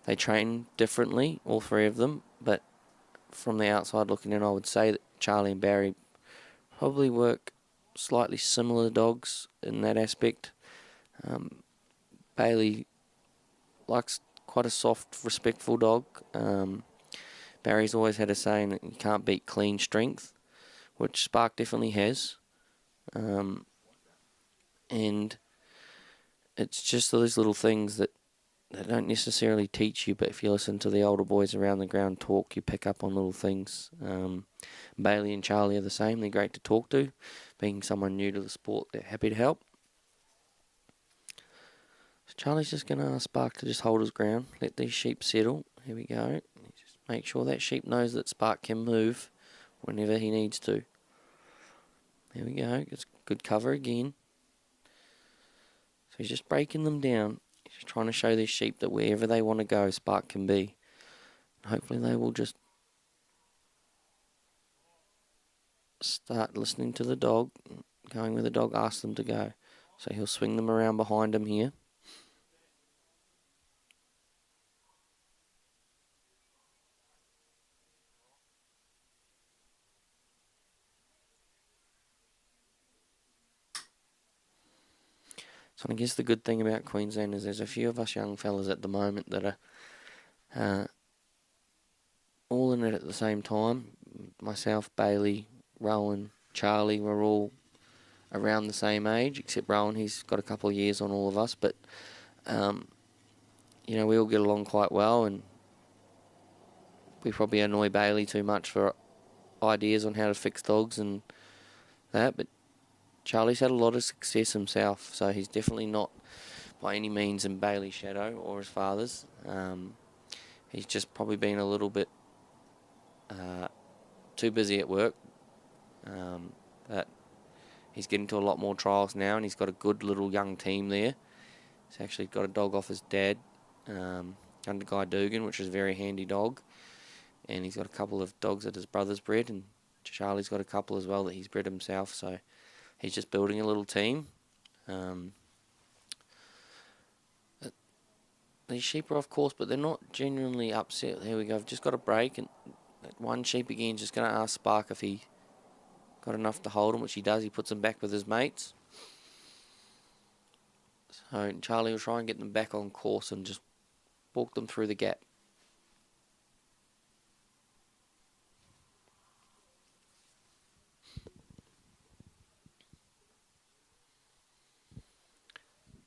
they train differently, all 3 of them. But from the outside looking in, I would say that Charlie and Barry probably work slightly similar dogs in that aspect. Bailey likes quite a soft, respectful dog. Barry's always had a saying that you can't beat clean strength, which Spark definitely has. And it's just those little things that they don't necessarily teach you, but if you listen to the older boys around the ground talk, you pick up on little things. Bailey and Charlie are the same. They're great to talk to. Being someone new to the sport, they're happy to help. So Charlie's just going to ask Spark to just hold his ground, let these sheep settle. Here we go. Just make sure that sheep knows that Spark can move whenever he needs to. There we go. It's good cover again. So he's just breaking them down. He's just trying to show these sheep that wherever they want to go, Spark can be. Hopefully they will just start listening to the dog, going where the dog asks them to go. So he'll swing them around behind him here. So I guess the good thing about Queensland is there's a few of us young fellas at the moment that are all in it at the same time. Myself, Bailey, Rowan, Charlie, we're all around the same age, except Rowan, he's got a couple of years on all of us, but we all get along quite well, and we probably annoy Bailey too much for ideas on how to fix dogs and that, but Charlie's had a lot of success himself, so he's definitely not by any means in Bailey's shadow or his father's. He's just probably been a little bit too busy at work, but he's getting to a lot more trials now, and he's got a good little young team there. He's actually got a dog off his dad, under Guy Dugan, which is a very handy dog, and he's got a couple of dogs that his brother's bred, and Charlie's got a couple as well that he's bred himself, so he's just building a little team. These sheep are off course, but they're not genuinely upset. There we go. I've just got a break, and that one sheep again just going to ask Spark if he got enough to hold him, which he does. He puts him back with his mates. So Charlie will try and get them back on course and just walk them through the gap.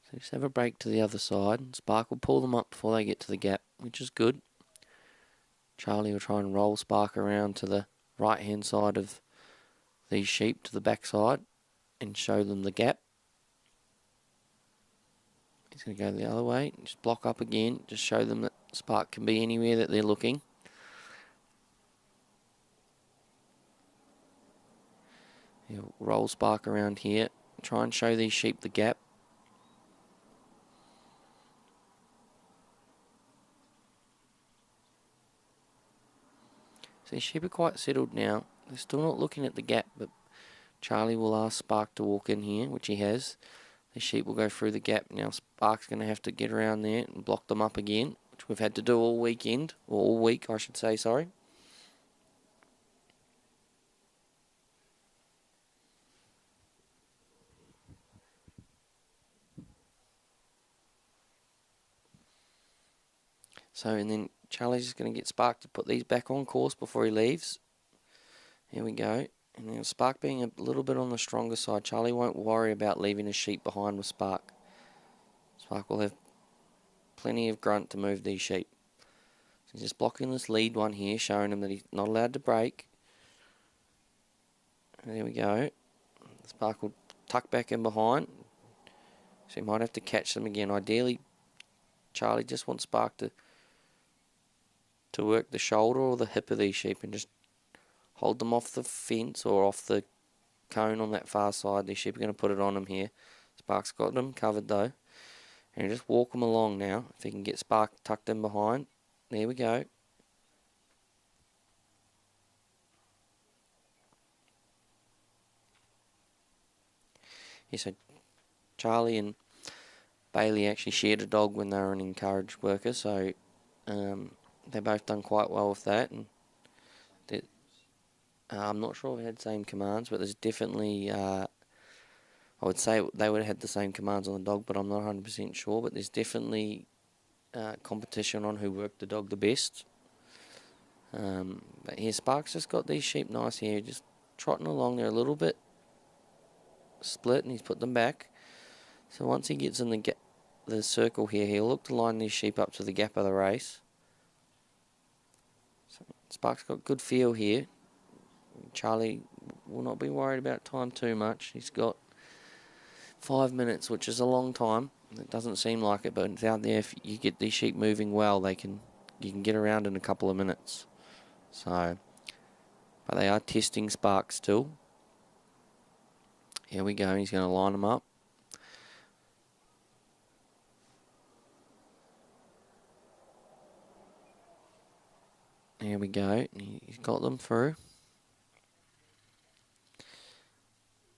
So just have a break to the other side. Spark will pull them up before they get to the gap, which is good. Charlie will try and roll Spark around to the right hand side of these sheep to the back side and show them the gap. He's going to go the other way, just block up again, just show them that Spark can be anywhere that they're looking. He'll roll Spark around here, try and show these sheep the gap. So these sheep are quite settled now. They're still not looking at the gap, but Charlie will ask Spark to walk in here, which he has. The sheep will go through the gap. Now Spark's going to have to get around there and block them up again, which we've had to do all weekend, or all week I should say, sorry. So, and then Charlie's just going to get Spark to put these back on course before he leaves. Here we go. And now Spark being a little bit on the stronger side, Charlie won't worry about leaving his sheep behind with Spark. Spark will have plenty of grunt to move these sheep. So he's just blocking this lead one here, showing him that he's not allowed to break. And there we go. Spark will tuck back in behind. So he might have to catch them again. Ideally, Charlie just wants Spark to work the shoulder or the hip of these sheep and just hold them off the fence or off the cone on that far side. These sheep are going to put it on him here. Spark's got them covered though. And just walk them along now. If he can get Spark tucked in behind. There we go. Yeah, so Charlie and Bailey actually shared a dog when they were an encouraged worker, so they both done quite well with that. And I'm not sure if they had the same commands, but there's definitely, I would say they would have had the same commands on the dog, but I'm not 100% sure. But there's definitely competition on who worked the dog the best. But here, Spark's just got these sheep nice here, just trotting along there a little bit, split, and he's put them back. So once he gets in the circle here, he'll look to line these sheep up to the gap of the race. So Spark's got good feel here. Charlie will not be worried about time too much. He's got 5 minutes, which is a long time. It doesn't seem like it, but it's out there. If you get these sheep moving well, you can get around in a couple of minutes. So, but they are testing Spark still. Here we go. He's going to line them up. Here we go. He's got them through.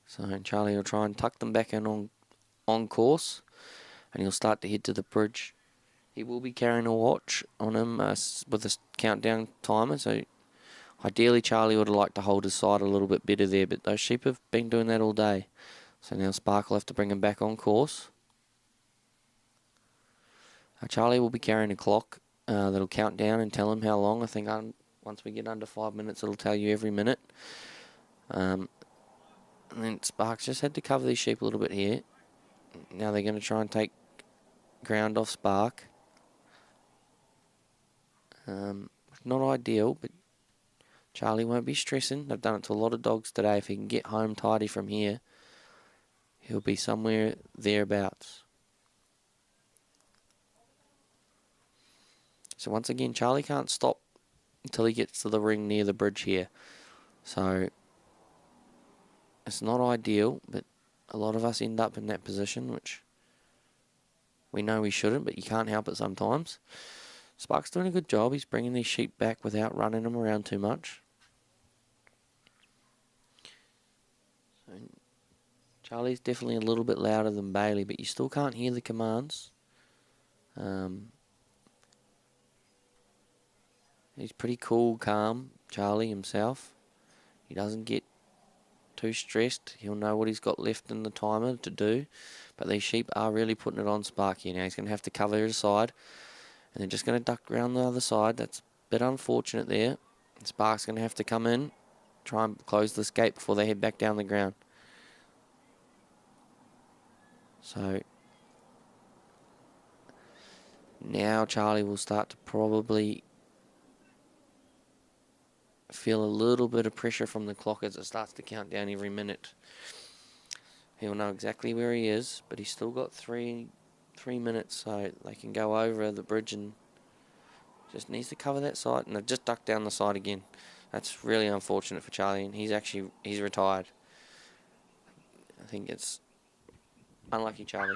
So Charlie will try and tuck them back in on course, and he'll start to head to the bridge. He will be carrying a watch on him with a countdown timer, so ideally Charlie would have liked to hold his side a little bit better there, but those sheep have been doing that all day. So now Spark will have to bring him back on course. Charlie will be carrying a clock that'll count down and tell him how long. I think once we get under 5 minutes, it'll tell you every minute. And then Spark's just had to cover these sheep a little bit here. Now they're going to try and take ground off Spark. Not ideal, but Charlie won't be stressing. They've done it to a lot of dogs today. If he can get home tidy from here, he'll be somewhere thereabouts. So once again, Charlie can't stop until he gets to the ring near the bridge here. So it's not ideal, but a lot of us end up in that position, which we know we shouldn't, but you can't help it sometimes. Spark's doing a good job. He's bringing these sheep back without running them around too much. So Charlie's definitely a little bit louder than Bailey, but you still can't hear the commands. He's pretty cool, calm, Charlie himself. He doesn't get too stressed. He'll know what he's got left in the timer to do. But these sheep are really putting it on Spark here now. He's going to have to cover his side. And they're just going to duck around the other side. That's a bit unfortunate there. And Spark's going to have to come in, try and close this gate before they head back down the ground. So now Charlie will start to probably feel a little bit of pressure from the clock as it starts to count down every minute. He'll know exactly where he is, but he's still got three minutes, so they can go over the bridge and just needs to cover that side. And they've just ducked down the side again. That's really unfortunate for Charlie, and he's retired. I think it's unlucky Charlie.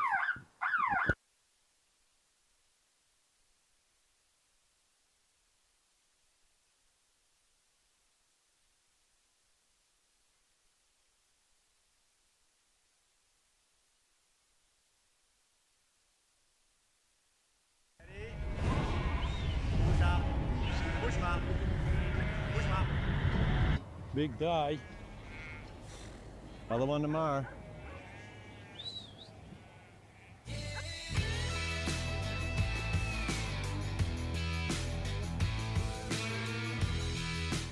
Big day. Other one tomorrow.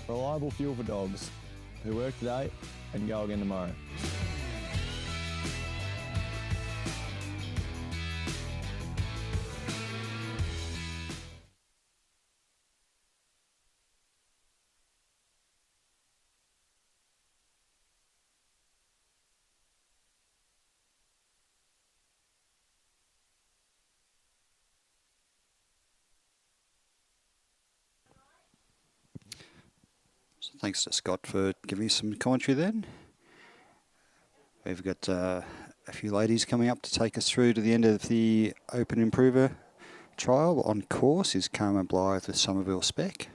Reliable fuel for dogs who work today and go again tomorrow. Thanks to Scott for giving me some commentary then. We've got a few ladies coming up to take us through to the end of the Open Improver trial. On course is Carmen Blythe with Somerville Spec.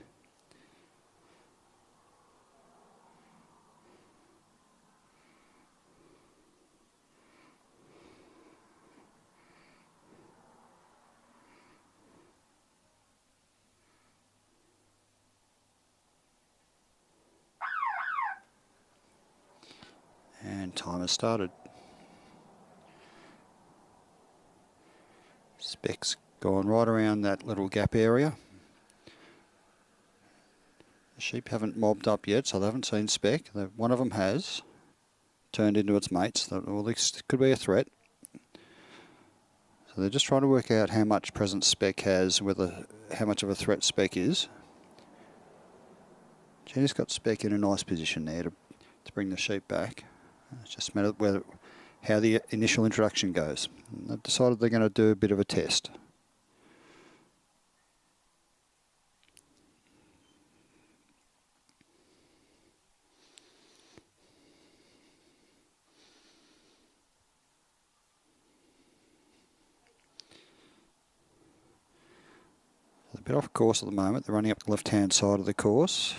And time has started. Spec's gone right around that little gap area. The sheep haven't mobbed up yet, so they haven't seen Spec. One of them has turned into its mates, or this could be a threat. So they're just trying to work out how much presence Spec has, how much of a threat Spec is. Jenny's got Spec in a nice position there to bring the sheep back. It's just a matter of how the initial introduction goes. And they've decided they're going to do a bit of a test. They're a bit off course at the moment. They're running up the left-hand side of the course.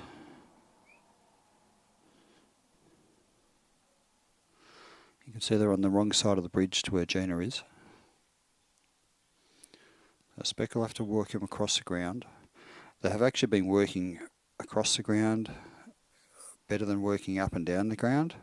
You can see they're on the wrong side of the bridge to where Gina is. Spec will have to work him across the ground. They have actually been working across the ground better than working up and down the ground.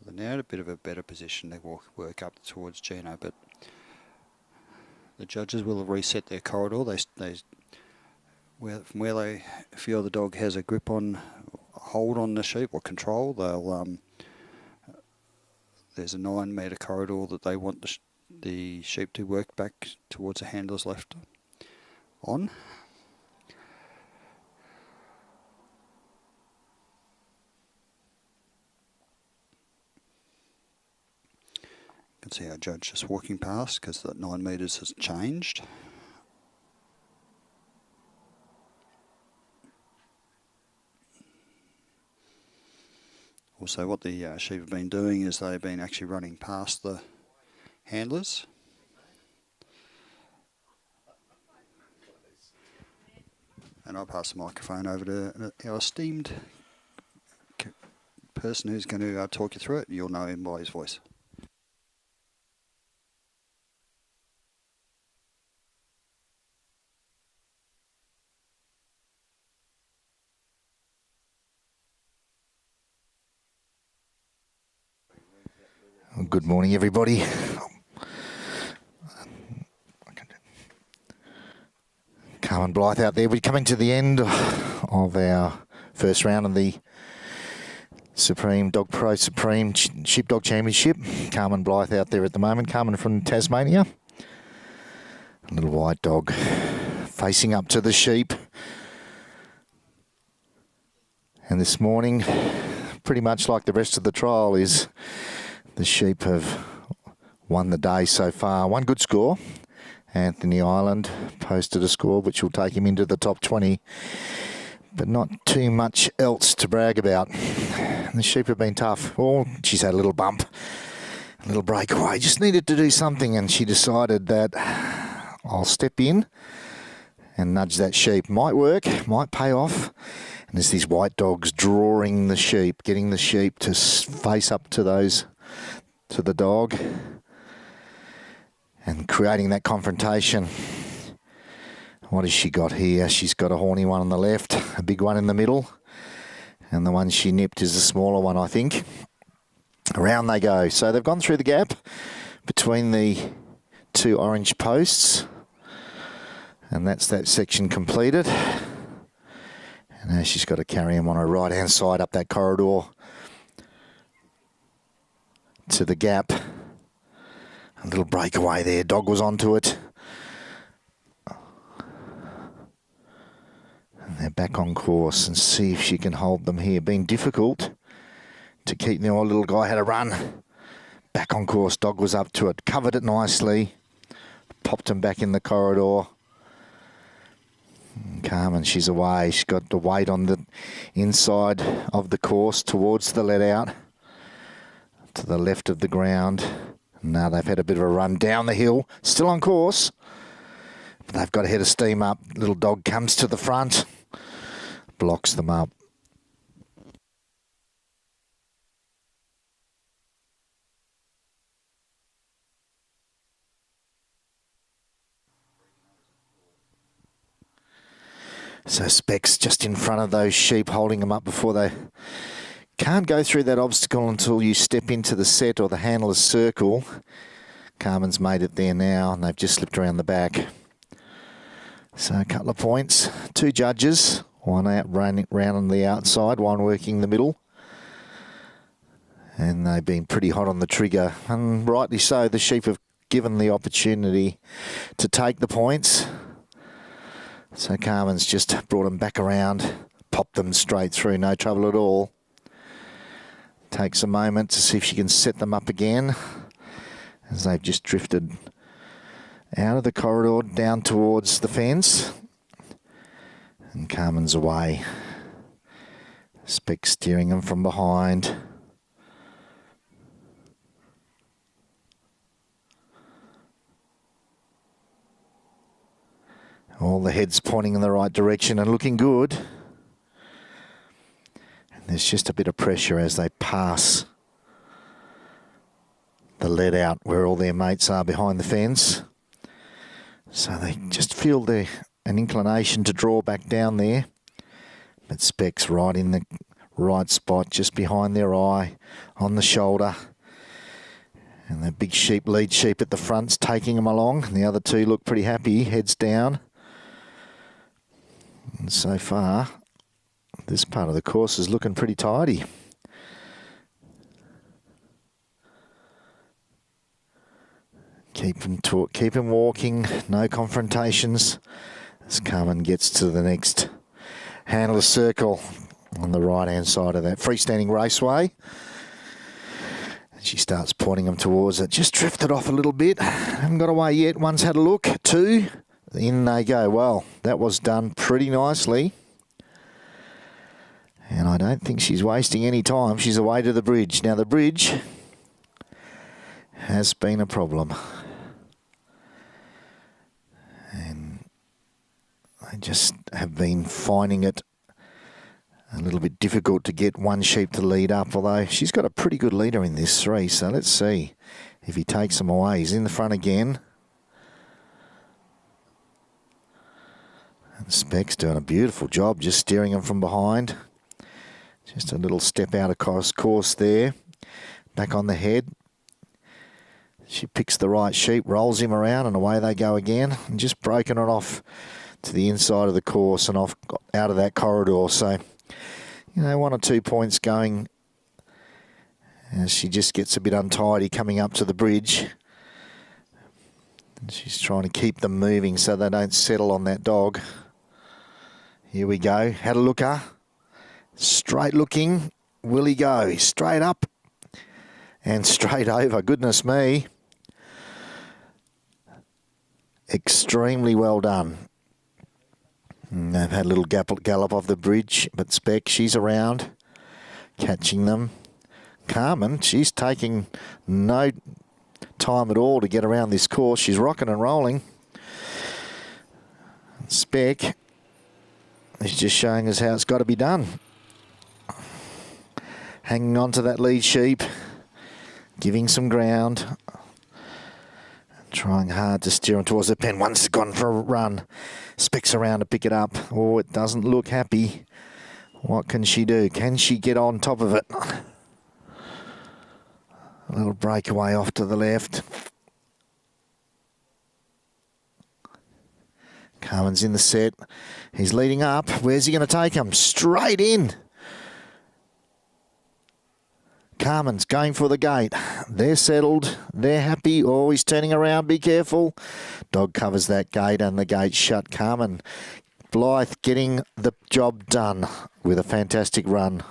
They're now in a bit of a better position to work up towards Gino, but The judges will have reset their corridor. From where they feel the dog has a grip on, hold on the sheep or control, they'll there's a 9 metre corridor that they want the sheep to work back towards the handler's left on. You can see our judge just walking past because that 9 metres has changed. Also, what the sheep have been doing is they've been actually running past the handlers. And I'll pass the microphone over to our esteemed person who's going to talk you through it. You'll know him by his voice. Good morning, everybody. Carmen Blythe out there. We're coming to the end of our first round of the Supreme Dogpro Supreme Sheepdog Championship. Carmen Blythe out there at the moment. Carmen from Tasmania. A little white dog facing up to the sheep. And this morning, pretty much like the rest of the trial, is the sheep have won the day so far. One good score. Anthony Ireland posted a score which will take him into the top 20, but not too much else to brag about. The sheep have been tough. Oh, she's had a little bump, a little breakaway. Just needed to do something, and she decided that I'll step in and nudge that sheep. Might work, might pay off. And there's these white dogs drawing the sheep, getting the sheep to face up to the dog and creating that confrontation. What has she got here? She's got a horny one on the left, a big one in the middle, and the one she nipped is a smaller one, I think. Around they go. So they've gone through the gap between the 2 orange posts, and that's that section completed. And now she's got to carry him on her right-hand side up that corridor to the gap. A little breakaway there. Dog was onto it. And they're back on course, and see if she can hold them here. Been difficult to keep the old little guy had a run. Back on course. Dog was up to it. Covered it nicely. Popped him back in the corridor. Carmen, she's away. She's got the weight on the inside of the course towards the let out. To the left of the ground. Now they've had a bit of a run down the hill. Still on course. But they've got a head of steam up. Little dog comes to the front. Blocks them up. So Specs just in front of those sheep, holding them up before they... Can't go through that obstacle until you step into the set or the handler's circle. Carmen's made it there now, and they've just slipped around the back. So a couple of points. 2 judges, one out round on the outside, one working the middle. And they've been pretty hot on the trigger, and rightly so. The sheep have given the opportunity to take the points. So Carmen's just brought them back around, popped them straight through, no trouble at all. Takes a moment to see if she can set them up again, as they've just drifted out of the corridor down towards the fence. And Carmen's away. Spec steering them from behind. All the heads pointing in the right direction and looking good. There's just a bit of pressure as they pass the let out where all their mates are behind the fence. So they just feel an inclination to draw back down there. But Spec's right in the right spot, just behind their eye, on the shoulder. And that big sheep, lead sheep at the front's taking them along. And the other two look pretty happy, heads down. And so far, this part of the course is looking pretty tidy. Keep him walking, no confrontations. As Carmen gets to the next handler circle on the right-hand side of that freestanding raceway. She starts pointing them towards it. Just drifted off a little bit. Haven't got away yet. One's had a look. Two. In they go. Well, that was done pretty nicely. And I don't think she's wasting any time. She's away to the bridge. Now, the bridge has been a problem. And I just have been finding it a little bit difficult to get one sheep to lead up, although she's got a pretty good leader in this 3, so let's see if he takes them away. He's in the front again. And Speck's doing a beautiful job just steering him from behind. Just a little step out of course there. Back on the head. She picks the right sheep, rolls him around, and away they go again. And just breaking it off to the inside of the course and off out of that corridor. So, you know, 1 or 2 points going as she just gets a bit untidy coming up to the bridge. And she's trying to keep them moving so they don't settle on that dog. Here we go. Had a looker. Straight looking. Will he go? Straight up and straight over. Goodness me. Extremely well done. And they've had a little gallop off the bridge, but Speck, she's around, catching them. Carmen, she's taking no time at all to get around this course. She's rocking and rolling. Speck is just showing us how it's got to be done. Hanging on to that lead sheep, giving some ground, trying hard to steer him towards the pen. One's gone for a run. Speck's around to pick it up. Oh, it doesn't look happy. What can she do? Can she get on top of it? A little breakaway off to the left. Carmen's in the set. He's leading up. Where's he going to take him? Straight in. Carmen's going for the gate. They're settled. They're happy. Oh, he's turning around. Be careful. Dog covers that gate and the gate's shut. Carmen Blythe getting the job done with a fantastic run.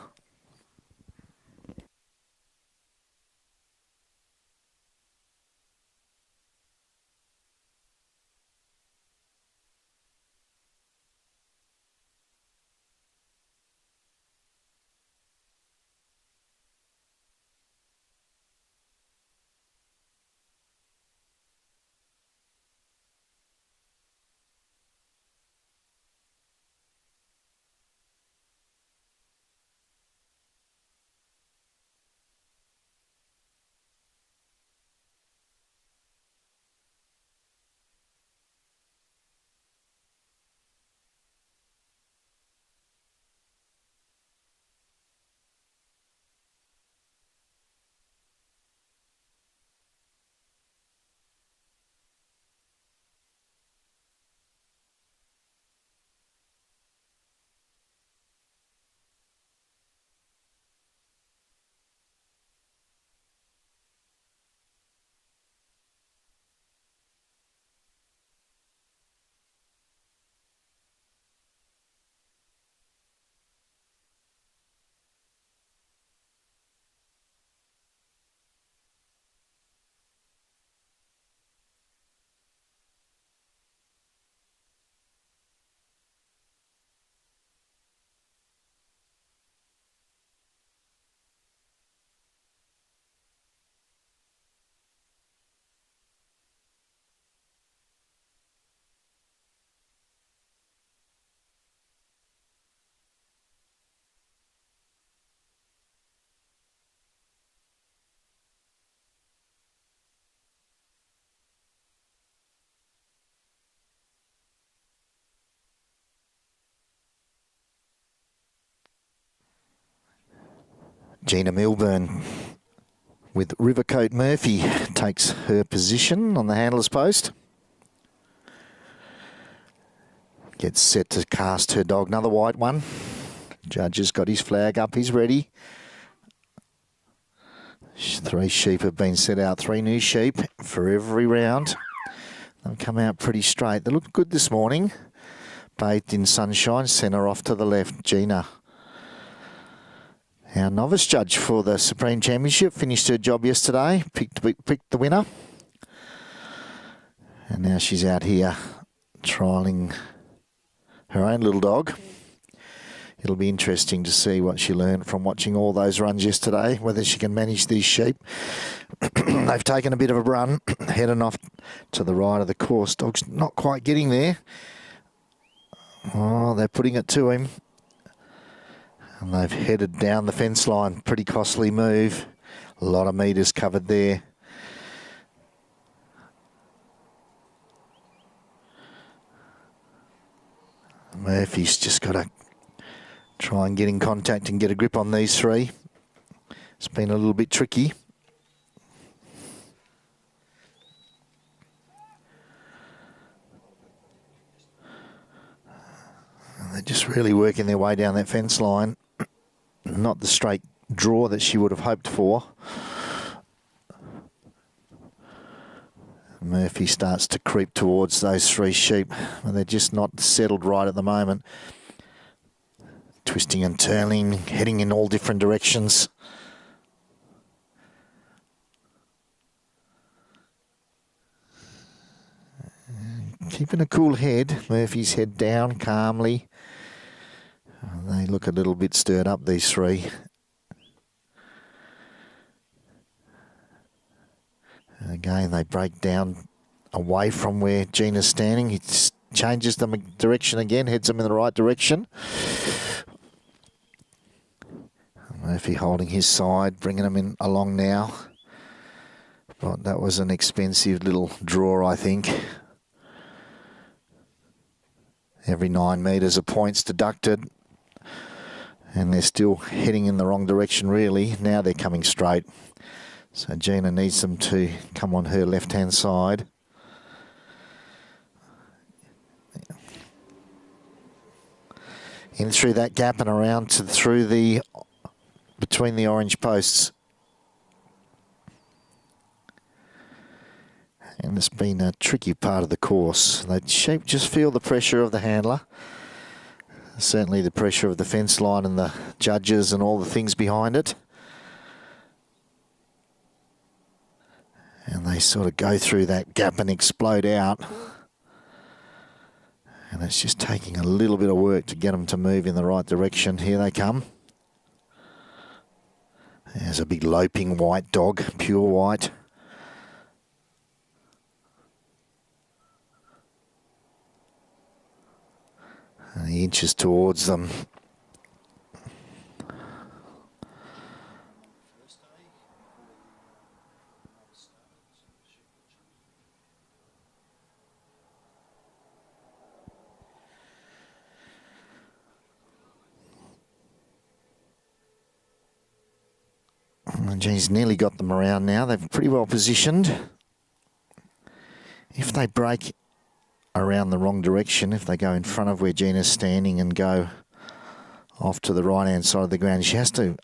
Gina Milburn with Rivercoat Murphy takes her position on the handler's post. Gets set to cast her dog, another white one. Judge has got his flag up, he's ready. 3 sheep have been set out, 3 new sheep for every round. They'll come out pretty straight. They look good this morning. Bathed in sunshine, centre off to the left, Gina. Our novice judge for the Supreme Championship finished her job yesterday, picked the winner. And now she's out here trialling her own little dog. It'll be interesting to see what she learned from watching all those runs yesterday, whether she can manage these sheep. They've taken a bit of a run, heading off to the right of the course. Dog's not quite getting there. Oh, they're putting it to him. And they've headed down the fence line. Pretty costly move. A lot of metres covered there. Murphy's just got to try and get in contact and get a grip on these 3. It's been a little bit tricky. They're just really working their way down that fence line. Not the straight draw that she would have hoped for. Murphy starts to creep towards those 3 sheep. They're just not settled right at the moment. Twisting and turning, heading in all different directions. Keeping a cool head. Murphy's head down calmly. They look a little bit stirred up, these 3. Again, they break down away from where Gina's standing. He changes them direction again, heads them in the right direction. Murphy holding his side, bringing them in along now. But that was an expensive little draw, I think. Every 9 metres of points deducted. And they're still heading in the wrong direction, really. Now they're coming straight. So Gina needs them to come on her left-hand side. In through that gap and around to through the between the orange posts. And it's been a tricky part of the course. The sheep just feel the pressure of the handler. Certainly the pressure of the fence line and the judges and all the things behind it. And they sort of go through that gap and explode out. And it's just taking a little bit of work to get them to move in the right direction. Here they come. There's a big loping white dog, pure white. And he inches towards them. And he's nearly got them around now. They're pretty well positioned. If they break around the wrong direction, if they go in front of where Gina's standing and go off to the right-hand side of the ground, she has to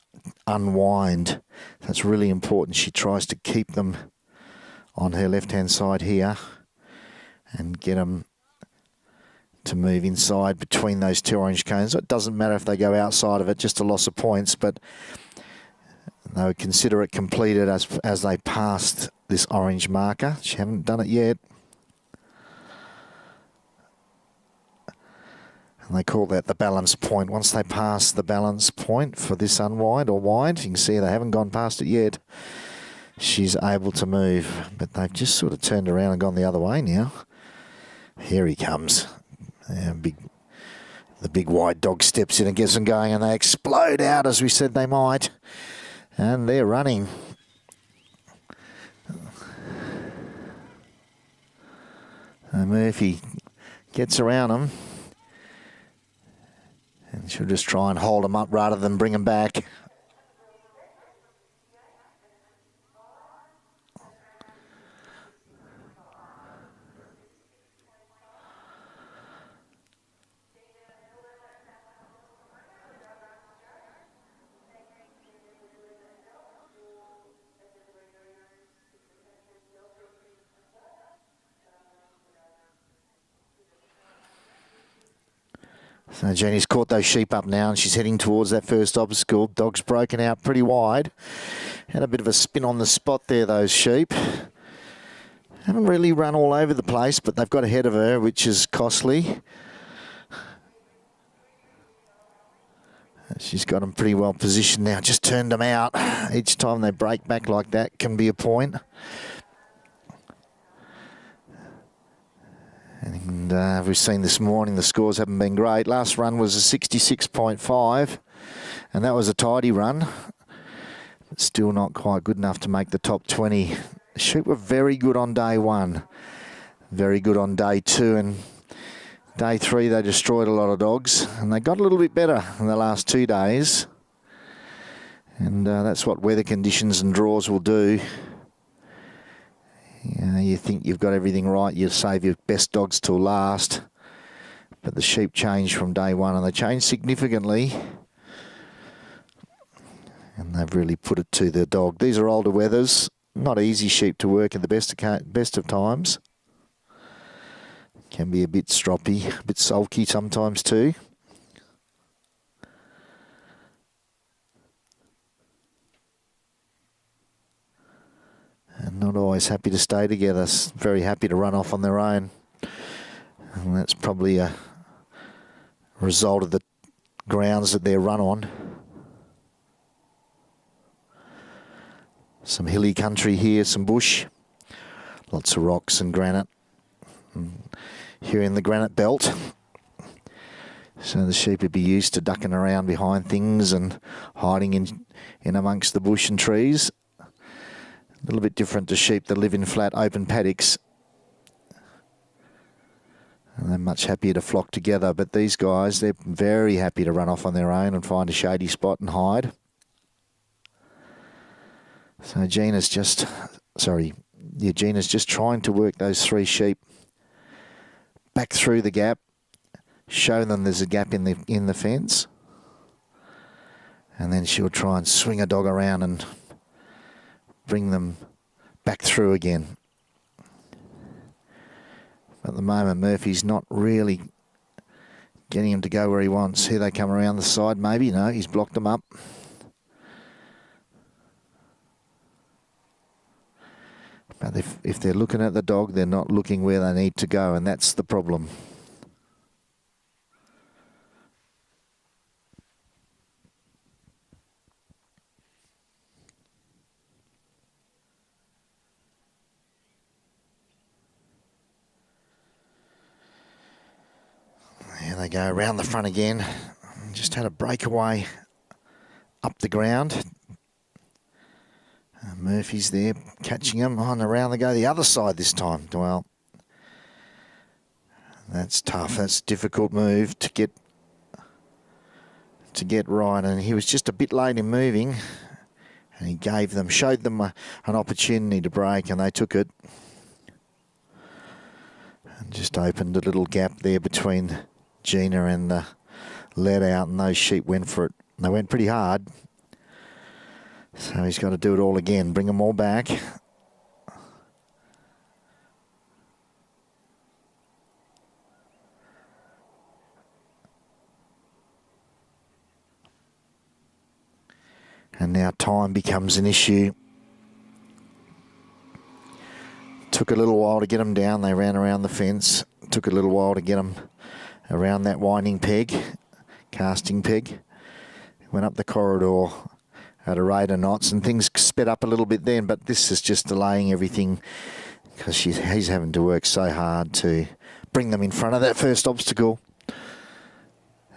unwind. That's really important. She tries to keep them on her left-hand side here and get them to move inside between those 2 orange cones. It doesn't matter if they go outside of it, just a loss of points, but they would consider it completed as they passed this orange marker. She haven't done it yet. And they call that the balance point. Once they pass the balance point for this unwind or wind, you can see they haven't gone past it yet. She's able to move, but they've just sort of turned around and gone the other way now. Here he comes. The big white dog steps in and gets them going, and they explode out as we said they might. And they're running. And Murphy gets around them. And she'll just try and hold them up rather than bring them back. So Jeannie's caught those sheep up now and she's heading towards that first obstacle. Dog's broken out pretty wide. Had a bit of a spin on the spot there, those sheep. Haven't really run all over the place, but they've got ahead of her, which is costly. She's got them pretty well positioned now. Just turned them out. Each time they break back like that can be a point. And we've seen this morning the scores haven't been great. Last run was a 66.5, and that was a tidy run. But still not quite good enough to make the top 20. The sheep were very good on day one, very good on day two, and day three they destroyed a lot of dogs, and they got a little bit better in the last 2 days. And that's what weather conditions and draws will do. You think you've got everything right, you save your best dogs till last. But the sheep changed from day one, and they changed significantly. And they've really put it to the dog. These are older wethers, not easy sheep to work at the best of times. Can be a bit stroppy, a bit sulky sometimes too. And not always happy to stay together, very happy to run off on their own. And that's probably a result of the grounds that they're run on. Some hilly country here, some bush, lots of rocks and granite. And here in the granite belt. So the sheep would be used to ducking around behind things and hiding in amongst the bush and trees. A little bit different to sheep that live in flat open paddocks. And they're much happier to flock together. But these guys, they're very happy to run off on their own and find a shady spot and hide. So Gina's just trying to work those three sheep back through the gap, show them there's a gap in the fence, and then she'll try and swing a dog around and bring them back through again. At the moment, Murphy's not really getting him to go where he wants. Here they come around the side, maybe. No, he's blocked them up. But if they're looking at the dog, they're not looking where they need to go, and that's the problem. Here they go around the front again. Just had a breakaway up the ground. Murphy's there catching him on around. They go the other side this time. Well, that's tough. That's a difficult move to get right. And he was just a bit late in moving. And he showed them an opportunity to break, and they took it. And just opened a little gap there between Gina and the let out, and those sheep went for it. They went pretty hard. So he's got to do it all again, bring them all back. And now time becomes an issue. Took a little while to get them down. They ran around the fence. Took a little while to get them around that winding peg, casting peg. Went up the corridor at a rate of knots, and things sped up a little bit then, but this is just delaying everything because he's having to work so hard to bring them in front of that first obstacle.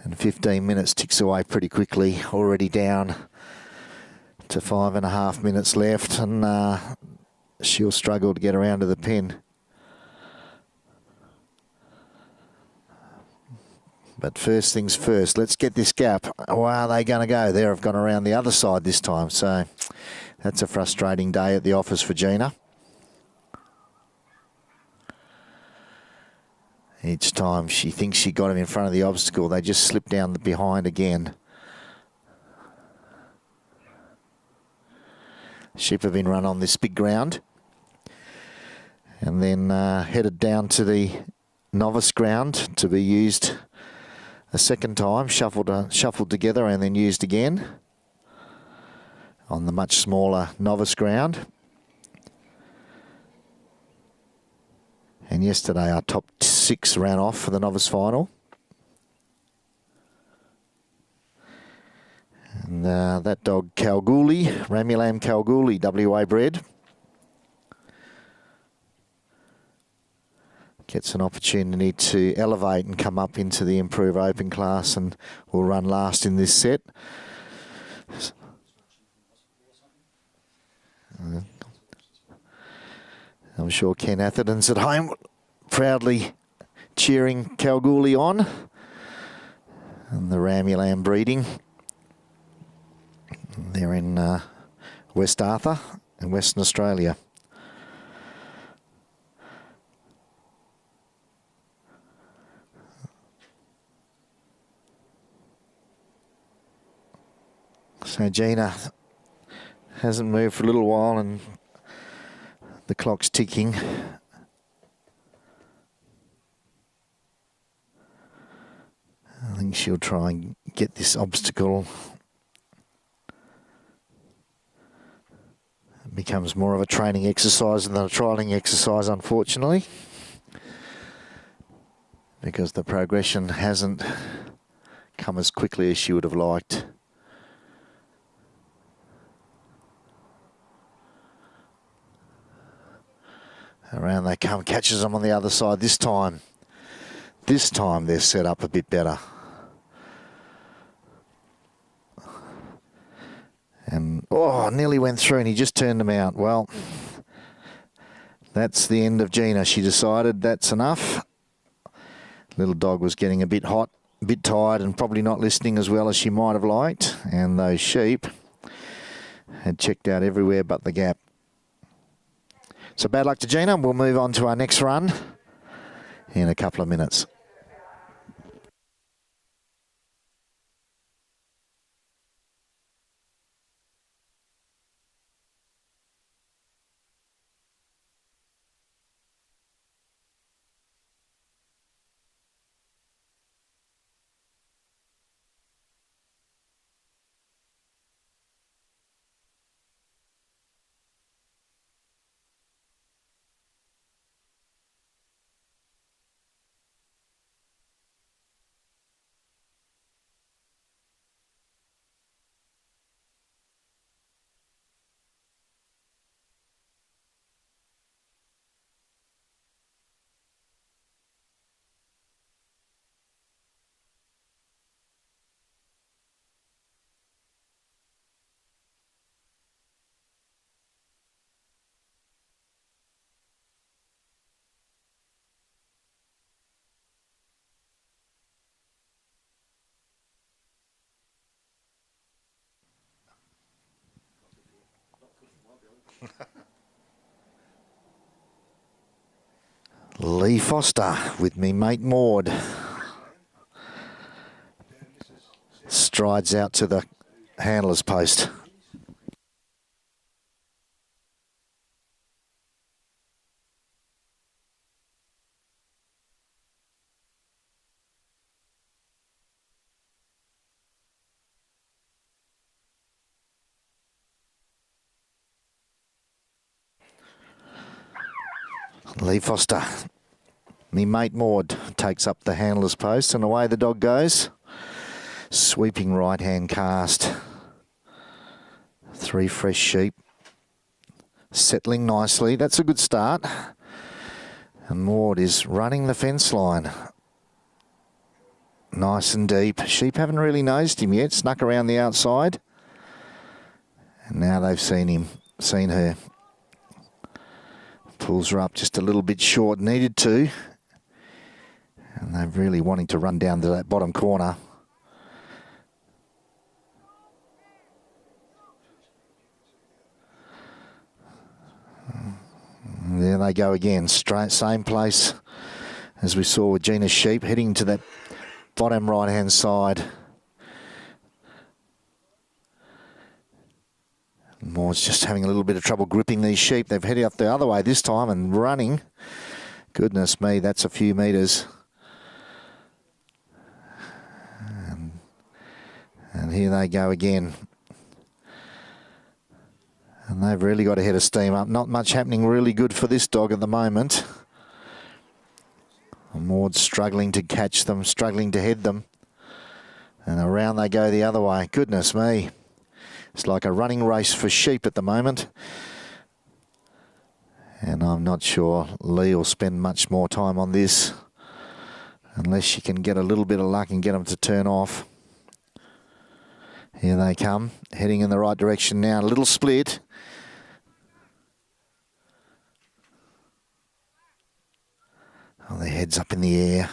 And 15 minutes ticks away pretty quickly, already down to 5.5 minutes left, and she'll struggle to get around to the pen. But first things first, let's get this gap. Where are they going to go? There, I've gone around the other side this time. So that's a frustrating day at the office for Gina. Each time she thinks she got him in front of the obstacle, they just slip down the behind again. Sheep have been run on this big ground and then headed down to the novice ground to be used a second time, shuffled together and then used again on the much smaller novice ground. And yesterday our top 6 ran off for the novice final. And that dog Kalgoorlie, Ramulam Kalgoorlie, WA bred, gets an opportunity to elevate and come up into the Improve Open class and will run last in this set. I'm sure Ken Atherton's at home proudly cheering Kalgoorlie on. And the Ramulam breeding. They're in West Arthur in Western Australia. So Gina hasn't moved for a little while and the clock's ticking. I think she'll try and get this obstacle. It becomes more of a training exercise than a trialling exercise, unfortunately, because the progression hasn't come as quickly as she would have liked. Around they come, catches them on the other side this time. This time they're set up a bit better. And, oh, nearly went through and he just turned them out. Well, that's the end of Gina. She decided that's enough. Little dog was getting a bit hot, a bit tired and probably not listening as well as she might have liked. And those sheep had checked out everywhere but the gap. So bad luck to Gina. We'll move on to our next run in a couple of minutes. Lee Foster with me mate Maud. Strides out to the handler's post. Lee Foster, me mate Maud, takes up the handler's post and away the dog goes. Sweeping right hand cast. 3 fresh sheep. Settling nicely, that's a good start. And Maud is running the fence line. Nice and deep. Sheep haven't really nosed him yet, snuck around the outside. And now they've seen her. Pulls her up just a little bit short, needed to. And they're really wanting to run down to that bottom corner. And there they go again, straight same place as we saw with Gina's sheep, heading to that bottom right-hand side. Moore's just having a little bit of trouble gripping these sheep. They've headed up the other way this time and running. Goodness me, that's a few metres. here they go again. And they've really got a head of steam up. Not much happening really good for this dog at the moment. Maud's struggling to catch them, struggling to head them. And around they go the other way. Goodness me. It's like a running race for sheep at the moment. And I'm not sure Lee will spend much more time on this unless she can get a little bit of luck and get them to turn off. Here they come, heading in the right direction now. A little split. Oh, their heads up in the air.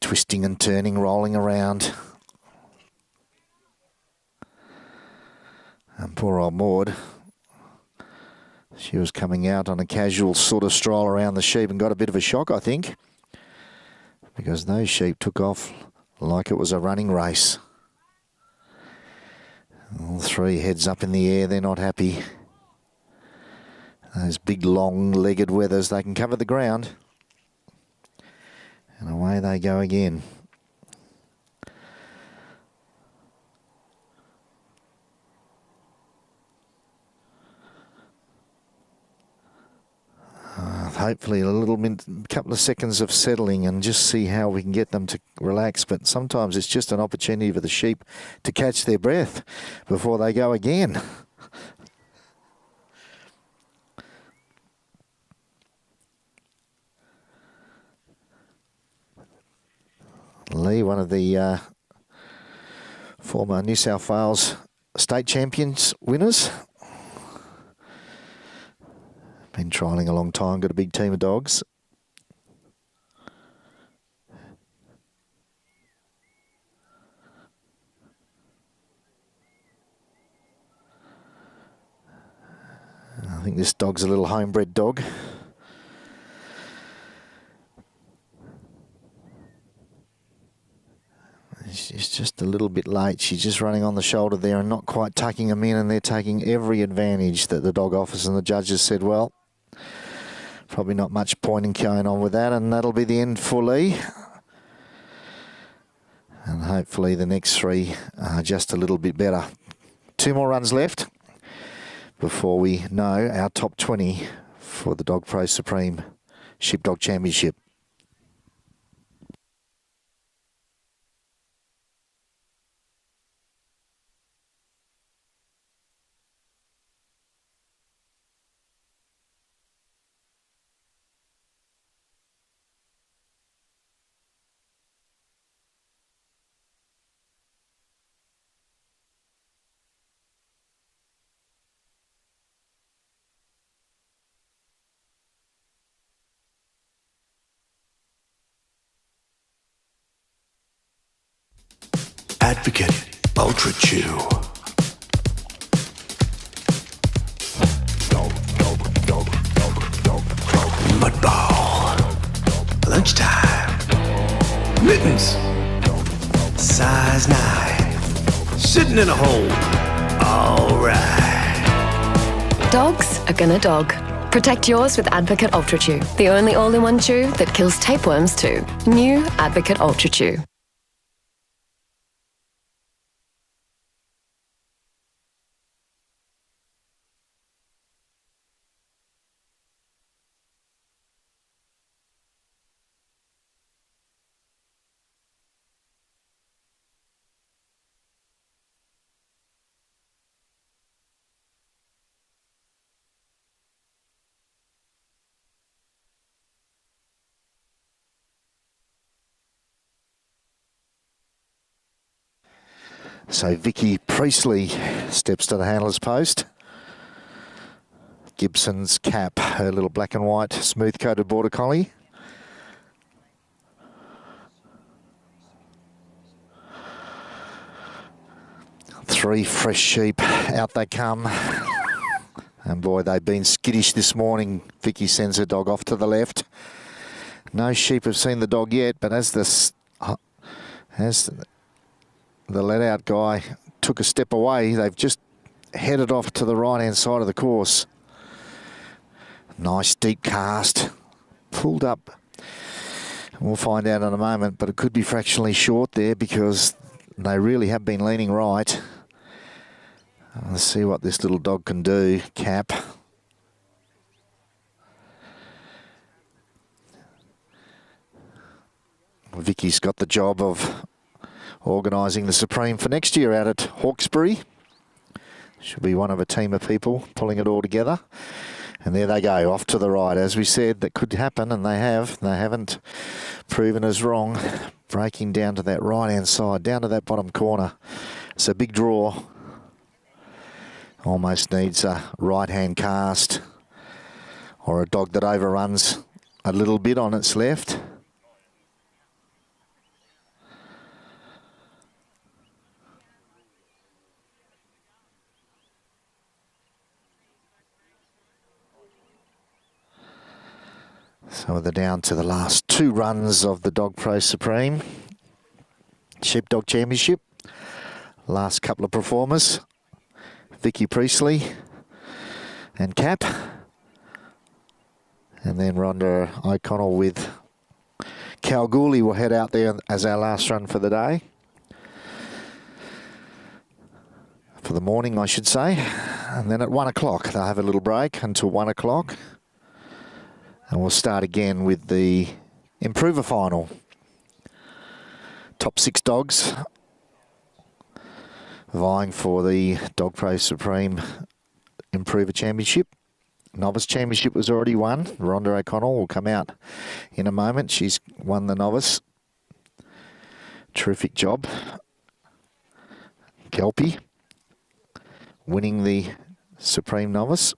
Twisting and turning, rolling around. And poor old Maud. She was coming out on a casual sort of stroll around the sheep and got a bit of a shock, I think, because those sheep took off like it was a running race. All three heads up in the air, they're not happy. Those big long-legged wethers, they can cover the ground. And away they go again. Hopefully a couple of seconds of settling and just see how we can get them to relax. But sometimes it's just an opportunity for the sheep to catch their breath before they go again. Lee, one of the former New South Wales state champions winners. Been trialling a long time, got a big team of dogs. I think this dog's a little homebred dog. She's just a little bit late. She's just running on the shoulder there and not quite tucking them in, and they're taking every advantage that the dog offers, and the judges said, well, probably not much point in going on with that, and that'll be the end for Lee. And hopefully the next three are just a little bit better. 2 more runs left before we know our top 20 for the Dogpro Supreme Sheepdog Championship. Advocate Ultra Chew. Mudball. Lunchtime. Mittens. Size 9. Sitting in a hole. All right. Dogs are gonna dog. Protect yours with Advocate Ultra Chew, the only all-in-one chew that kills tapeworms too. New Advocate Ultra Chew. So Vicky Priestley steps to the handler's post. Gibson's Cap, her little black and white smooth-coated border collie. Three fresh sheep, out they come. And boy, they've been skittish this morning. Vicky sends her dog off to the left. No sheep have seen the dog yet, but as the let-out guy took a step away, they've just headed off to the right-hand side of the course. Nice deep cast, pulled up. We'll find out in a moment, but it could be fractionally short there because they really have been leaning right. Let's see what this little dog can do, Cap. Vicky's got the job of organising the Supreme for next year out at Hawkesbury. Should be one of a team of people pulling it all together. And there they go, off to the right. As we said, that could happen, and they have. They haven't proven us wrong. Breaking down to that right-hand side, down to that bottom corner. It's a big draw. Almost needs a right-hand cast or a dog that overruns a little bit on its left. So they're down to the last 2 runs of the Dogpro Supreme Sheepdog Championship. Last couple of performers, Vicky Priestley and Cap. And then Rhonda O'Connell with Kalgoorlie will head out there as our last run for the day. For the morning, I should say. And then at 1 o'clock, they'll have a little break until 1 o'clock. And we'll start again with the Improver Final. Top 6 dogs vying for the Dogpro Supreme Improver Championship. Novice Championship was already won. Rhonda O'Connell will come out in a moment. She's won the Novice. Terrific job. Kelpie winning the Supreme Novice.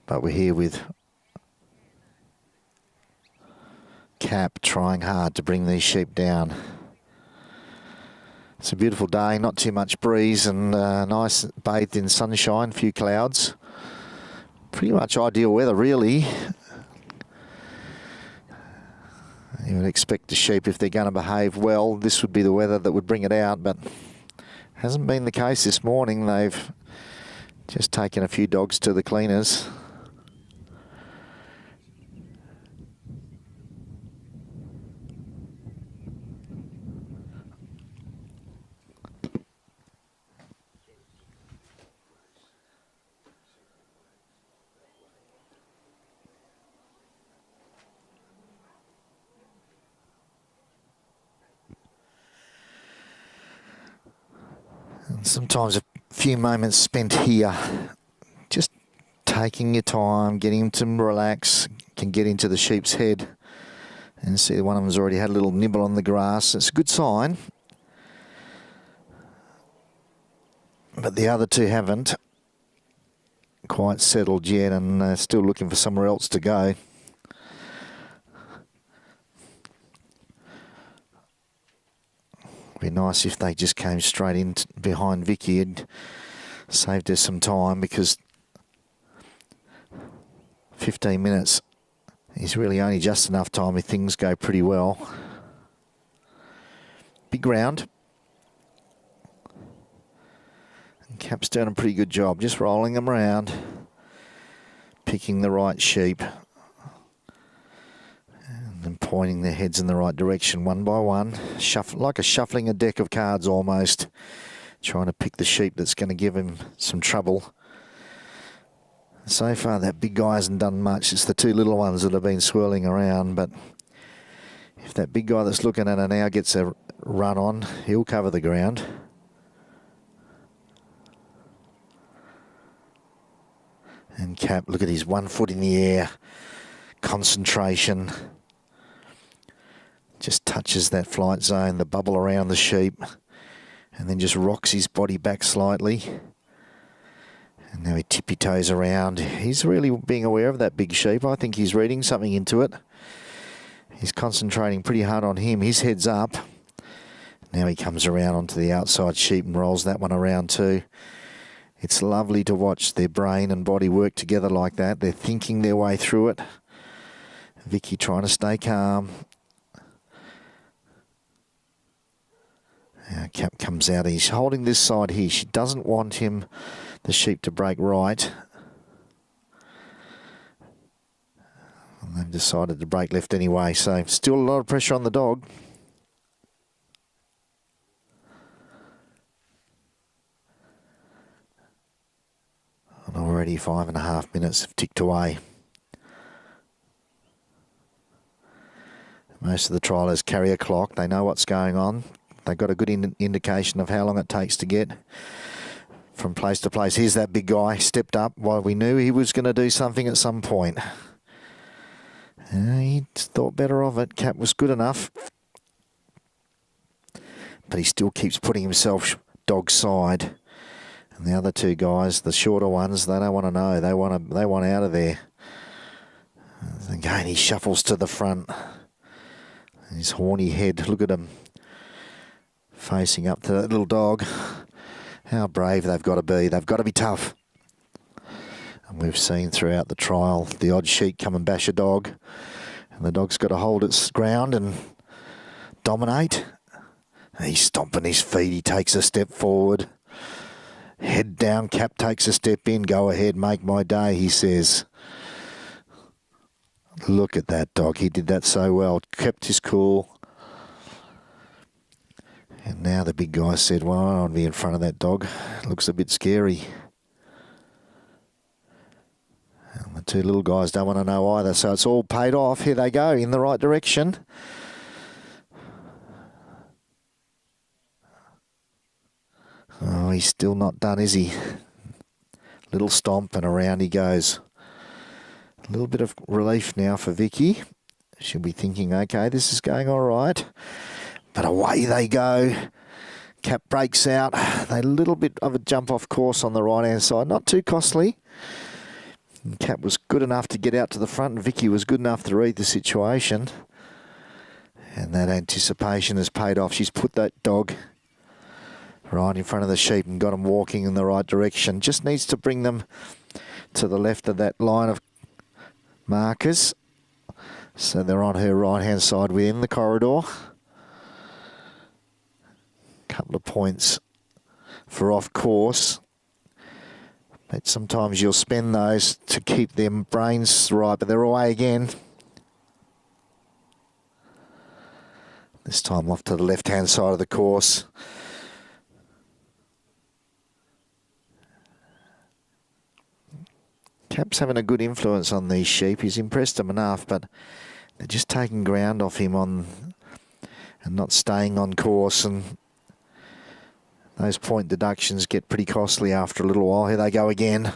But we're here with Cap trying hard to bring these sheep down. It's a beautiful day, not too much breeze, and nice bathed in sunshine, few clouds. Pretty much ideal weather, really. You would expect the sheep, if they're going to behave well, this would be the weather that would bring it out, but hasn't been the case this morning. They've just taken a few dogs to the cleaners. Sometimes a few moments spent here, just taking your time, getting them to relax, can get into the sheep's head and see one of them's already had a little nibble on the grass. It's a good sign. But the other 2 haven't quite settled yet, and they're still looking for somewhere else to go. Be nice if they just came straight in behind Vicky and saved us some time, because 15 minutes is really only just enough time if things go pretty well. Big round. And Cap's done a pretty good job, just rolling them around, picking the right sheep, and pointing their heads in the right direction one by one, like shuffling a deck of cards almost, trying to pick the sheep that's going to give him some trouble. So far that big guy hasn't done much. It's the 2 little ones that have been swirling around, but if that big guy that's looking at her now gets a run on, he'll cover the ground. And Cap, look at his 1 foot in the air, concentration. Just touches that flight zone, the bubble around the sheep, and then just rocks his body back slightly. And now he tippy-toes around. He's really being aware of that big sheep. I think he's reading something into it. He's concentrating pretty hard on him. His head's up. Now he comes around onto the outside sheep and rolls that one around too. It's lovely to watch their brain and body work together like that. They're thinking their way through it. Vicky trying to stay calm. Cap comes out. He's holding this side here. She doesn't want him, the sheep, to break right. They've decided to break left anyway, so still a lot of pressure on the dog. And already 5.5 minutes have ticked away. Most of the trialers carry a clock. They know what's going on. They've got a good indication of how long it takes to get from place to place. Here's that big guy, stepped up. Well, we knew he was going to do something at some point. He thought better of it. Cap was good enough. But he still keeps putting himself dog side. And the other two guys, the shorter ones, they don't want to know. They want out of there. Again, he shuffles to the front. His horny head, look at him. Facing up to that little dog. How brave they've got to be. They've got to be tough. And we've seen throughout the trial the odd sheep come and bash a dog. And the dog's got to hold its ground and dominate. He's stomping his feet. He takes a step forward. Head down, Cap takes a step in. Go ahead, make my day, he says. Look at that dog. He did that so well. Kept his cool. And now the big guy said, well, I don't want to be in front of that dog. Looks a bit scary. And the two little guys don't want to know either. So it's all paid off. Here they go in the right direction. Oh, he's still not done, is he? Little stomp and around he goes. A little bit of relief now for Vicky. She'll be thinking, okay, this is going all right. But away they go. Cap breaks out. A little bit of a jump off course on the right-hand side. Not too costly. And Cap was good enough to get out to the front, and Vicky was good enough to read the situation. And that anticipation has paid off. She's put that dog right in front of the sheep and got them walking in the right direction. Just needs to bring them to the left of that line of markers. So they're on her right-hand side within the corridor. Couple of points for off course. But sometimes you'll spend those to keep them brains right, but they're away again. This time off to the left-hand side of the course. Cap's having a good influence on these sheep. He's impressed them enough, but they're just taking ground off him and not staying on course, and those point deductions get pretty costly after a little while. Here they go again.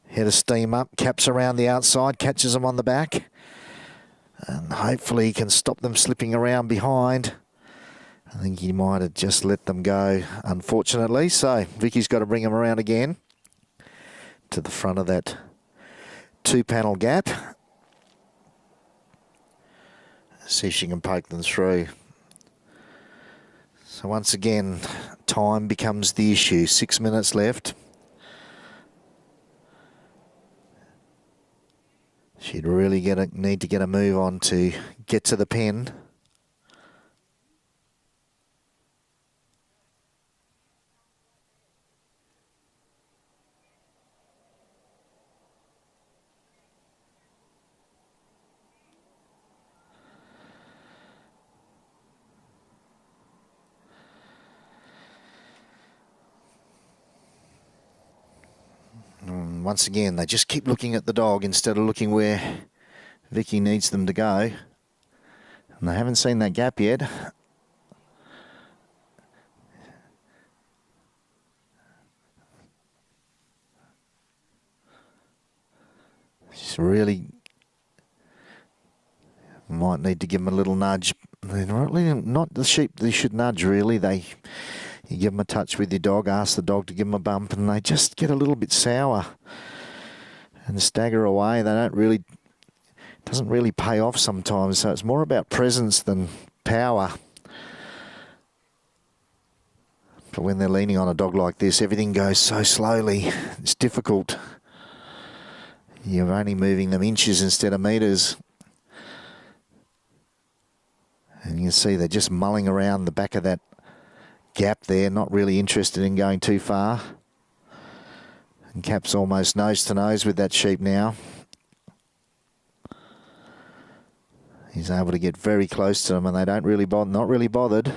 Head of steam up. Cap's around the outside, catches them on the back, and hopefully he can stop them slipping around behind. I think he might have just let them go, unfortunately. So Vicky's got to bring them around again to the front of that two-panel gap. See if she can poke them through. So once again, time becomes the issue. 6 minutes left. She'd really need to get a move on to get to the pen. Once again, they just keep looking at the dog instead of looking where Vicky needs them to go. And they haven't seen that gap yet. She's really might need to give them a little nudge. They're not the sheep they should nudge, really. You give them a touch with your dog, ask the dog to give them a bump, and they just get a little bit sour and stagger away. It doesn't really pay off sometimes, so it's more about presence than power. But when they're leaning on a dog like this, everything goes so slowly. It's difficult. You're only moving them inches instead of metres. And you can see they're just mulling around the back of that gap there, not really interested in going too far. And Cap's almost nose to nose with that sheep now. He's able to get very close to them, and they don't really not really bothered.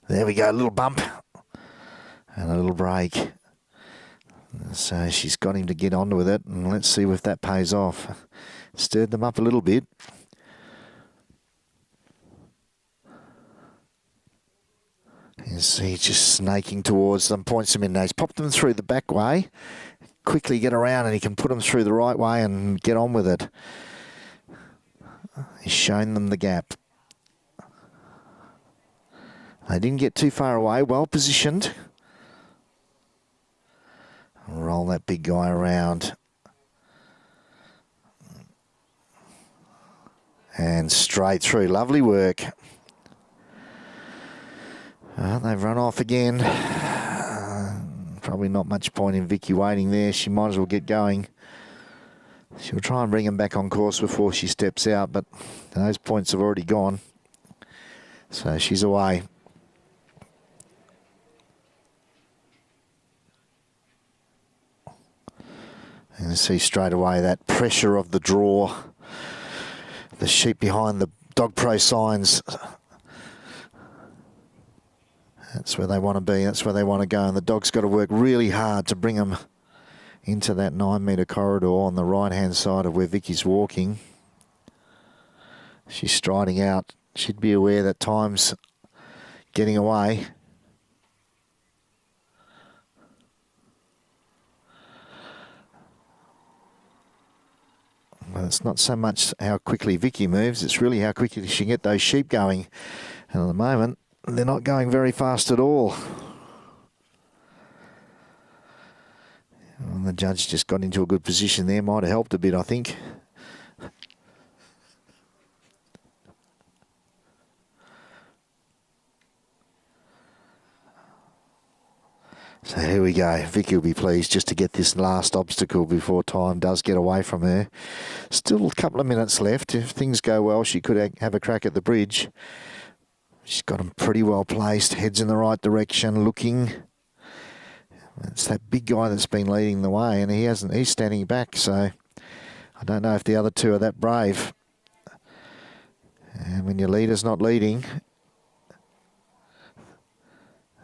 There we go, a little bump and a little break. So she's got him to get on with it, and let's see if that pays off. Stirred them up a little bit. You see, just snaking towards them, points them in now. He's popped them through the back way. Quickly get around, and he can put them through the right way and get on with it. He's shown them the gap. They didn't get too far away, well positioned. Roll that big guy around. And straight through, lovely work. They've run off again. Probably not much point in Vicky waiting there. She might as well get going. She'll try and bring him back on course before she steps out, but those points have already gone. So she's away. And you see straight away that pressure of the draw. The sheep behind the Dogpro signs. That's where they want to be. That's where they want to go. And the dog's got to work really hard to bring them into that 9-metre corridor on the right-hand side of where Vicky's walking. She's striding out. She'd be aware that time's getting away. Well, it's not so much how quickly Vicky moves, it's really how quickly she can get those sheep going. And at the moment, they're not going very fast at all. And the judge just got into a good position there, might have helped a bit, I think. So here we go. Vicky will be pleased just to get this last obstacle before time does get away from her. Still a couple of minutes left. If things go well, she could have a crack at the bridge. She's got them pretty well placed. Heads in the right direction, looking. It's that big guy that's been leading the way, and he's standing back, so I don't know if the other two are that brave. And when your leader's not leading,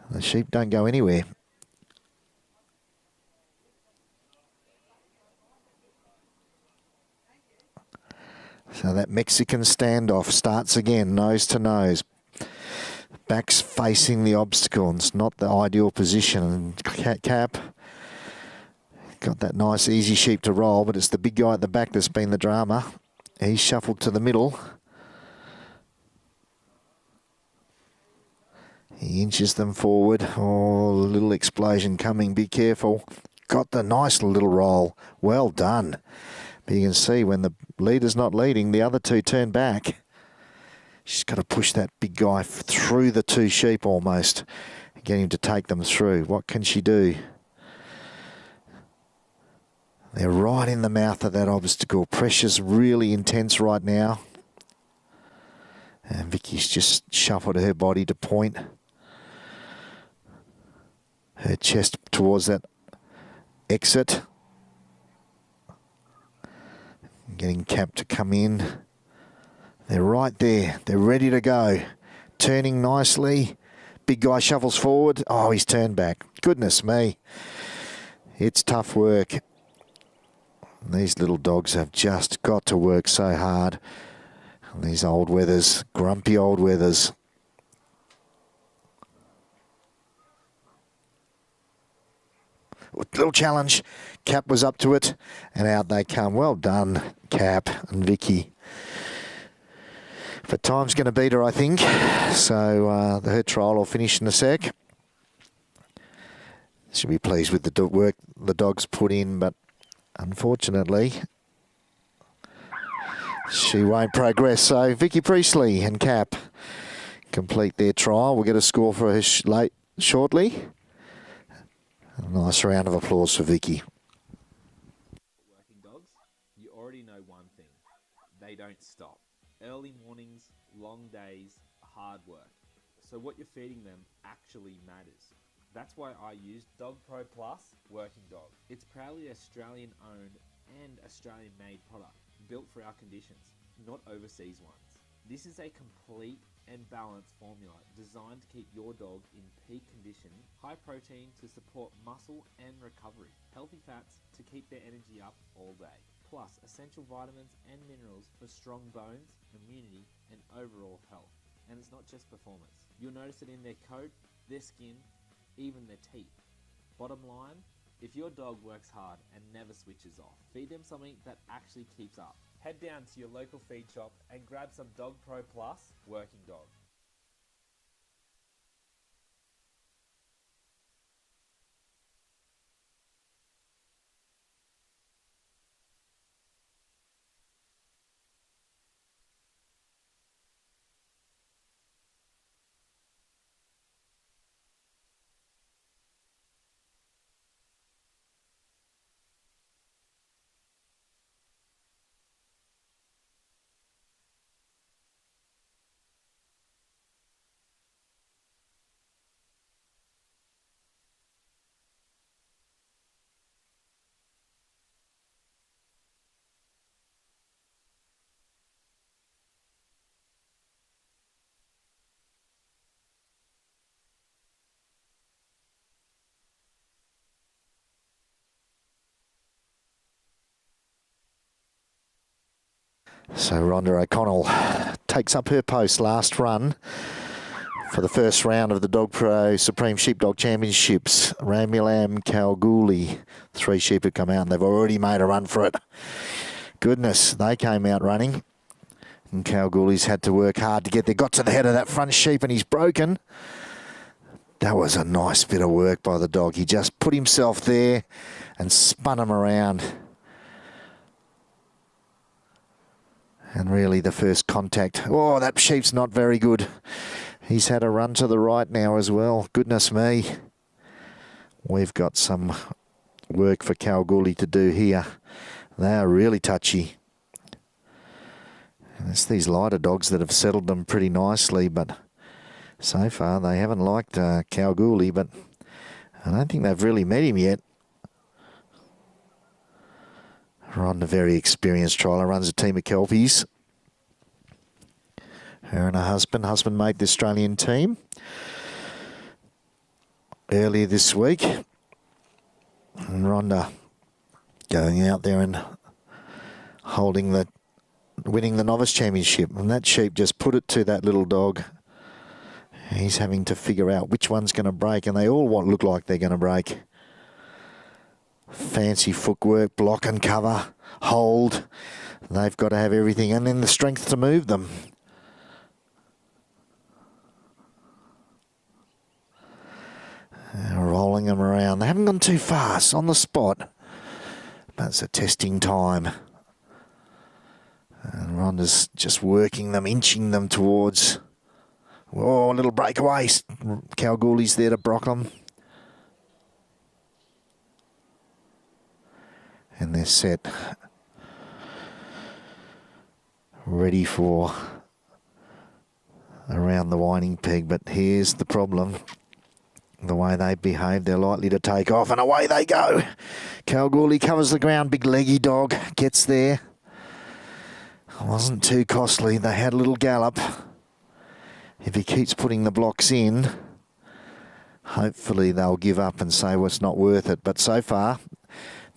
the sheep don't go anywhere. So that Mexican standoff starts again, nose to nose. Back's facing the obstacle, and it's not the ideal position. Cap got that nice easy sheep to roll, but it's the big guy at the back that's been the drama. He's shuffled to the middle. He inches them forward. Oh, a little explosion coming, be careful. Got the nice little roll. Well done. But you can see when the leader's not leading, the other two turn back. She's got to push that big guy through the two sheep almost and get him to take them through. What can she do? They're right in the mouth of that obstacle. Pressure's really intense right now. And Vicky's just shuffled her body to point her chest towards that exit. Getting Cap to come in. They're right there. They're ready to go. Turning nicely. Big guy shuffles forward. Oh, he's turned back. Goodness me. It's tough work. These little dogs have just got to work so hard. These old weathers, grumpy old weathers. Little challenge. Cap was up to it, and out they come. Well done, Cap and Vicky. But time's going to beat her, I think. So her trial will finish in a sec. She'll be pleased with the work the dog's put in, but unfortunately, she won't progress. So Vicky Priestley and Cap complete their trial. We'll get a score for her shortly. A nice round of applause for Vicky. Working dogs, you already know one thing. They don't stop. Early mornings, long days, hard work. So what you're feeding them actually matters. That's why I use Dogpro Plus Working Dog. It's proudly Australian owned and Australian made product, built for our conditions, not overseas ones. This is a complete and balanced formula designed to keep your dog in peak condition, high protein to support muscle and recovery, healthy fats to keep their energy up all day, plus essential vitamins and minerals for strong bones, immunity and overall health. And it's not just performance. You'll notice it in their coat, their skin, even their teeth. Bottom line, if your dog works hard and never switches off, feed them something that actually keeps up. Head down to your local feed shop and grab some Dogpro Plus Working Dog. So Rhonda O'Connell takes up her post last run for the first round of the Dogpro Supreme Sheepdog Championships. Ramulam, Kalgoorlie, 3 sheep have come out and they've already made a run for it. Goodness, they came out running. And Kalgoorlie's had to work hard to get there. Got to the head of that front sheep and he's broken. That was a nice bit of work by the dog. He just put himself there and spun him around. And really the first contact. Oh, that sheep's not very good. He's had a run to the right now as well. Goodness me. We've got some work for Kalgoorlie to do here. They are really touchy. And it's these lighter dogs that have settled them pretty nicely, but so far they haven't liked Kalgoorlie, but I don't think they've really met him yet. Ron, a very experienced trialer, runs a team of Kelpies. Her and her husband made the Australian team earlier this week. And Rhonda going out there and winning the novice championship. And that sheep just put it to that little dog. He's having to figure out which one's going to break, and they all look like they're going to break. Fancy footwork, block and cover, hold. They've got to have everything, and then the strength to move them. Rolling them around. They haven't gone too fast on the spot, but it's a testing time. And Rhonda's just working them, inching them towards. Oh, a little breakaway. Kalgoorlie's there to block them. And they're set. Ready for around the winding peg. But here's the problem. The way they behave, they're likely to take off. And away they go. Kalgoorlie covers the ground. Big leggy dog gets there. Wasn't too costly. They had a little gallop. If he keeps putting the blocks in, hopefully they'll give up and say, well, it's not worth it. But so far,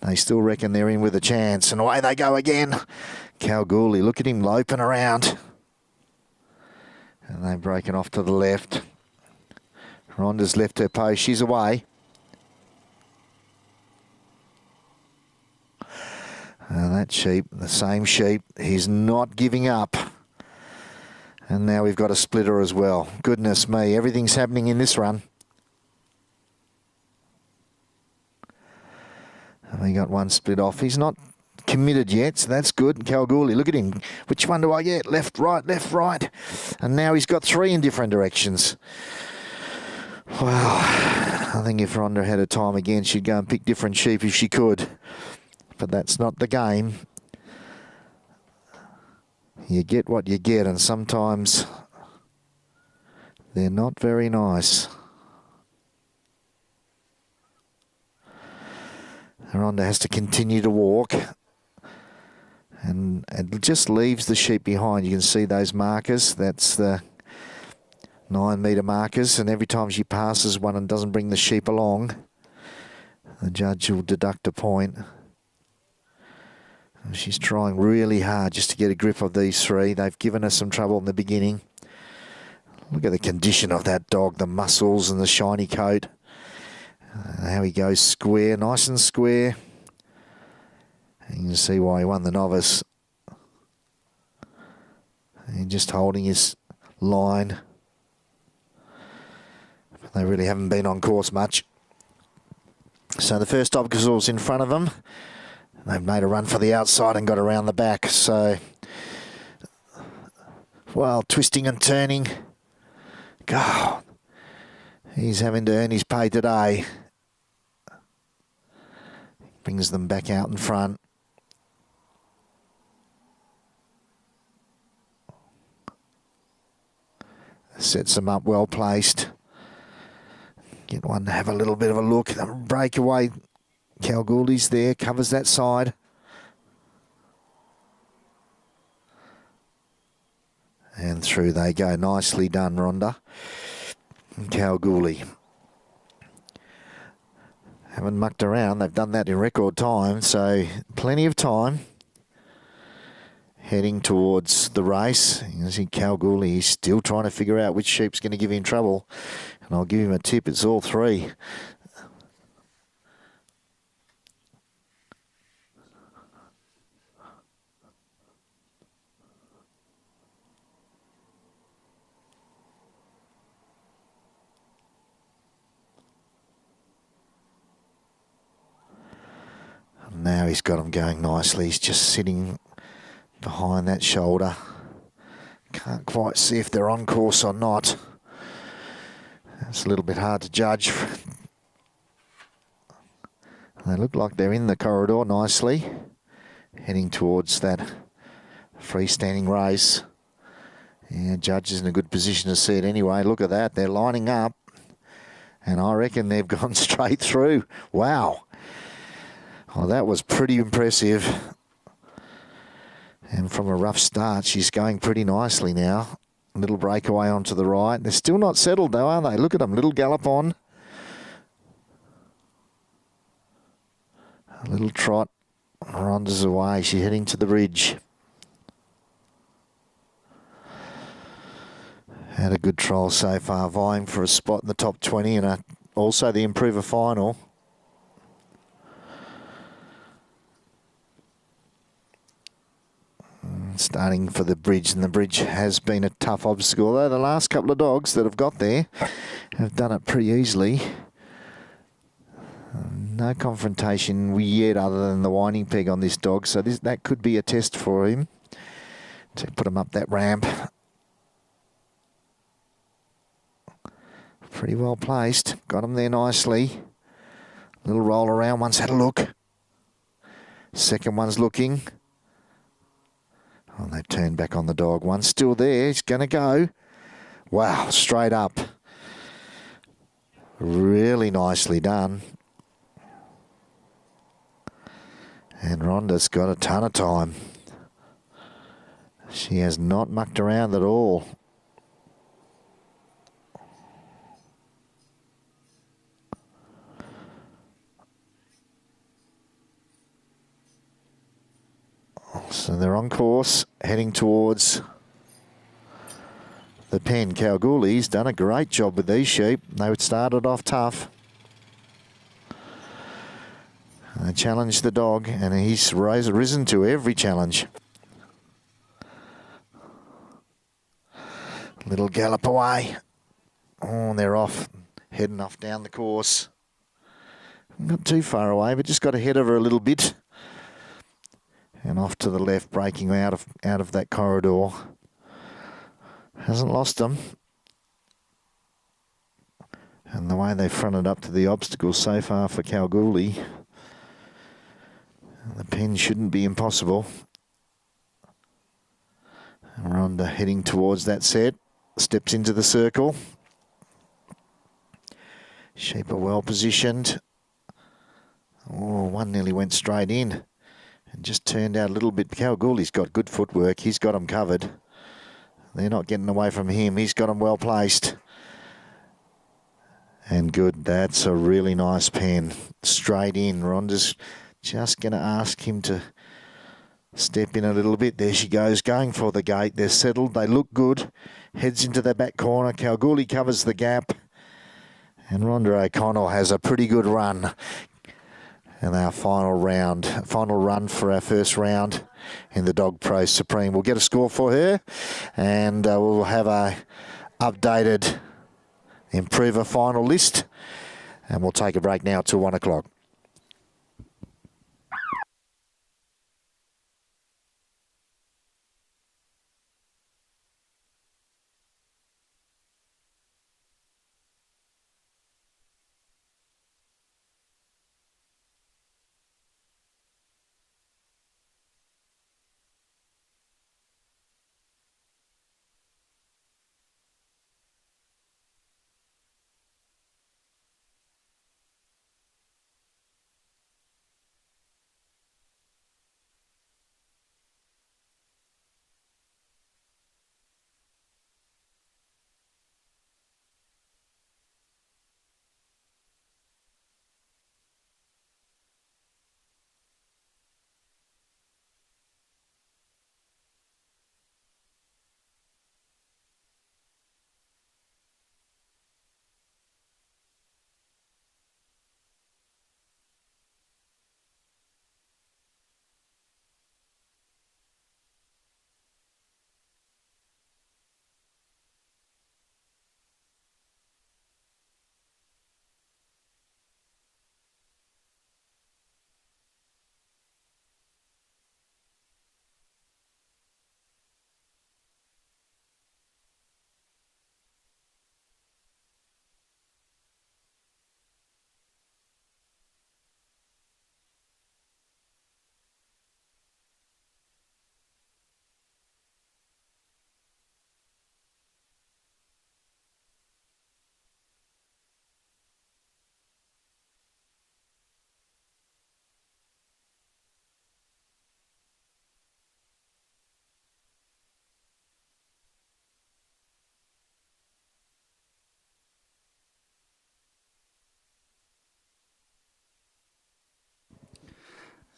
they still reckon they're in with a chance. And away they go again. Kalgoorlie, look at him loping around. And they've broken off to the left. Rhonda's left her post. She's away. And that sheep, the same sheep, he's not giving up. And now we've got a splitter as well. Goodness me, everything's happening in this run. And we got one split off. He's not committed yet, so that's good. Kalgoorlie, look at him. Which one do I get? Left, right, left, right. And now he's got 3 in different directions. Well, I think if Rhonda had a time again, she'd go and pick different sheep if she could. But that's not the game. You get what you get, and sometimes they're not very nice. Rhonda has to continue to walk. And it just leaves the sheep behind. You can see those markers. That's the 9 metre markers. And every time she passes one and doesn't bring the sheep along, the judge will deduct a point. And she's trying really hard just to get a grip of these 3. They've given her some trouble in the beginning. Look at the condition of that dog, the muscles and the shiny coat. How he goes square, nice and square. And you can see why he won the novice. And just holding his line. They really haven't been on course much. So the first obstacle's in front of them. They've made a run for the outside and got around the back. So, well, twisting and turning. God, he's having to earn his pay today. Brings them back out in front. Sets them up well placed. Get one to have a little bit of a look. Breakaway. Kalgoorlie's there, covers that side. And through they go. Nicely done, Rhonda. And Kalgoorlie. Haven't mucked around. They've done that in record time, so plenty of time. Heading towards the race. You can see Kalgoorlie, he's still trying to figure out which sheep's going to give him trouble. And I'll give him a tip, it's all 3. Now he's got him going nicely. He's just sitting behind that shoulder. Can't quite see if they're on course or not. It's a little bit hard to judge. They look like they're in the corridor nicely, heading towards that freestanding race. Yeah, judge is in a good position to see it anyway. Look at that. They're lining up. And I reckon they've gone straight through. Wow. Oh, that was pretty impressive. And from a rough start, she's going pretty nicely now. A little breakaway onto the right. They're still not settled though, are they? Look at them. Little gallop on. A little trot. Rhonda's away. She's heading to the ridge. Had a good trial so far, vying for a spot in the top 20 and also the Improver final. Starting for the bridge, and the bridge has been a tough obstacle, although the last couple of dogs that have got there have done it pretty easily. No confrontation yet other than the winding peg on this dog, so that could be a test for him to put him up that ramp. Pretty well placed, got him there nicely. Little roll around, one's had a look. Second one's looking. Oh, they've turned back on the dog. One's still there. He's going to go. Wow, straight up. Really nicely done. And Rhonda's got a ton of time. She has not mucked around at all. So they're on course, heading towards the pen. Kalgoorlie's done a great job with these sheep. They started off tough. They challenged the dog, and he's risen to every challenge. Little gallop away. Oh, they're off, heading off down the course. Not too far away, but just got ahead of her a little bit. And off to the left, breaking out of that corridor. Hasn't lost them. And the way they fronted up to the obstacles so far for Kalgoorlie, the pen shouldn't be impossible. And Rhonda heading towards that set. Steps into the circle. Sheep are well positioned. Oh, one nearly went straight in and just turned out a little bit. Kalgoorlie's got good footwork. He's got them covered. They're not getting away from him. He's got them well placed. And good. That's a really nice pen. Straight in. Rhonda's just going to ask him to step in a little bit. There she goes, going for the gate. They're settled. They look good. Heads into the back corner. Kalgoorlie covers the gap. And Rhonda O'Connell has a pretty good run. And our final run for our first round in the Dogpro Supreme. We'll get a score for her, and we'll have a updated improver final list, and we'll take a break now till 1 o'clock.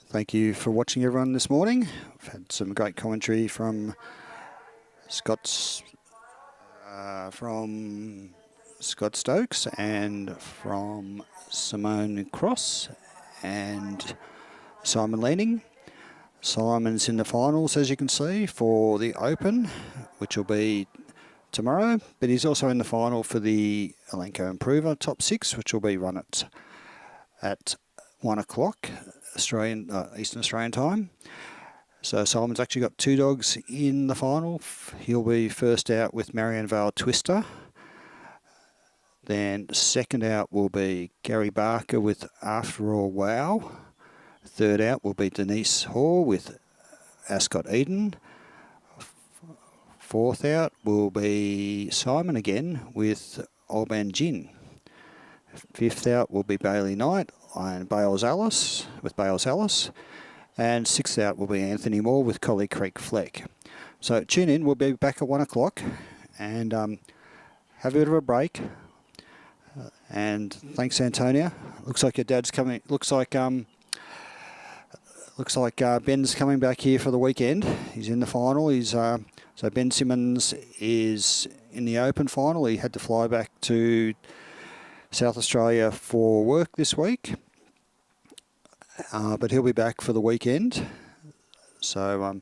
Thank you for watching, everyone, this morning. We've had some great commentary from Scott Stokes and from Simone Cross and Simon Lanning. Simon's in the finals, as you can see, for the Open, which will be tomorrow, but he's also in the final for the Elanco Improver Top 6, which will be run at 1 o'clock Eastern Australian time. So Simon's actually got 2 dogs in the final. He'll be first out with Marianne Vale Twister. Then second out will be Gary Barker with After All Wow. Third out will be Denise Hall with Ascot Eden. Fourth out will be Simon again with Old Man Gin. Fifth out will be Bailey Knight and Bales Alice with Bales Alice. And sixth out will be Anthony Moore with Collie Creek Fleck. So tune in, we'll be back at 1 o'clock and have a bit of a break. And thanks, Antonia. Looks like your dad's coming. Looks like Ben's coming back here for the weekend. He's in the final. So Ben Simmons is in the Open final. He had to fly back to South Australia for work this week, but he'll be back for the weekend. So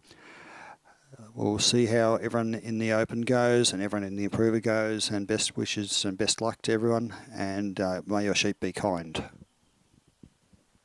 we'll see how everyone in the Open goes and everyone in the Improver goes, and best wishes and best luck to everyone, and may your sheep be kind.